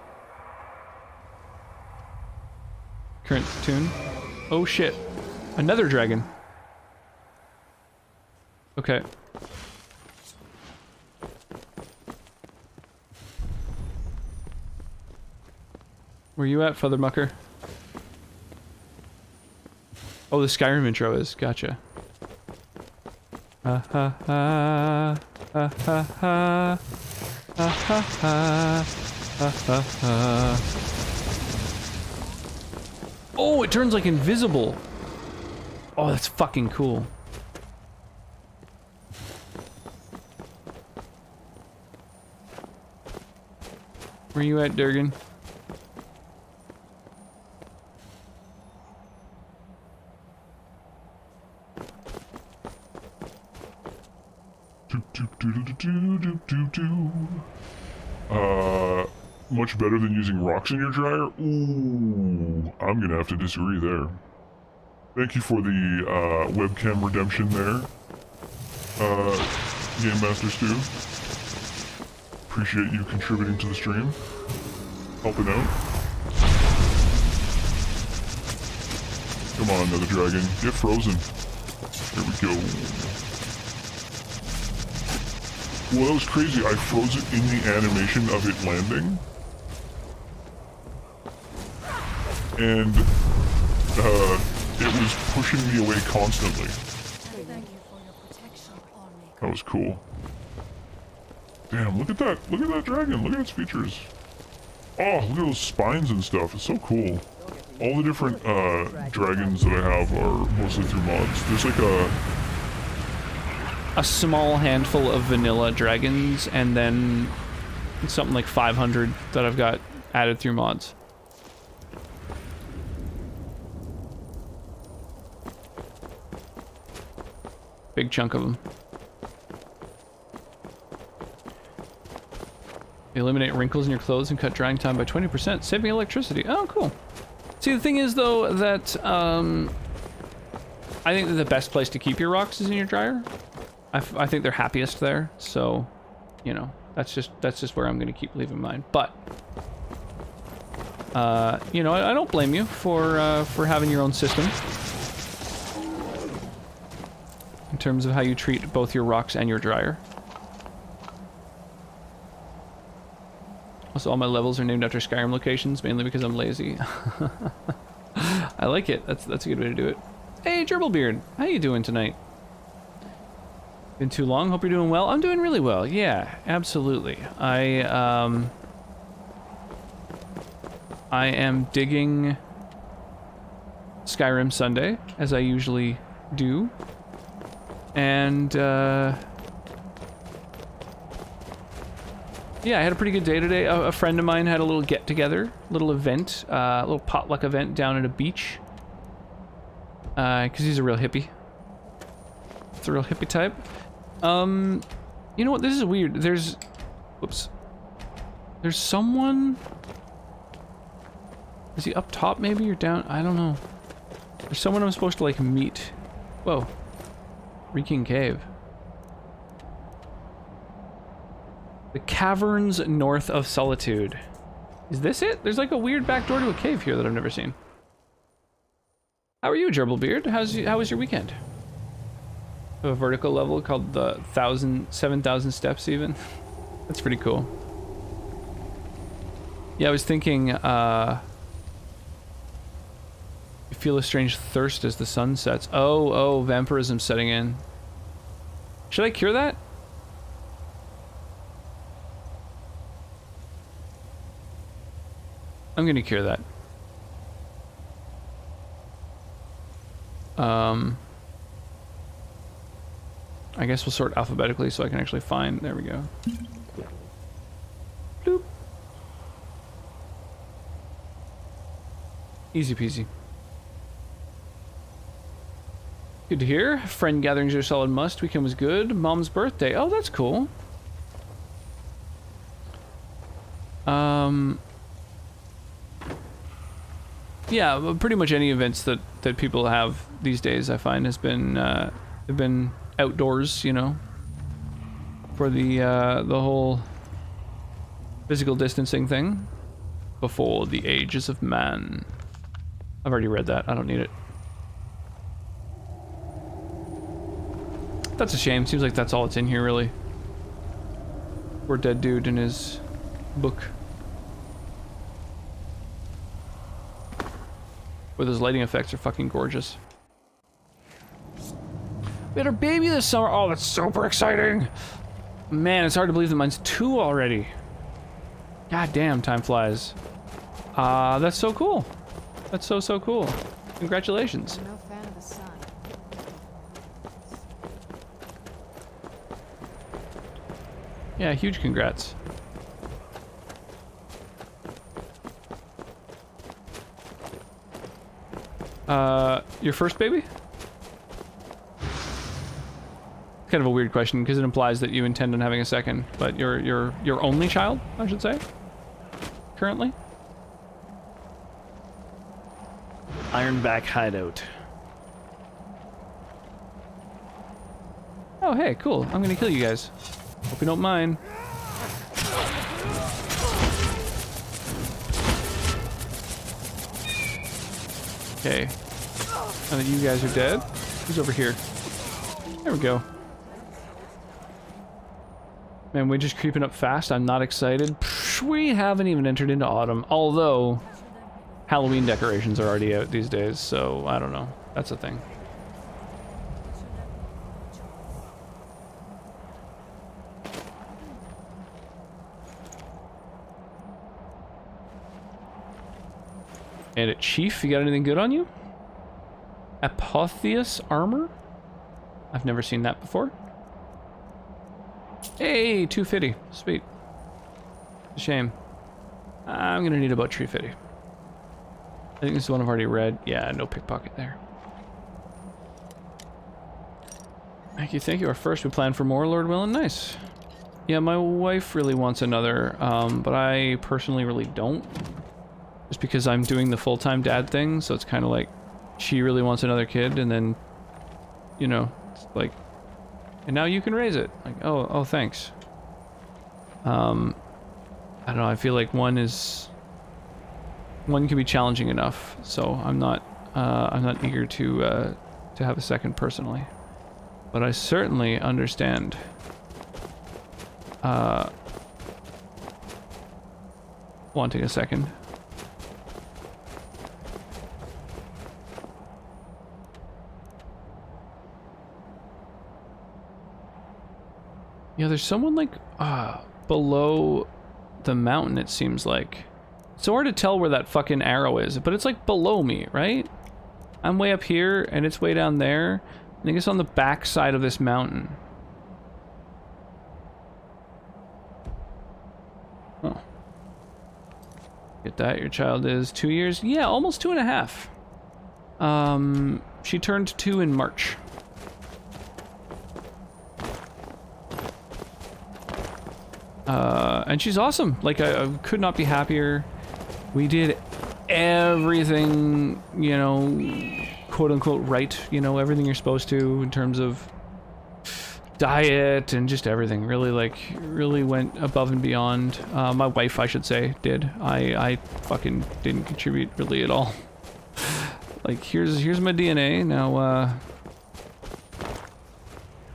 Speaker 1: tune. Oh shit. Another dragon. Okay. Where you at, Feathermucker? Oh, the Skyrim intro is. Gotcha. Ha ha ha. Ha ha ha. Ha ha ha. Ha ha ha. Oh, it turns like invisible. Oh, that's fucking cool. Where you at, Durgan?
Speaker 6: Much better than using rocks in your dryer? Ooh, I'm gonna have to disagree there. Thank you for the webcam redemption there, Game Master Stu. Appreciate you contributing to the stream, helping out. Come on, another dragon, get frozen. There we go. Well, that was crazy. I froze it in the animation of it landing. And, it was pushing me away constantly.
Speaker 13: Thank you for your protection, Lawmaker.
Speaker 6: That was cool. Damn, look at that. Look at that dragon. Look at its features. Oh, look at those spines and stuff. It's so cool. All the different, dragons that I have are mostly through mods. There's like
Speaker 1: a small handful of vanilla dragons, and then something like 500 that I've got added through mods. Big chunk of them. They eliminate wrinkles in your clothes and cut drying time by 20%, saving electricity. Oh, cool. See, the thing is, though, that I think that the best place to keep your rocks is in your dryer. I think they're happiest there, so, you know, that's just where I'm going to keep leaving mine. But, you know, I don't blame you for having your own system in terms of how you treat both your rocks and your dryer. Also, all my levels are named after Skyrim locations, mainly because I'm lazy. I like it. That's a good way to do it. Hey, Gerbilbeard, how you doing tonight? Been too long? Hope you're doing well. I'm doing really well. Yeah, absolutely. I am digging Skyrim Sunday, as I usually do. And, yeah, I had a pretty good day today. A friend of mine had a little get-together, little event, a little potluck event down at a beach. Because he's a real hippie. That's the real hippie type. You know what? This is weird. There's... Whoops. There's someone... Is he up top maybe or down? I don't know. There's someone I'm supposed to like meet. Whoa. Reeking cave. The caverns north of Solitude. Is this it? There's like a weird back door to a cave here that I've never seen. How are you, Gerbilbeard? How was your weekend? A vertical level called the 7,000 steps even. That's pretty cool. Yeah, I was thinking, you feel a strange thirst as the sun sets. Oh, vampirism setting in. Should I cure that? I'm gonna cure that. I guess we'll sort alphabetically so I can actually find. There we go. Bloop. Easy peasy. Good to hear. Friend gatherings are a solid must. Weekend was good. Mom's birthday. Oh, that's cool. Yeah, pretty much any events that people have these days, I find, have been outdoors, you know, for the whole physical distancing thing. Before the ages of man. I've already read that. I don't need it. That's a shame. Seems like that's all it's in here, really. Poor dead dude in his book. Where those lighting effects are fucking gorgeous. We had our baby this summer. Oh, that's super exciting. Man, it's hard to believe that mine's 2 already. God damn, time flies. That's so cool. That's so cool. Congratulations.
Speaker 2: I'm no fan of the sun.
Speaker 1: Yeah, huge congrats. Your first baby? Kind of a weird question because it implies that you intend on having a second, but your only child, I should say, currently.
Speaker 15: Ironback hideout.
Speaker 1: Oh, hey, cool. I'm gonna kill you guys. Hope you don't mind. Okay. Now that you guys are dead, who's over here? There we go. Man, we're just creeping up fast. I'm not excited. Psh, we haven't even entered into autumn, although Halloween decorations are already out these days, so I don't know. That's a thing. And a chief, you got anything good on you? Apotheus armor? I've never seen that before. Hey, 250. Sweet. Shame. I'm gonna need about 350. I think this is one I've already read. Yeah, no pickpocket there. Thank you, thank you. Our first, we plan for more, Lord Willen. Nice. Yeah, my wife really wants another, but I personally really don't. Just because I'm doing the full-time dad thing, so it's kind of like she really wants another kid, and then, you know, it's like, and now you can raise it. Like, oh, thanks. I don't know. I feel like one can be challenging enough, so I'm not eager to have a second personally, but I certainly understand. Wanting a second. Yeah, there's someone like below the mountain, it seems like. It's hard to tell where that fucking arrow is, but it's like below me, right? I'm way up here and it's way down there. I think it's on the back side of this mountain. Oh. Get that, your child is 2 years? Yeah, almost 2.5. She turned 2 in March. And she's awesome. Like, I could not be happier. We did everything, you know, quote unquote right, you know, everything you're supposed to in terms of diet and just everything. Really went above and beyond. My wife, I should say, did. I fucking didn't contribute really at all. Like, here's my DNA. Now,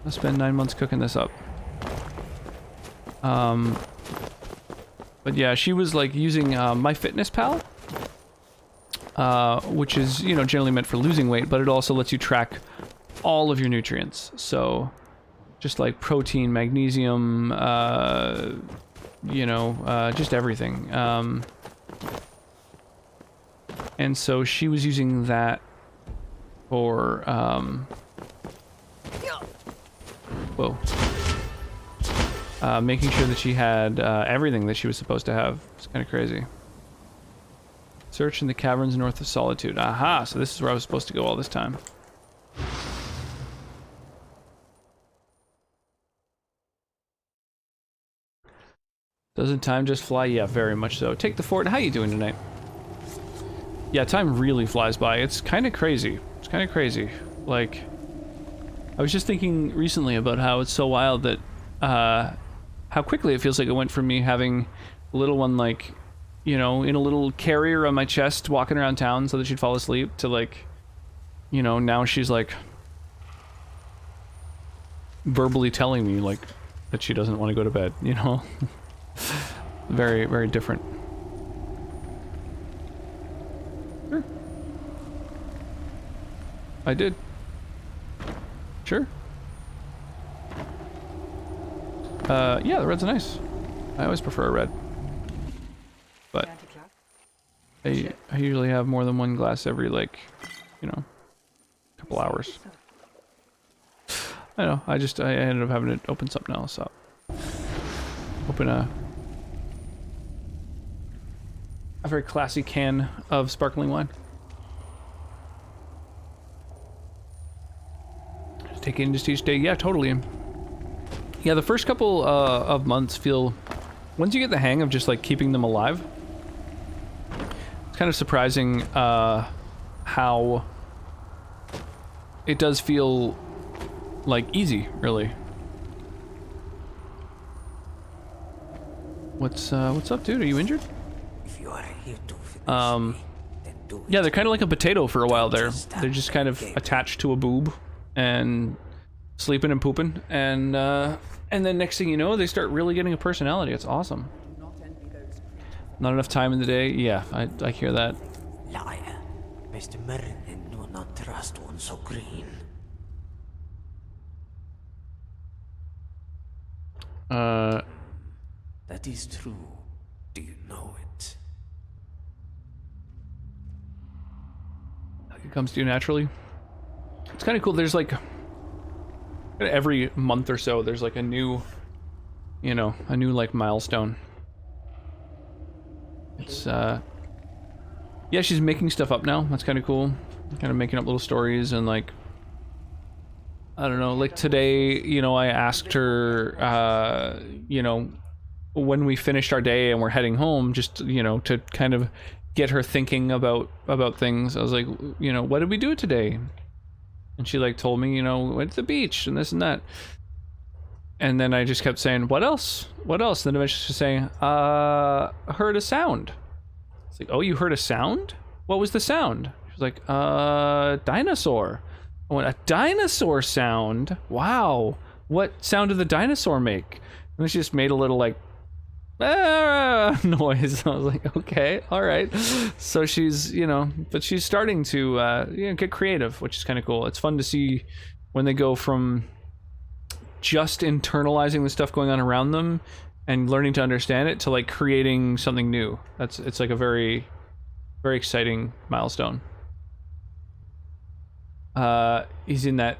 Speaker 1: I'll spend 9 months cooking this up. But yeah, she was like using MyFitnessPal, which is, you know, generally meant for losing weight, but it also lets you track all of your nutrients. So just like protein, magnesium, you know, just everything. And so she was using that for, whoa. Making sure that she had everything that she was supposed to have. It's kind of crazy. Search in the caverns north of Solitude. Aha, so this is where I was supposed to go all this time. Doesn't time just fly? Yeah, very much so. Take the fort. How you doing tonight? Yeah, time really flies by. It's kind of crazy. It's kind of crazy. Like, I was just thinking recently about how it's so wild that, how quickly it feels like it went from me having a little one, like, you know, in a little carrier on my chest walking around town so that she'd fall asleep to, like, you know, now she's like verbally telling me like that she doesn't want to go to bed, you know. Very, very different. Sure. I did. Sure. Yeah, the red's nice. I always prefer a red. But I usually have more than one glass every, like, you know, couple hours. I know, I ended up having to open something else up. Open a very classy can of sparkling wine. Just take it in just each day. Yeah, totally. Yeah, the first couple of months feel, once you get the hang of just like keeping them alive, it's kind of surprising how it does feel like easy, really. What's up, dude? Are you injured?
Speaker 14: If you are here to finish
Speaker 1: yeah, they're kind of like a potato for a while there. They're just kind of attached to a boob and sleeping and pooping, and then next thing you know, they start really getting a personality. It's awesome. Not enough time in the day. Yeah, I hear that.
Speaker 14: Liar. Mr. Merrin do not trust one so green. That is true. Do you know it?
Speaker 1: It comes to you naturally. It's kind of cool. There's like every month or so, there's like a new, you know, a new like milestone. It's yeah, she's making stuff up now. That's kind of cool. Kind of making up little stories and like, I don't know, like today, you know, I asked her, you know, when we finished our day and we're heading home, just, you know, to kind of get her thinking about things. I was like, you know, what did we do today? And she like told me, you know, went to the beach and this and that. And then I just kept saying, what else? What else? Then eventually she's saying, heard a sound. It's like, oh, you heard a sound? What was the sound? She was like, dinosaur. I went, a dinosaur sound? Wow. What sound did the dinosaur make? And then she just made a little like, noise. I was like, okay, all right. So she's, you know, but she's starting to, you know, get creative, which is kind of cool. It's fun to see when they go from just internalizing the stuff going on around them and learning to understand it to like creating something new. It's like a very, very exciting milestone. He's in that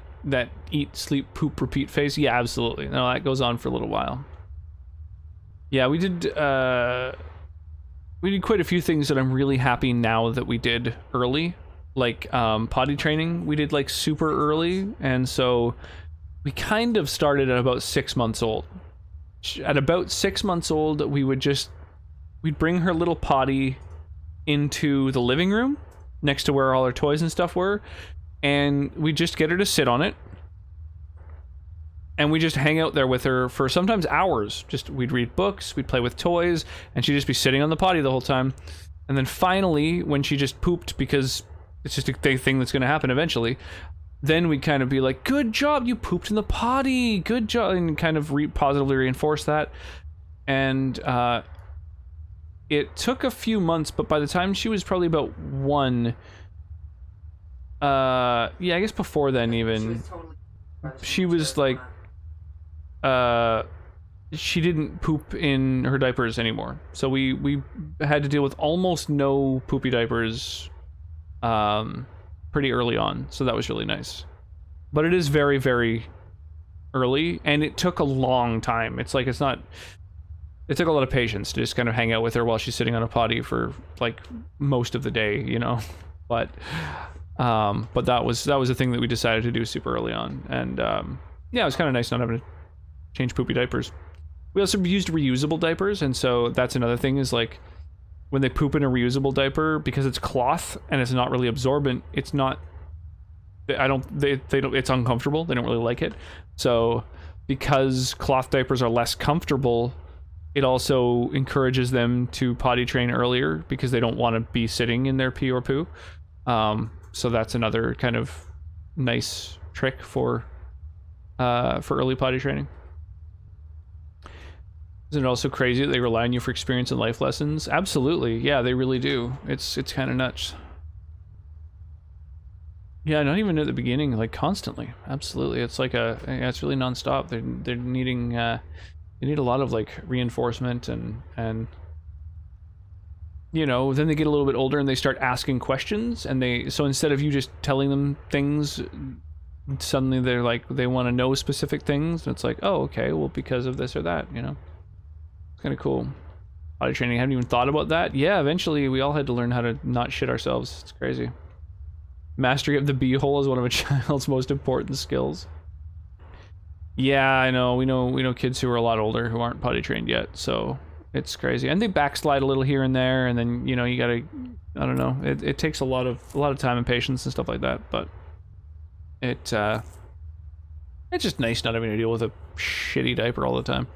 Speaker 1: eat, sleep, poop, repeat phase. Yeah, absolutely. No, that goes on for a little while. Yeah, we did quite a few things that I'm really happy now that we did early. Like potty training, we did like super early, and so we kind of started at about 6 months old. at about 6 months old, we'd bring her little potty into the living room next to where all her toys and stuff were, and we'd just get her to sit on it, and we just hang out there with her for sometimes hours. We'd read books, we'd play with toys, and she'd just be sitting on the potty the whole time. And then finally, when she just pooped, because it's just a big thing that's going to happen eventually, then we'd kind of be like, good job, you pooped in the potty, good job, and kind of positively reinforce that. And it took a few months, but by the time she was probably about 1, yeah, I guess before then even, she was like, she didn't poop in her diapers anymore. So we had to deal with almost no poopy diapers pretty early on. So that was really nice. But it is very, very early, and it took a long time. It took a lot of patience to just kind of hang out with her while she's sitting on a potty for like most of the day, you know. But that was a thing that we decided to do super early on, and yeah, it was kind of nice not having to change poopy diapers. We also used reusable diapers, and so that's another thing, is like when they poop in a reusable diaper, because it's cloth and it's not really absorbent, it's not, they don't, it's uncomfortable. They don't really like it. So because cloth diapers are less comfortable, it also encourages them to potty train earlier, because they don't want to be sitting in their pee or poo. So that's another kind of nice trick for early potty training. Isn't it also crazy that they rely on you for experience and life lessons? Absolutely, yeah, they really do. It's kind of nuts. Yeah, not even at the beginning, like constantly. Absolutely, it's like it's really nonstop. They're needing they need a lot of like reinforcement, and you know, then they get a little bit older and they start asking questions, and so instead of you just telling them things, suddenly they're like, they want to know specific things, and it's like, oh, okay, well, because of this or that, you know. It's kind of cool. Potty training, I haven't even thought about that. Yeah, eventually we all had to learn how to not shit ourselves. It's crazy. Mastery of the beehole is one of a child's most important skills. Yeah, I know. We know kids who are a lot older who aren't potty trained yet, so it's crazy. And they backslide a little here and there, and then, you know, you gotta, I don't know. It takes a lot of time and patience and stuff like that, but it's just nice not having to deal with a shitty diaper all the time.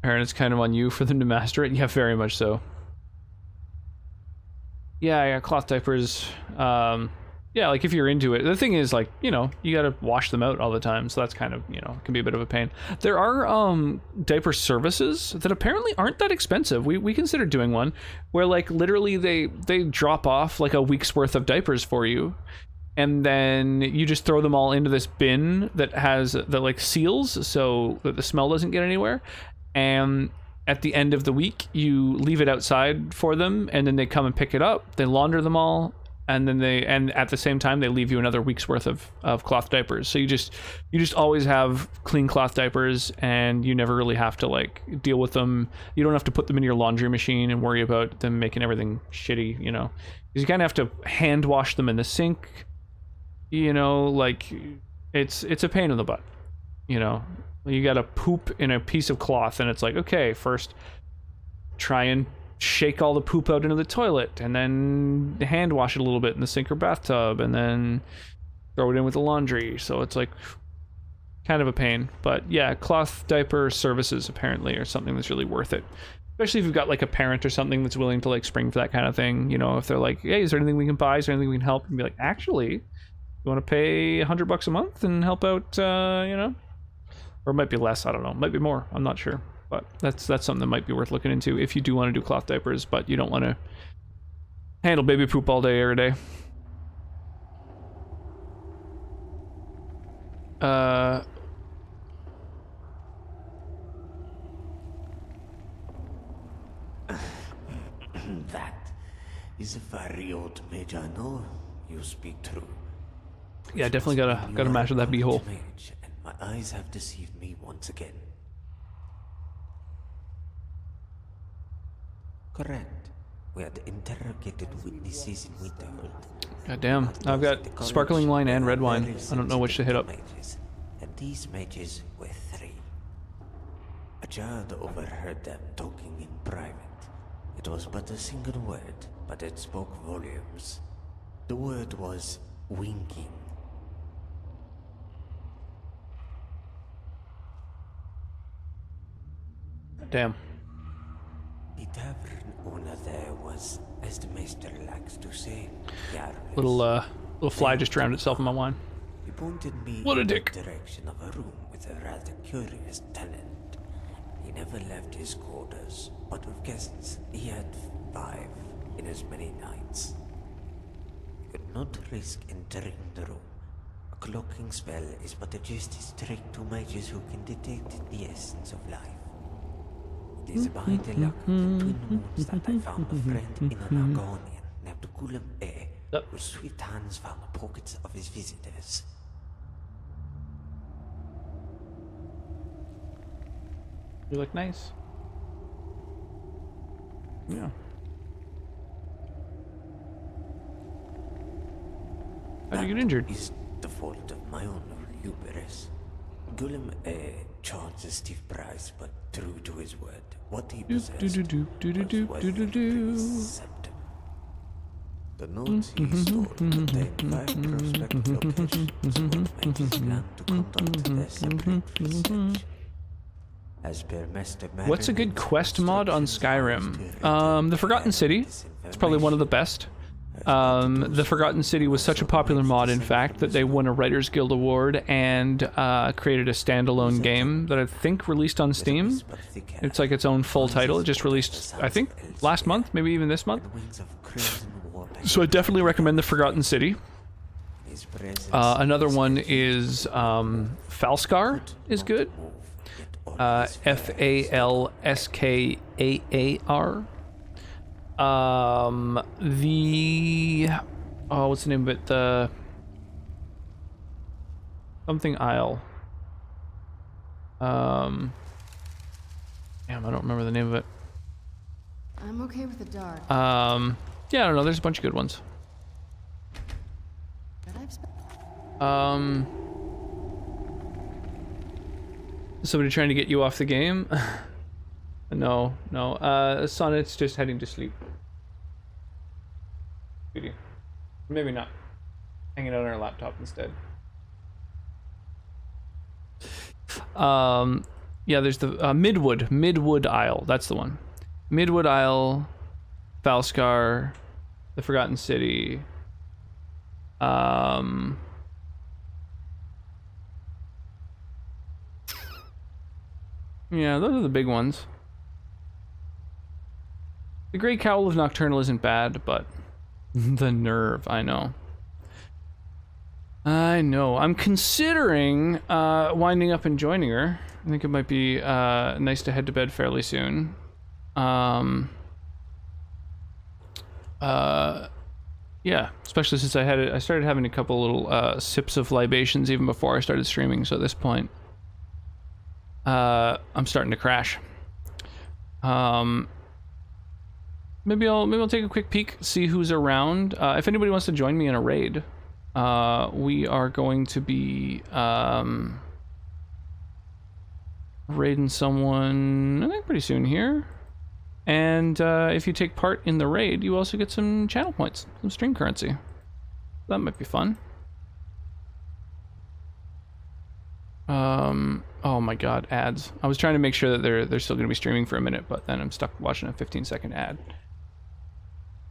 Speaker 1: Aaron, it's kind of on you for them to master it. Yeah, very much so. Yeah, cloth diapers. Yeah, like if you're into it. The thing is, like, you know, you gotta wash them out all the time, so that's kind of, you know, can be a bit of a pain. There are diaper services that apparently aren't that expensive. We considered doing one where, like, literally they drop off like a week's worth of diapers for you, and then you just throw them all into this bin that like seals so that the smell doesn't get anywhere. And at the end of the week, you leave it outside for them, and then they come and pick it up. They launder them all, and then and at the same time, they leave you another week's worth of cloth diapers. So you just always have clean cloth diapers, and you never really have to like deal with them. You don't have to put them in your laundry machine and worry about them making everything shitty, you know, because you kind of have to hand wash them in the sink. You know, like it's a pain in the butt, you know. You gotta poop in a piece of cloth, and it's like, okay, first try and shake all the poop out into the toilet, and then hand wash it a little bit in the sink or bathtub, and then throw it in with the laundry. So it's like kind of a pain. But yeah, cloth diaper services apparently are something that's really worth it. Especially if you've got like a parent or something that's willing to like spring for that kind of thing. You know, if they're like, hey, is there anything we can buy? Is there anything we can help? And be like, actually, you want to pay $100 a month and help out, you know? Or it might be less, I don't know. It might be more, I'm not sure. But that's something that might be worth looking into if you do want to do cloth diapers, but you don't want to handle baby poop all day, every day.
Speaker 14: That is very old mage, I know. You speak true.
Speaker 1: Yeah, definitely gotta master that beehole.
Speaker 14: My eyes have deceived me once again. Correct. We had interrogated witnesses in Winterhold.
Speaker 1: God damn. I've got sparkling wine and red wine. I don't know which to hit up.
Speaker 14: Mages, and these mages were 3. child overheard them talking in private. It was but a single word, but it spoke volumes. The word was winking.
Speaker 1: Damn.
Speaker 14: The tavern owner there was, as the maester likes to say, careless.
Speaker 1: Little fly just drowned itself in my wine.
Speaker 14: He pointed me
Speaker 1: What a
Speaker 14: in
Speaker 1: dick.
Speaker 14: the direction of a room with a rather curious tenant. He never left his quarters, but with guests he had 5 in as many nights. You could not risk entering the room. A cloaking spell is but a justice trick to mages who can detect the essence of life. It is by the luck of the twin moons that I found a friend in an Argonian named Gulam whose swift hands found the pockets of his visitors.
Speaker 1: You look nice. Yeah. How'd you get injured?
Speaker 14: Is the fault of my own hubris. Gulam charged a stiff price, but true to his word, what he possessed was worth septum. The notes he stole contained 5 prospective locations, what made his plan to conduct their separate research. As per Master
Speaker 1: What's a good quest mod on Skyrim? The Forgotten City. It's probably one of the best. The Forgotten City was such a popular mod, in fact, that they won a Writers Guild Award and created a standalone game that I think released on Steam. It's like its own full title. It just released, I think, last month, maybe even this month. So I definitely recommend the Forgotten City. Another one is Falskaar is good. Falskaar. What's the name of it? The something Isle. Damn, I don't remember the name of it.
Speaker 2: I'm okay with the dark.
Speaker 1: Yeah, I don't know. There's a bunch of good ones. Somebody trying to get you off the game? No. Sonnet's just heading to sleep. Maybe not. Hanging out on our laptop instead. Yeah, there's the Midwood Isle. That's the one. Midwood Isle, Falskaar, the Forgotten City. Yeah, those are the big ones. The Great Cowl of Nocturnal isn't bad, but the nerve, I know. I'm considering winding up and joining her. I think it might be nice to head to bed fairly soon. Yeah, especially since I started having a couple little sips of libations even before I started streaming, so at this point I'm starting to crash. Maybe I'll take a quick peek, see who's around. If anybody wants to join me in a raid, we are going to be raiding someone, I think, pretty soon here. And if you take part in the raid, you also get some channel points, some stream currency. That might be fun. Oh my god, ads. I was trying to make sure that they're still going to be streaming for a minute, but then I'm stuck watching a 15-second ad.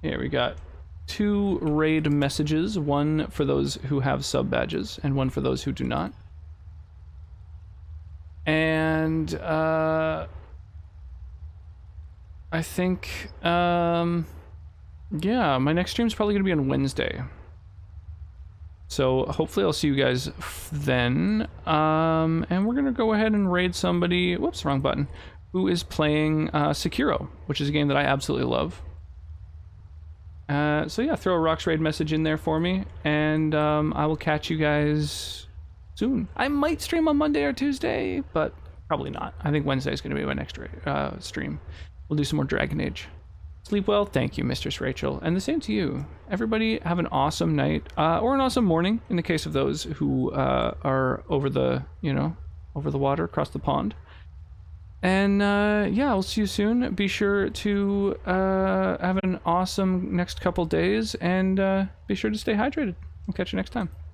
Speaker 1: Here we got 2 raid messages, one for those who have sub badges and one for those who do not. And I think yeah, my next stream's probably going to be on Wednesday. So hopefully I'll see you guys then. And we're going to go ahead and raid somebody, whoops, wrong button, who is playing Sekiro, which is a game that I absolutely love. So yeah, throw a Rocks raid message in there for me, and I will catch you guys soon. I might stream on Monday or Tuesday, but probably not. I think Wednesday is going to be my next stream. We'll do some more Dragon Age. Sleep well. Thank you, Mistress Rachel. And the same to you. Everybody have an awesome night, or an awesome morning, in the case of those who are over the, over the water, across the pond. And yeah, I'll see you soon. Be sure to have an awesome next couple days, and be sure to stay hydrated. We'll catch you next time.